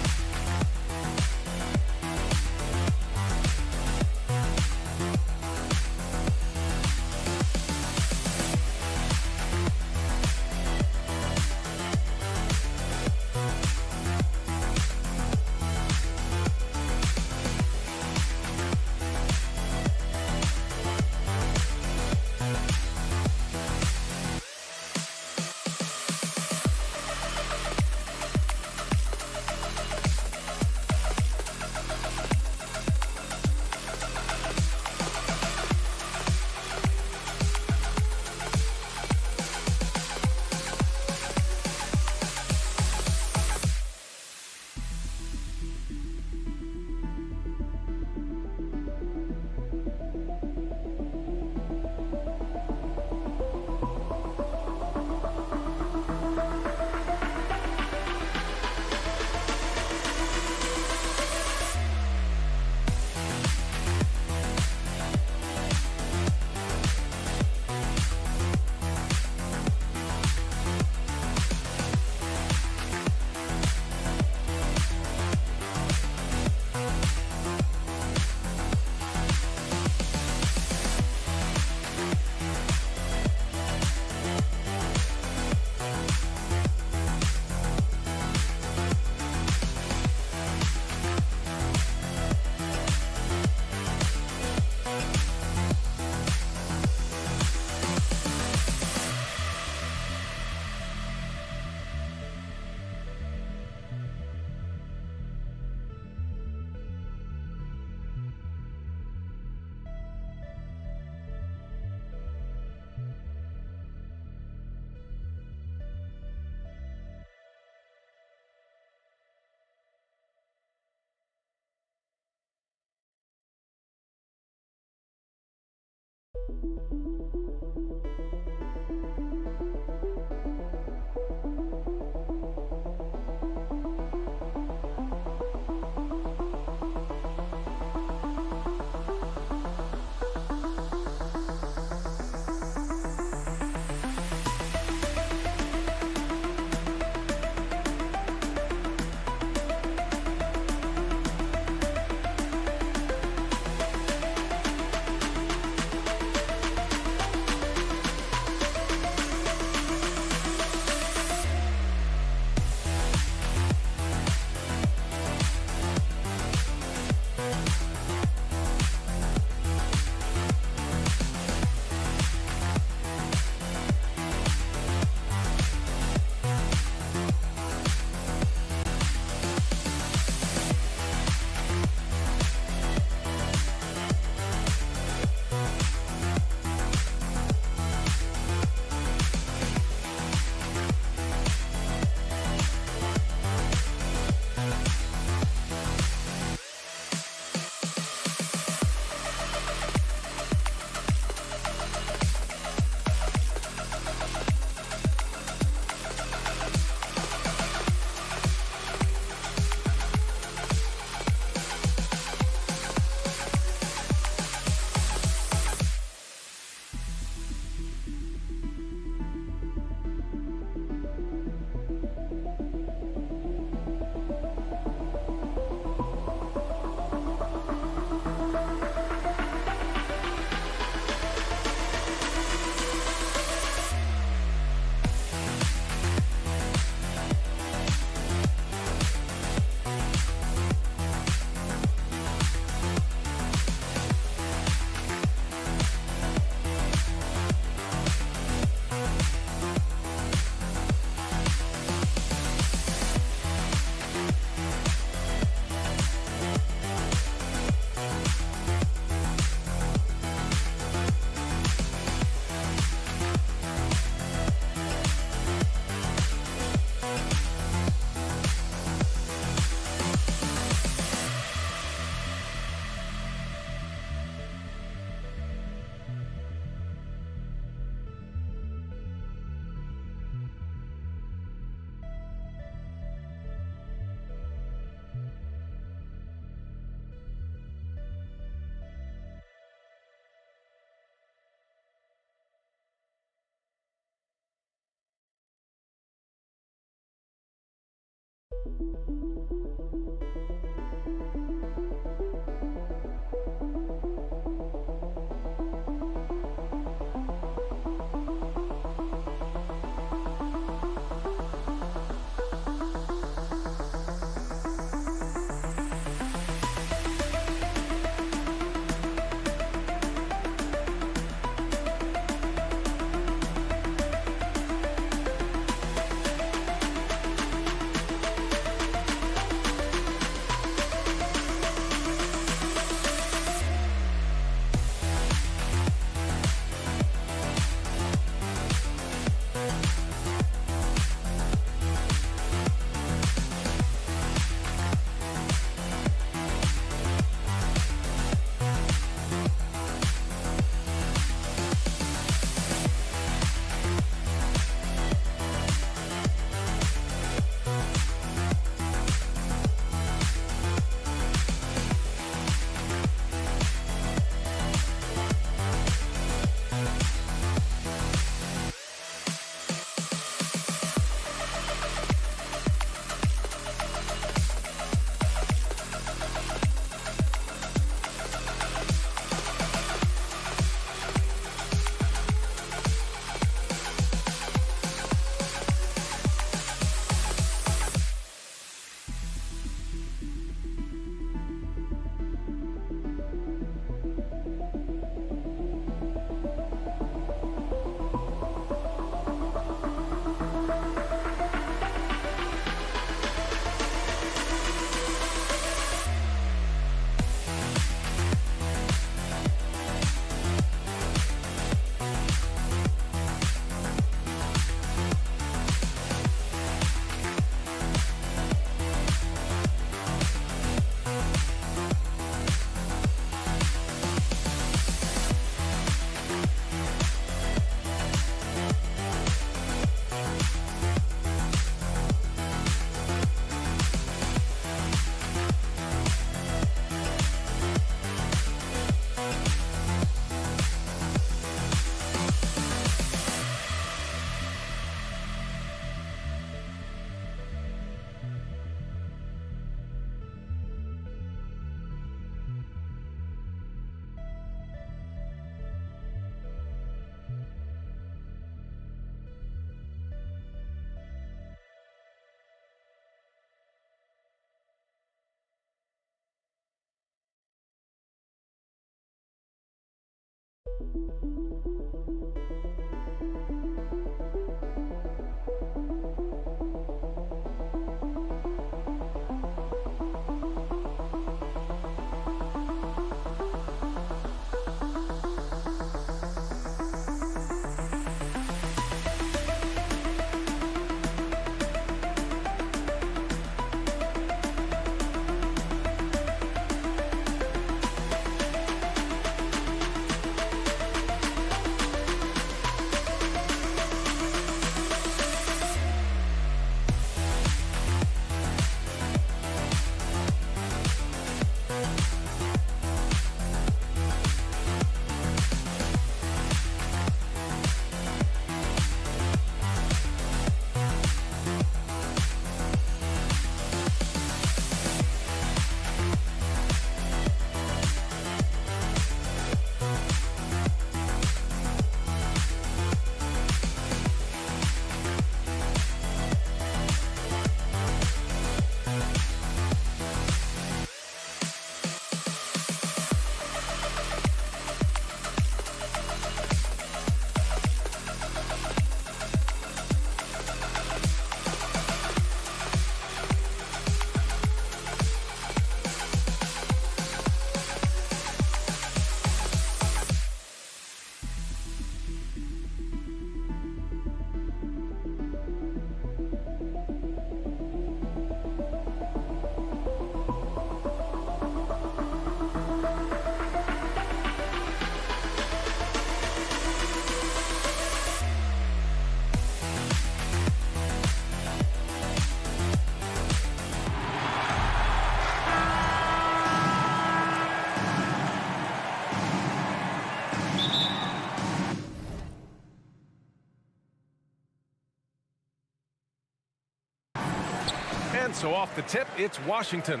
so off the tip, it's Washington.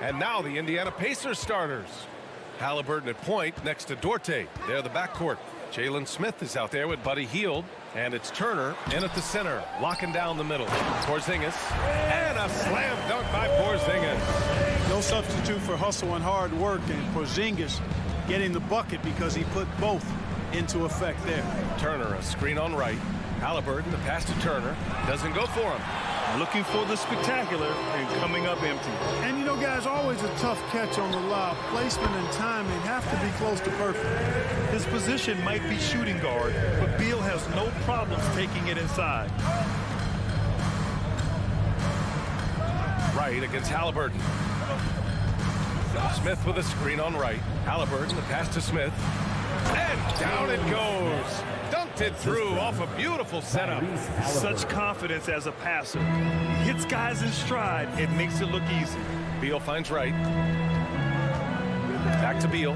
And now the Indiana Pacers starters. Halliburton at point next to Duarte. They're the backcourt. Jalen Smith is out there with Buddy Hield. And it's Turner in at the center, locking down the middle. Porzingis, and a slam dunk by Porzingis. No substitute for hustle and hard work, and Porzingis getting the bucket because he put both into effect there. Turner, a screen on right. Halliburton, the pass to Turner. Doesn't go for him. Looking for the spectacular and coming up empty. And you know, guys, always a tough catch on the lob. Placement and timing have to be close to perfect. His position might be shooting guard, but Beal has no problems taking it inside. Right against Halliburton. Smith with a screen on right. Halliburton, the pass to Smith. And down it goes. Dunked it through off a beautiful setup. Such confidence as a passer. He hits guys in stride. It makes it look easy. Beal finds right. Back to Beal.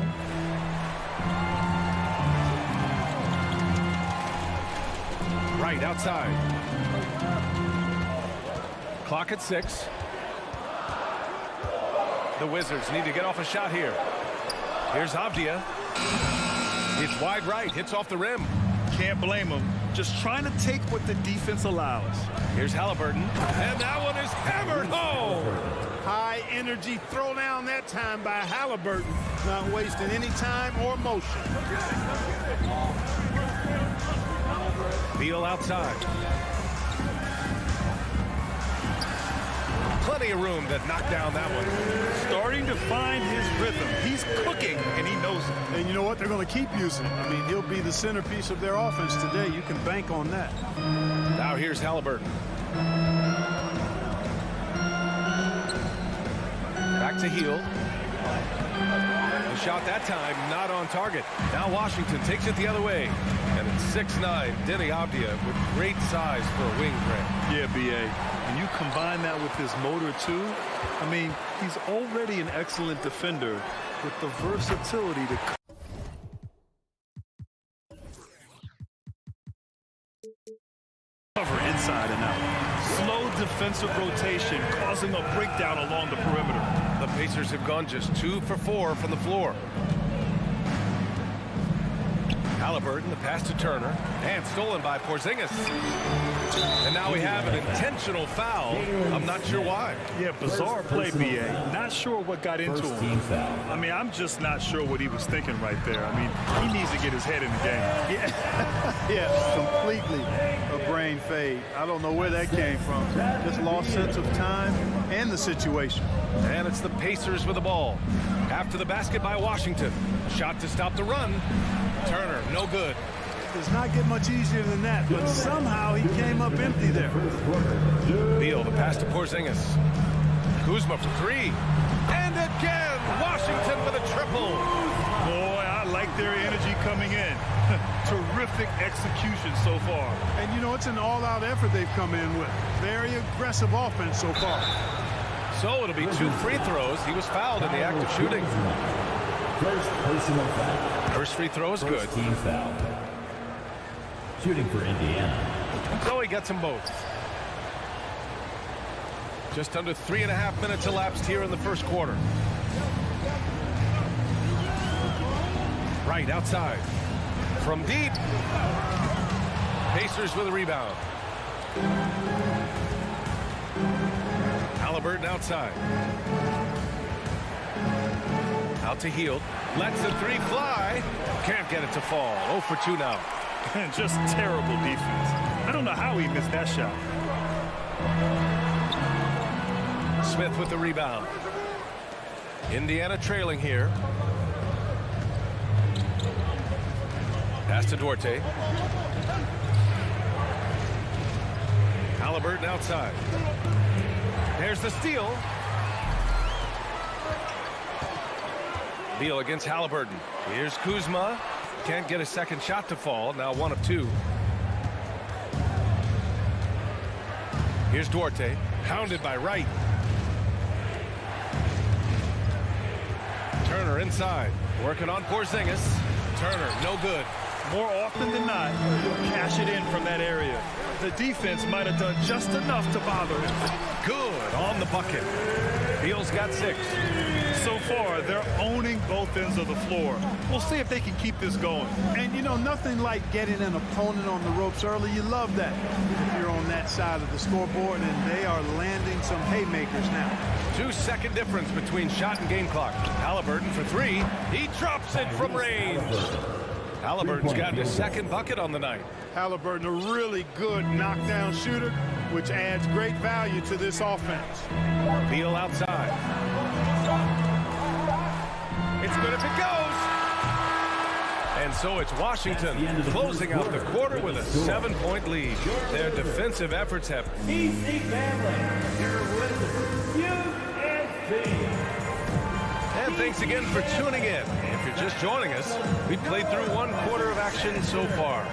Right outside. Clock at 6. The Wizards need to get off a shot here. Here's Avdia. It's wide right, hits off the rim. Can't blame him. Just trying to take what the defense allows. Here's Halliburton, and that one is hammered home. High energy throw down that time by Halliburton. Not wasting any time or motion. Beal outside. Plenty of room to knock down that one. Starting to find his rhythm. He's cooking, and he knows it. And you know what? They're going to keep using him. I mean, he'll be the centerpiece of their offense today. You can bank on that. Now here's Halliburton. Back to Hield. The shot that time not on target. Now Washington takes it the other way. And it's 6'9", Denny Avdia with great size for a wing threat. Yeah, B.A. When you combine that with his motor, too, I mean, he's already an excellent defender with the versatility to cover inside and out. Slow defensive rotation causing a breakdown along the perimeter. The Pacers have gone just 2 for 4 from the floor. Halliburton, the pass to Turner, and stolen by Porzingis. And now we have an intentional foul. I'm not sure why. Yeah, bizarre play, B.A. Not sure what got into him. I mean, I'm just not sure what he was thinking right there. I mean, he needs to get his head in the game. Yeah, completely a brain fade. I don't know where that came from. Just lost sense of time and the situation. And it's the Pacers with the ball. After the basket by Washington. Shot to stop the run. Turner, no good. Does not get much easier than that, but somehow he came up empty there. Beal, the pass to Porzingis. Kuzma for 3. And again, Washington with a triple. Boy, I like their energy coming in. Terrific execution so far. And, you know, it's an all-out effort they've come in with. Very aggressive offense so far. So it'll be 2 free throws. He was fouled in the act of shooting. First personal foul. First free throw is good. Team foul. Shooting for Indiana. So he gets them both. Just under 3.5 minutes elapsed here in the first quarter. Right outside. From deep. Pacers with a rebound. Halliburton outside. Out to Hield. Lets the 3 fly. Can't get it to fall. 0 for 2 now. Just terrible defense. I don't know how he missed that shot. Smith with the rebound. Indiana trailing here. Pass to Duarte. Halliburton outside. There's the steal. Beal against Halliburton. Here's Kuzma. Can't get a second shot to fall. Now 1 of 2. Here's Duarte. Hounded by Wright. Turner inside. Working on Porzingis. Turner, no good. More often than not, he'll cash it in from that area. The defense might have done just enough to bother him. Good on the bucket. Beal's got 6. So far, they're owning both ends of the floor. We'll see if they can keep this going. And, you know, nothing like getting an opponent on the ropes early. You love that if you're on that side of the scoreboard, and they are landing some haymakers now. 2-second difference between shot and game clock. Halliburton for 3. He drops it from range. Halliburton's gotten his 2nd bucket on the night. Halliburton, a really good knockdown shooter, which adds great value to this offense. Beal outside. It's good if it goes. And so it's Washington closing out the quarter with a 7-point lead. Their defensive efforts have... EPC family, your Wizzards, USC. And thanks again for tuning in. If you're just joining us, we played through 1 quarter of action so far.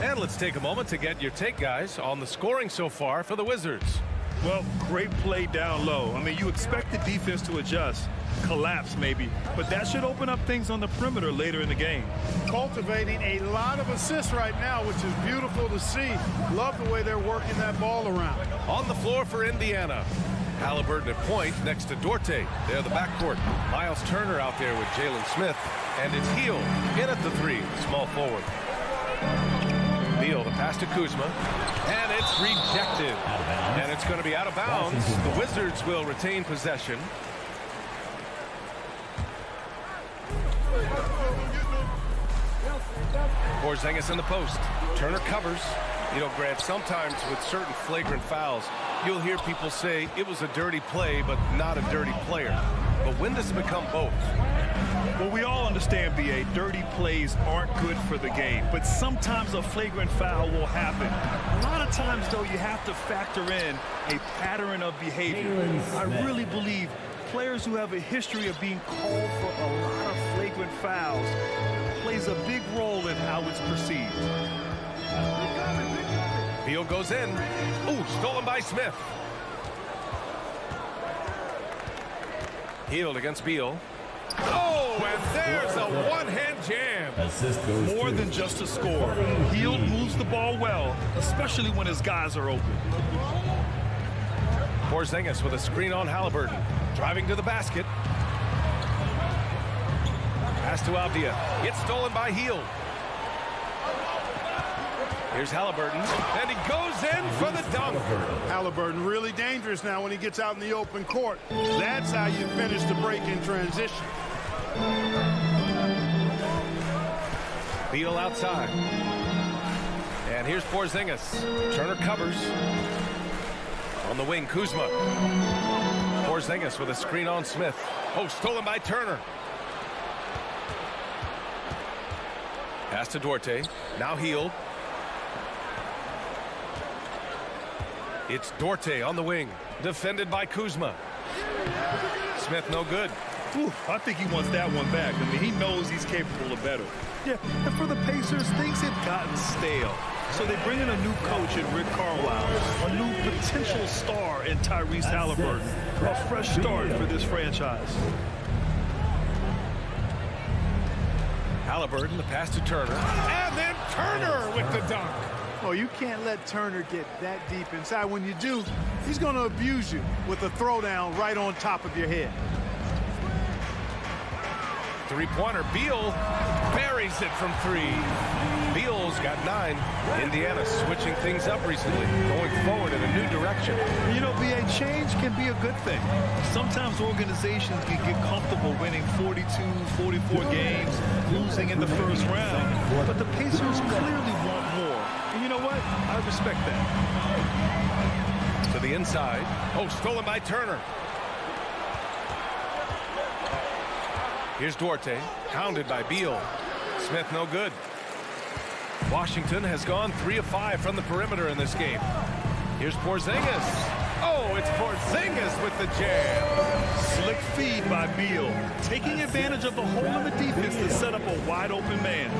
And let's take a moment to get your take, guys, on the scoring so far for the Wizzards. Well, great play down low. I mean, you expect the defense to adjust, collapse maybe, but that should open up things on the perimeter later in the game. Cultivating a lot of assists right now, which is beautiful to see. Love the way they're working that ball around. On the floor for Indiana. Halliburton at point next to Dorte. They're the backcourt. Miles Turner out there with Jalen Smith. And it's Hield in at the 3, small forward. Beal, the pass to Kuzma. And it's rejected. And it's going to be out of bounds. The Wizards will retain possession. Porzingis in the post. Turner covers. You know, Grant, sometimes with certain flagrant fouls, you'll hear people say it was a dirty play, but not a dirty player. But when does it become both? Well, we all understand, B.A., dirty plays aren't good for the game, but sometimes a flagrant foul will happen. A lot of times, though, you have to factor in a pattern of behavior. I really believe players who have a history of being called for a lot of flagrant fouls plays a big role in how it's perceived. Beal goes in. Ooh, stolen by Smith. Hield against Beal. Oh, and there's a one-hand jam. More than just a score. Hield moves the ball well, especially when his guys are open. Porzingis with a screen on Halliburton. Driving to the basket. Pass to Avdia. It's stolen by Hield. Here's Halliburton, and he goes in for the dunk. Halliburton really dangerous now when he gets out in the open court. That's how you finish the break in transition. Beal outside. And here's Porzingis. Turner covers. On the wing, Kuzma. Porzingis with a screen on Smith. Oh, stolen by Turner. Pass to Dorte. Now Hield. It's Dorte on the wing. Defended by Kuzma. Smith no good. Ooh, I think he wants that one back. I mean, he knows he's capable of better. Yeah, and for the Pacers, things have gotten stale. So they bring in a new coach in Rick Carlisle, a new potential star in Tyrese Halliburton, a fresh start for this franchise. Halliburton, the pass to Turner. And then Turner with the dunk. Oh, you can't let Turner get that deep inside. When you do, he's going to abuse you with a throwdown right on top of your head. Three-pointer. Beal buries it from 3. Beal's got 9. Indiana switching things up recently, going forward in a new direction. You know, B.A., change can be a good thing. Sometimes organizations can get comfortable winning 42, 44 games, losing in the first round. But the Pacers clearly want more. And you know what? I respect that. To the inside. Oh, stolen by Turner. Here's Dorte, hounded by Beal. Smith no good. Washington has gone 3 of 5 from the perimeter in this game. Here's Porzingis. Oh, it's Porzingis with the jam. Slick feed by Beal, taking advantage of the hole in the defense to set up a wide open man.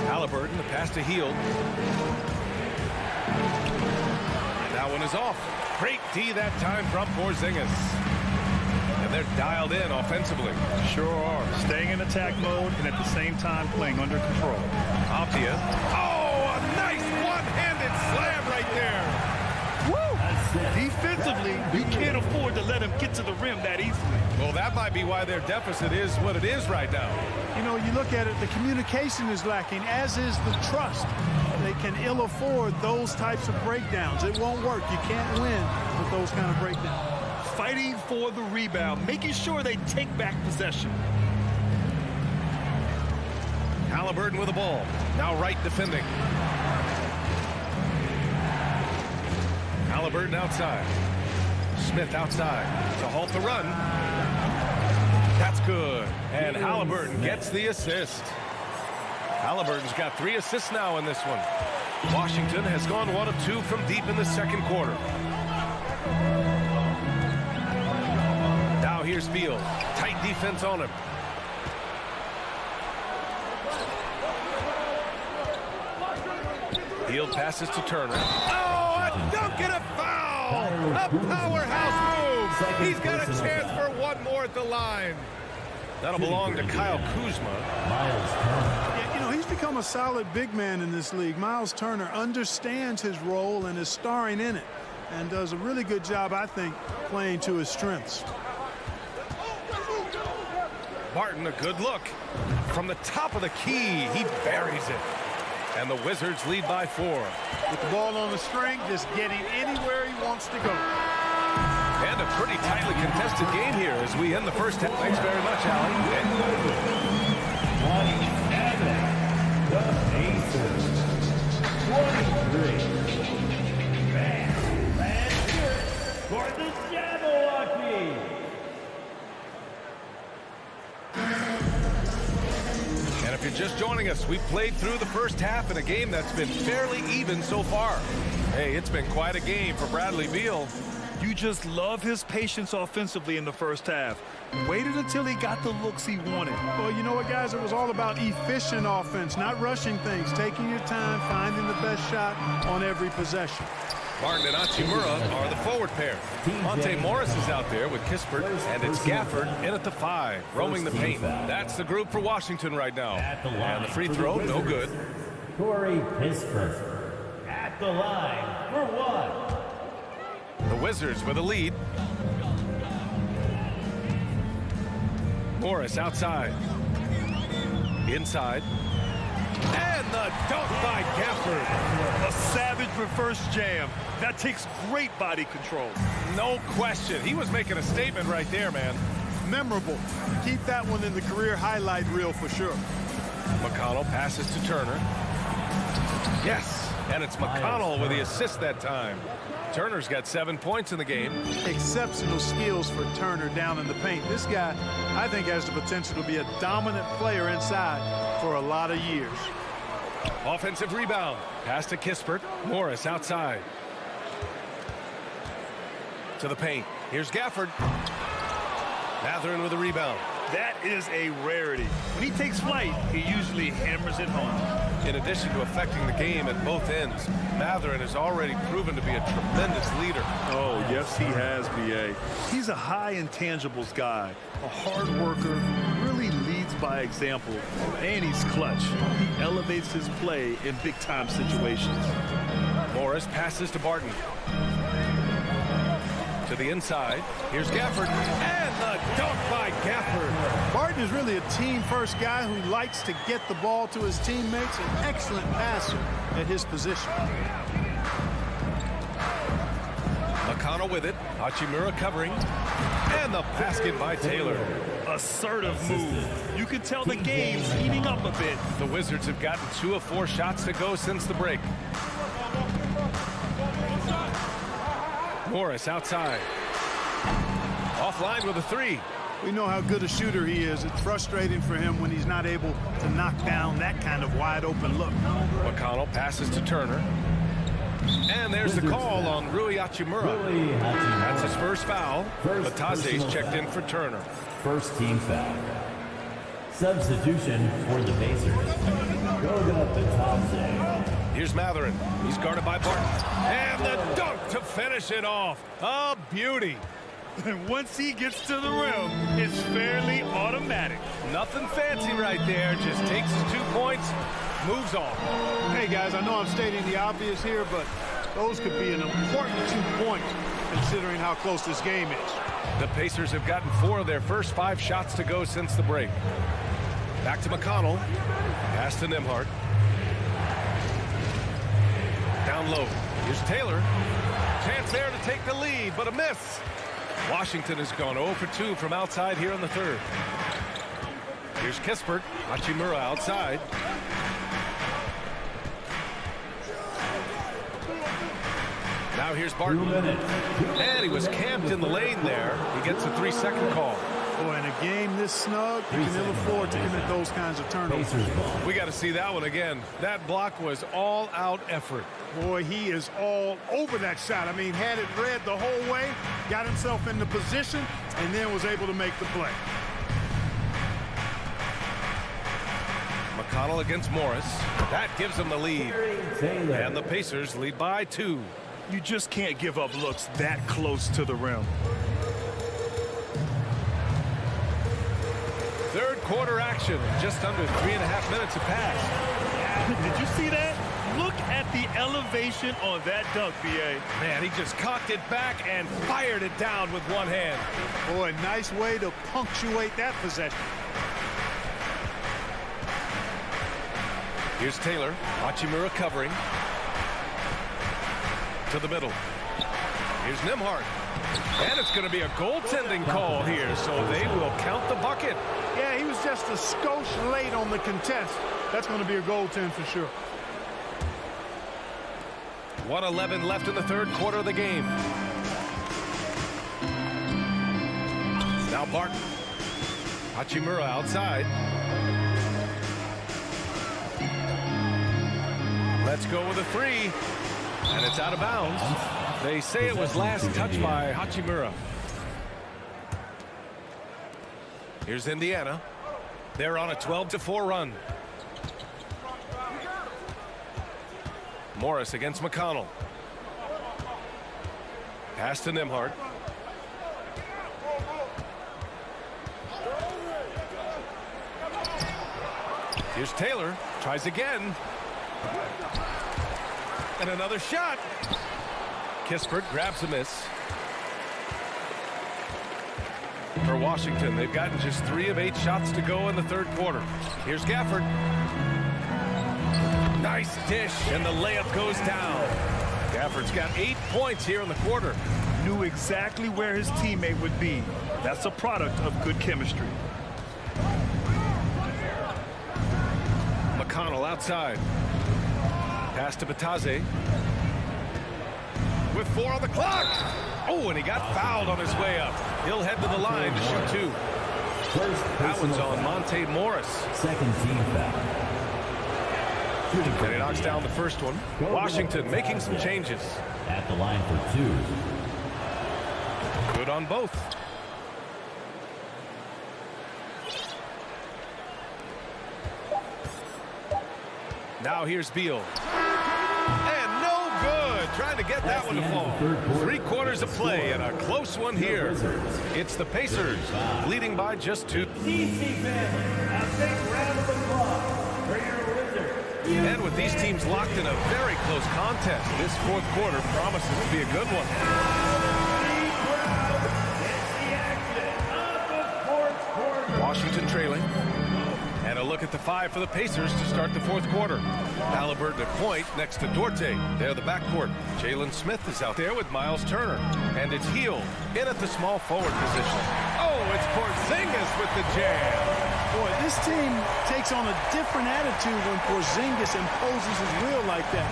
Halliburton, the pass to Hield. That one is off. Great D that time from Porzingis. And And they're dialed in offensively. Sure are. Staying in attack mode and at the same time playing under control. Apia. Oh, a nice one-handed slam right there. Defensively, you can't afford to let him get to the rim that easily. Well, that might be why their deficit is what it is right now. You know, you look at it, the communication is lacking, as is the trust. They can ill afford those types of breakdowns. It won't work. You can't win with those kind of breakdowns. Fighting for the rebound, making sure they take back possession. Halliburton with the ball. Now right defending. Halliburton outside. Smith outside to halt the run. That's good. And Halliburton gets the assist. Halliburton's got 3 assists now in this one. Washington has gone 1 of 2 from deep in the second quarter. Now here's Beal. Tight defense on him. Beal passes to Turner. Oh, a dunk and a foul! A powerhouse move! He's got a chance for 1 more at the line. That'll belong to Kyle Kuzma. Yeah, you know, he's become a solid big man in this league. Miles Turner understands his role and is starring in it, and does a really good job, I think, playing to his strengths. Martin, a good look. From the top of the key, he buries it. And the Wizards lead by 4. With the ball on the string, just getting anywhere he wants to go. And a pretty tightly contested game here as we end the first half. Thanks very much, Allie. 23. For the Jabberwocky. And if you're just joining us, we've played through the first half in a game that's been fairly even so far. Hey, it's been quite a game for Bradley Beal. You just love his patience offensively in the first half. Waited until he got the looks he wanted. Well, you know what, guys? It was all about efficient offense, not rushing things, taking your time, finding the best shot on every possession. Martin and Hachimura are the forward pair. Monte Morris is out there with Kispert, and it's Gafford in at the 5, roaming the paint. That's the group for Washington right now. And the free throw, no good. Corey Kispert at the line for 1. The Wizards with a lead. Morris outside. Inside. And the dunk by Gafford. A savage reverse jam. That takes great body control. No question. He was making a statement right there, man. Memorable. Keep that one in the career highlight reel for sure. McConnell passes to Turner. Yes, and it's McConnell with the assist that time. Turner's got 7 points in the game. Exceptional skills for Turner down in the paint. This guy, I think, has the potential to be a dominant player inside for a lot of years. Offensive rebound. Pass to Kispert. Morris outside. To the paint. Here's Gafford. Matherin with a rebound. That is a rarity. When he takes flight, he usually hammers it home. In addition to affecting the game at both ends, Matherin has already proven to be a tremendous leader. Oh, yes, he has, B.A. He's a high intangibles guy, a hard worker, really leads by example, and he's clutch. He elevates his play in big-time situations. Morris passes to Barton. To the inside. Here's Gafford. And the dunk by Gafford. Barton is really a team-first guy who likes to get the ball to his teammates. An excellent passer at his position. McConnell with it. Hachimura covering. And the basket by Taylor. Assertive move. You can tell the game's heating up a bit. The Wizards have gotten 2 of 4 shots to go since the break. Morris outside. Offline with a 3. We know how good a shooter he is. It's frustrating for him when he's not able to knock down that kind of wide open look. McConnell passes to Turner. And there's the call on Rui Hachimura. That's his first foul. Batase's checked in for Turner. First team foul. Substitution for the Pacers. Goga Batase. Here's Matherin. He's guarded by Barton. And the dunk to finish it off. A beauty. And once he gets to the rim, it's fairly automatic. Nothing fancy right there. Just takes his 2 points, moves on. Hey, guys, I know I'm stating the obvious here, but those could be an important 2 points considering how close this game is. The Pacers have gotten 4 of their first 5 shots to go since the break. Back to McConnell. Pass to Nembhard. Down low. Here's Taylor. Chance there to take the lead, but a miss. Washington has gone 0 for 2 from outside here in the third. Here's Kispert. Hachimura outside. Now here's Barton. And he was camped in the lane there. He gets a 3-second call. Boy, in a game this snug, you can ill afford to commit those kinds of turnovers. We got to see that one again. That block was all-out effort. Boy, he is all over that shot. I mean, had it read the whole way, got himself in the position, and then was able to make the play. McConnell against Morris. That gives them the lead. And the Pacers lead by 2. You just can't give up looks that close to the rim. Third quarter action. Just under 3.5 minutes have passed. Did you see that? Look at the elevation on that dunk, B.A. Man, he just cocked it back and fired it down with one hand. Boy, nice way to punctuate that possession. Here's Taylor. Hachimura covering. To the middle. Here's Nembhard. And it's going to be a goaltending call here, so they will count the bucket. Yeah, he was just a skosh late on the contest. That's going to be a goaltend for sure. 1:11 left in the third quarter of the game. Now Barton. Hachimura outside. Let's go with a 3. And it's out of bounds. They say it was last touched by Hachimura. Here's Indiana. They're on a 12-4 run. Morris against McConnell. Pass to Nembhard. Here's Taylor. Tries again. And another shot. Kispert grabs a miss. For Washington, they've gotten just 3 of 8 shots to go in the third quarter. Here's Gafford. Nice dish, and the layup goes down. Gafford's got 8 points here in the quarter. Knew exactly where his teammate would be. That's a product of good chemistry. McConnell outside. Pass to Batase. With 4 on the clock. Oh, and he got fouled on his way up. He'll head to the line to shoot 2. That one's on Monte Morris. Second team foul. And he knocks down the first one. Washington making some changes. At the line for 2. Good on both. Now here's Beal. And no good. Trying to get that one to fall. 3 quarters of play and a close one here. It's the Pacers leading by just 2. And with these teams locked in a very close contest, this fourth quarter promises to be a good one. Washington trailing. And a look at the 5 for the Pacers to start the fourth quarter. Halliburton at point next to Duarte. They're the backcourt. Jalen Smith is out there with Miles Turner. And it's Hield in at the small forward position. Oh, it's Porzingis with the jam. Boy, this team takes on a different attitude when Porzingis imposes his will like that.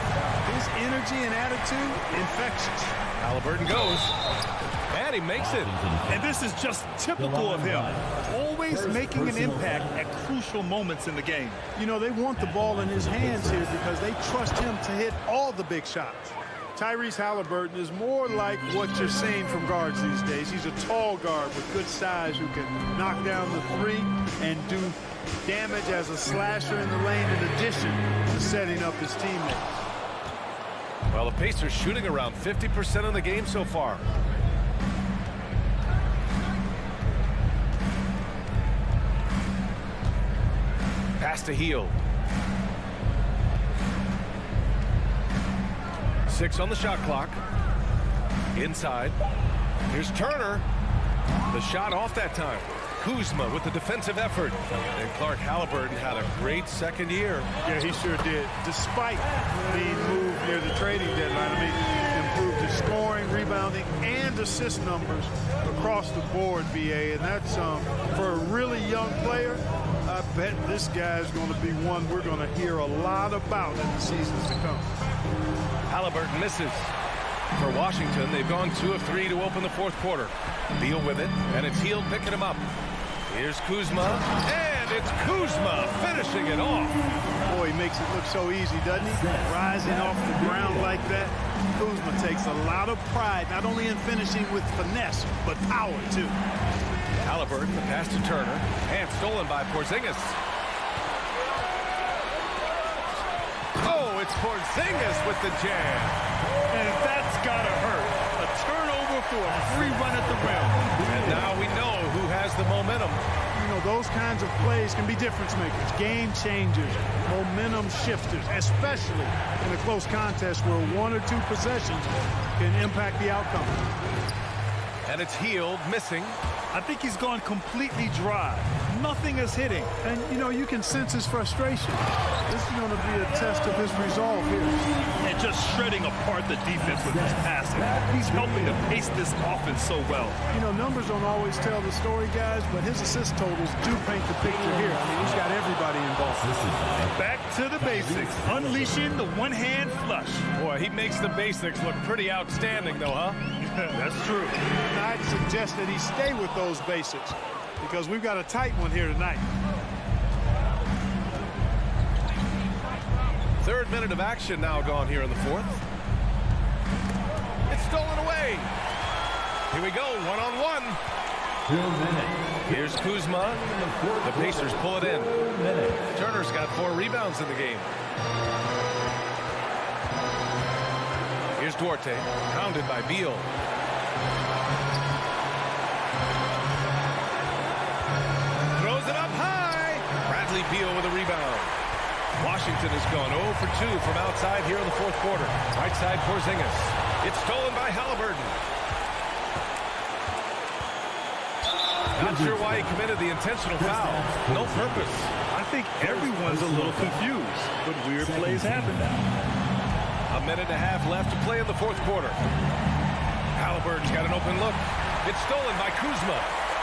His energy and attitude, infectious. Halliburton goes. And he makes it. And this is just typical of him. Always making an impact at crucial moments in the game. You know, they want the ball in his hands here because they trust him to hit all the big shots. Tyrese Halliburton is more like what you're seeing from guards these days. He's a tall guard with good size who can knock down the 3 and do damage as a slasher in the lane in addition to setting up his teammates. Well, the Pacers shooting around 50% of the game so far. Pass to Hield. 6 on the shot clock. Inside. Here's Turner. The shot off that time. Kuzma with the defensive effort. And Clark Halliburton had a great second year. Yeah, he sure did. Despite being moved near the trading deadline, I mean, improved his scoring, rebounding, and assist numbers across the board, BA. And that's for a really young player. I bet this guy is going to be one we're going to hear a lot about in the seasons to come. Halliburton misses. For Washington, they've gone 2 of 3 to open the fourth quarter. Beal with it, and it's Hield picking him up. Here's Kuzma, and it's Kuzma finishing it off. Boy, he makes it look so easy, doesn't he? Rising off the ground like that. Kuzma takes a lot of pride, not only in finishing with finesse, but power, too. Halliburton, the pass to Turner, and stolen by Porzingis. Oh, it's Porzingis with the jam. And that's gotta hurt. A turnover for a free run at the rim. And now we know who has the momentum. You know, those kinds of plays can be difference makers, game changers, momentum shifters, especially in a close contest where 1 or 2 possessions can impact the outcome. And it's Hield missing. I think he's gone completely dry. Nothing is hitting. And, you know, you can sense his frustration. This is going to be a test of his resolve here. And just shredding apart the defense with his passing. He's helping to pace this offense so well. You know, numbers don't always tell the story, guys, but his assist totals do paint the picture here. I mean, he's got everybody involved. Back to the basics. Unleashing the one-hand flush. Boy, he makes the basics look pretty outstanding, though, huh? That's true. And I'd suggest that he stay with those basics because we've got a tight one here tonight. 3rd minute of action now gone here in the 4th. It's stolen away. Here we go, 1-on-1. Here's Kuzma. The Pacers pull it in. Turner's got 4 rebounds in the game. Here's Duarte, pounded by Beal. Throws it up high. Bradley Beal with a rebound. Washington has gone 0 for 2 from outside here in the 4th quarter. Right side Porzingis. It's stolen by Halliburton. Not sure why he committed the intentional foul. No purpose. I think everyone's a little confused, but weird plays happen now. 1.5 minutes left to play in the 4th quarter. Halliburton's got an open look. It's stolen by Kuzma.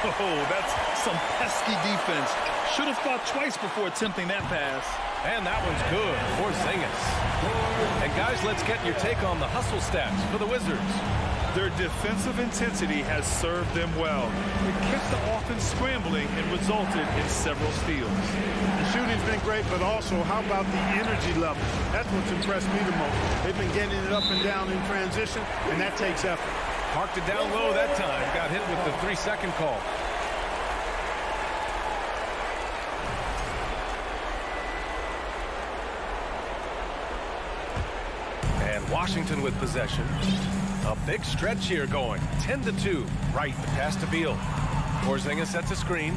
Oh, that's some pesky defense. Should have thought twice before attempting that pass. And that one's good. Porzingis. And guys, let's get your take on the hustle stats for the Wizards. Their defensive intensity has served them well. It kept the offense scrambling and resulted in several steals. The shooting's been great, but also how about the energy level? That's what's impressed me the most. They've been getting it up and down in transition, and that takes effort. Parked it down low that time. Got hit with the 3-second call. And Washington with possession. A big stretch here going. 10-2. Right, the pass to Beal. Porzingis sets a screen.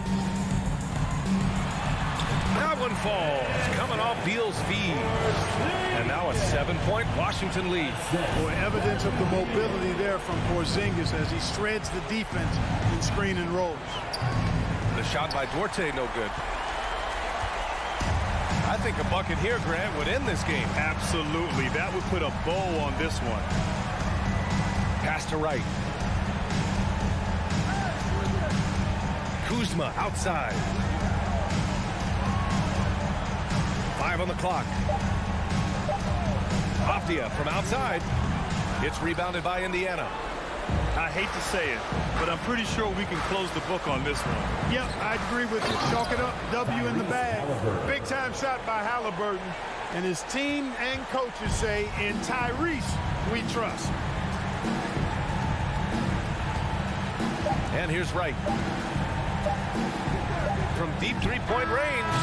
That one falls. Coming off Beal's feed. And now a 7-point Washington lead. Boy, evidence of the mobility there from Porzingis as he shreds the defense in screen and rolls. The shot by Duarte, no good. I think a bucket here, Grant, would end this game. Absolutely. That would put a bow on this one. Pass to right. Kuzma outside. 5 on the clock. Afdia from outside. It's rebounded by Indiana. I hate to say it, but I'm pretty sure we can close the book on this one. Yep, I agree with you. Chalk it up. W in the bag. Big time shot by Halliburton. And his team and coaches say, in Tyrese, we trust. And here's Wright. From deep 3-point range.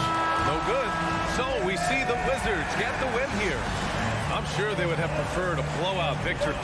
No good. So we see the Wizards get the win here. I'm sure they would have preferred a blowout victory.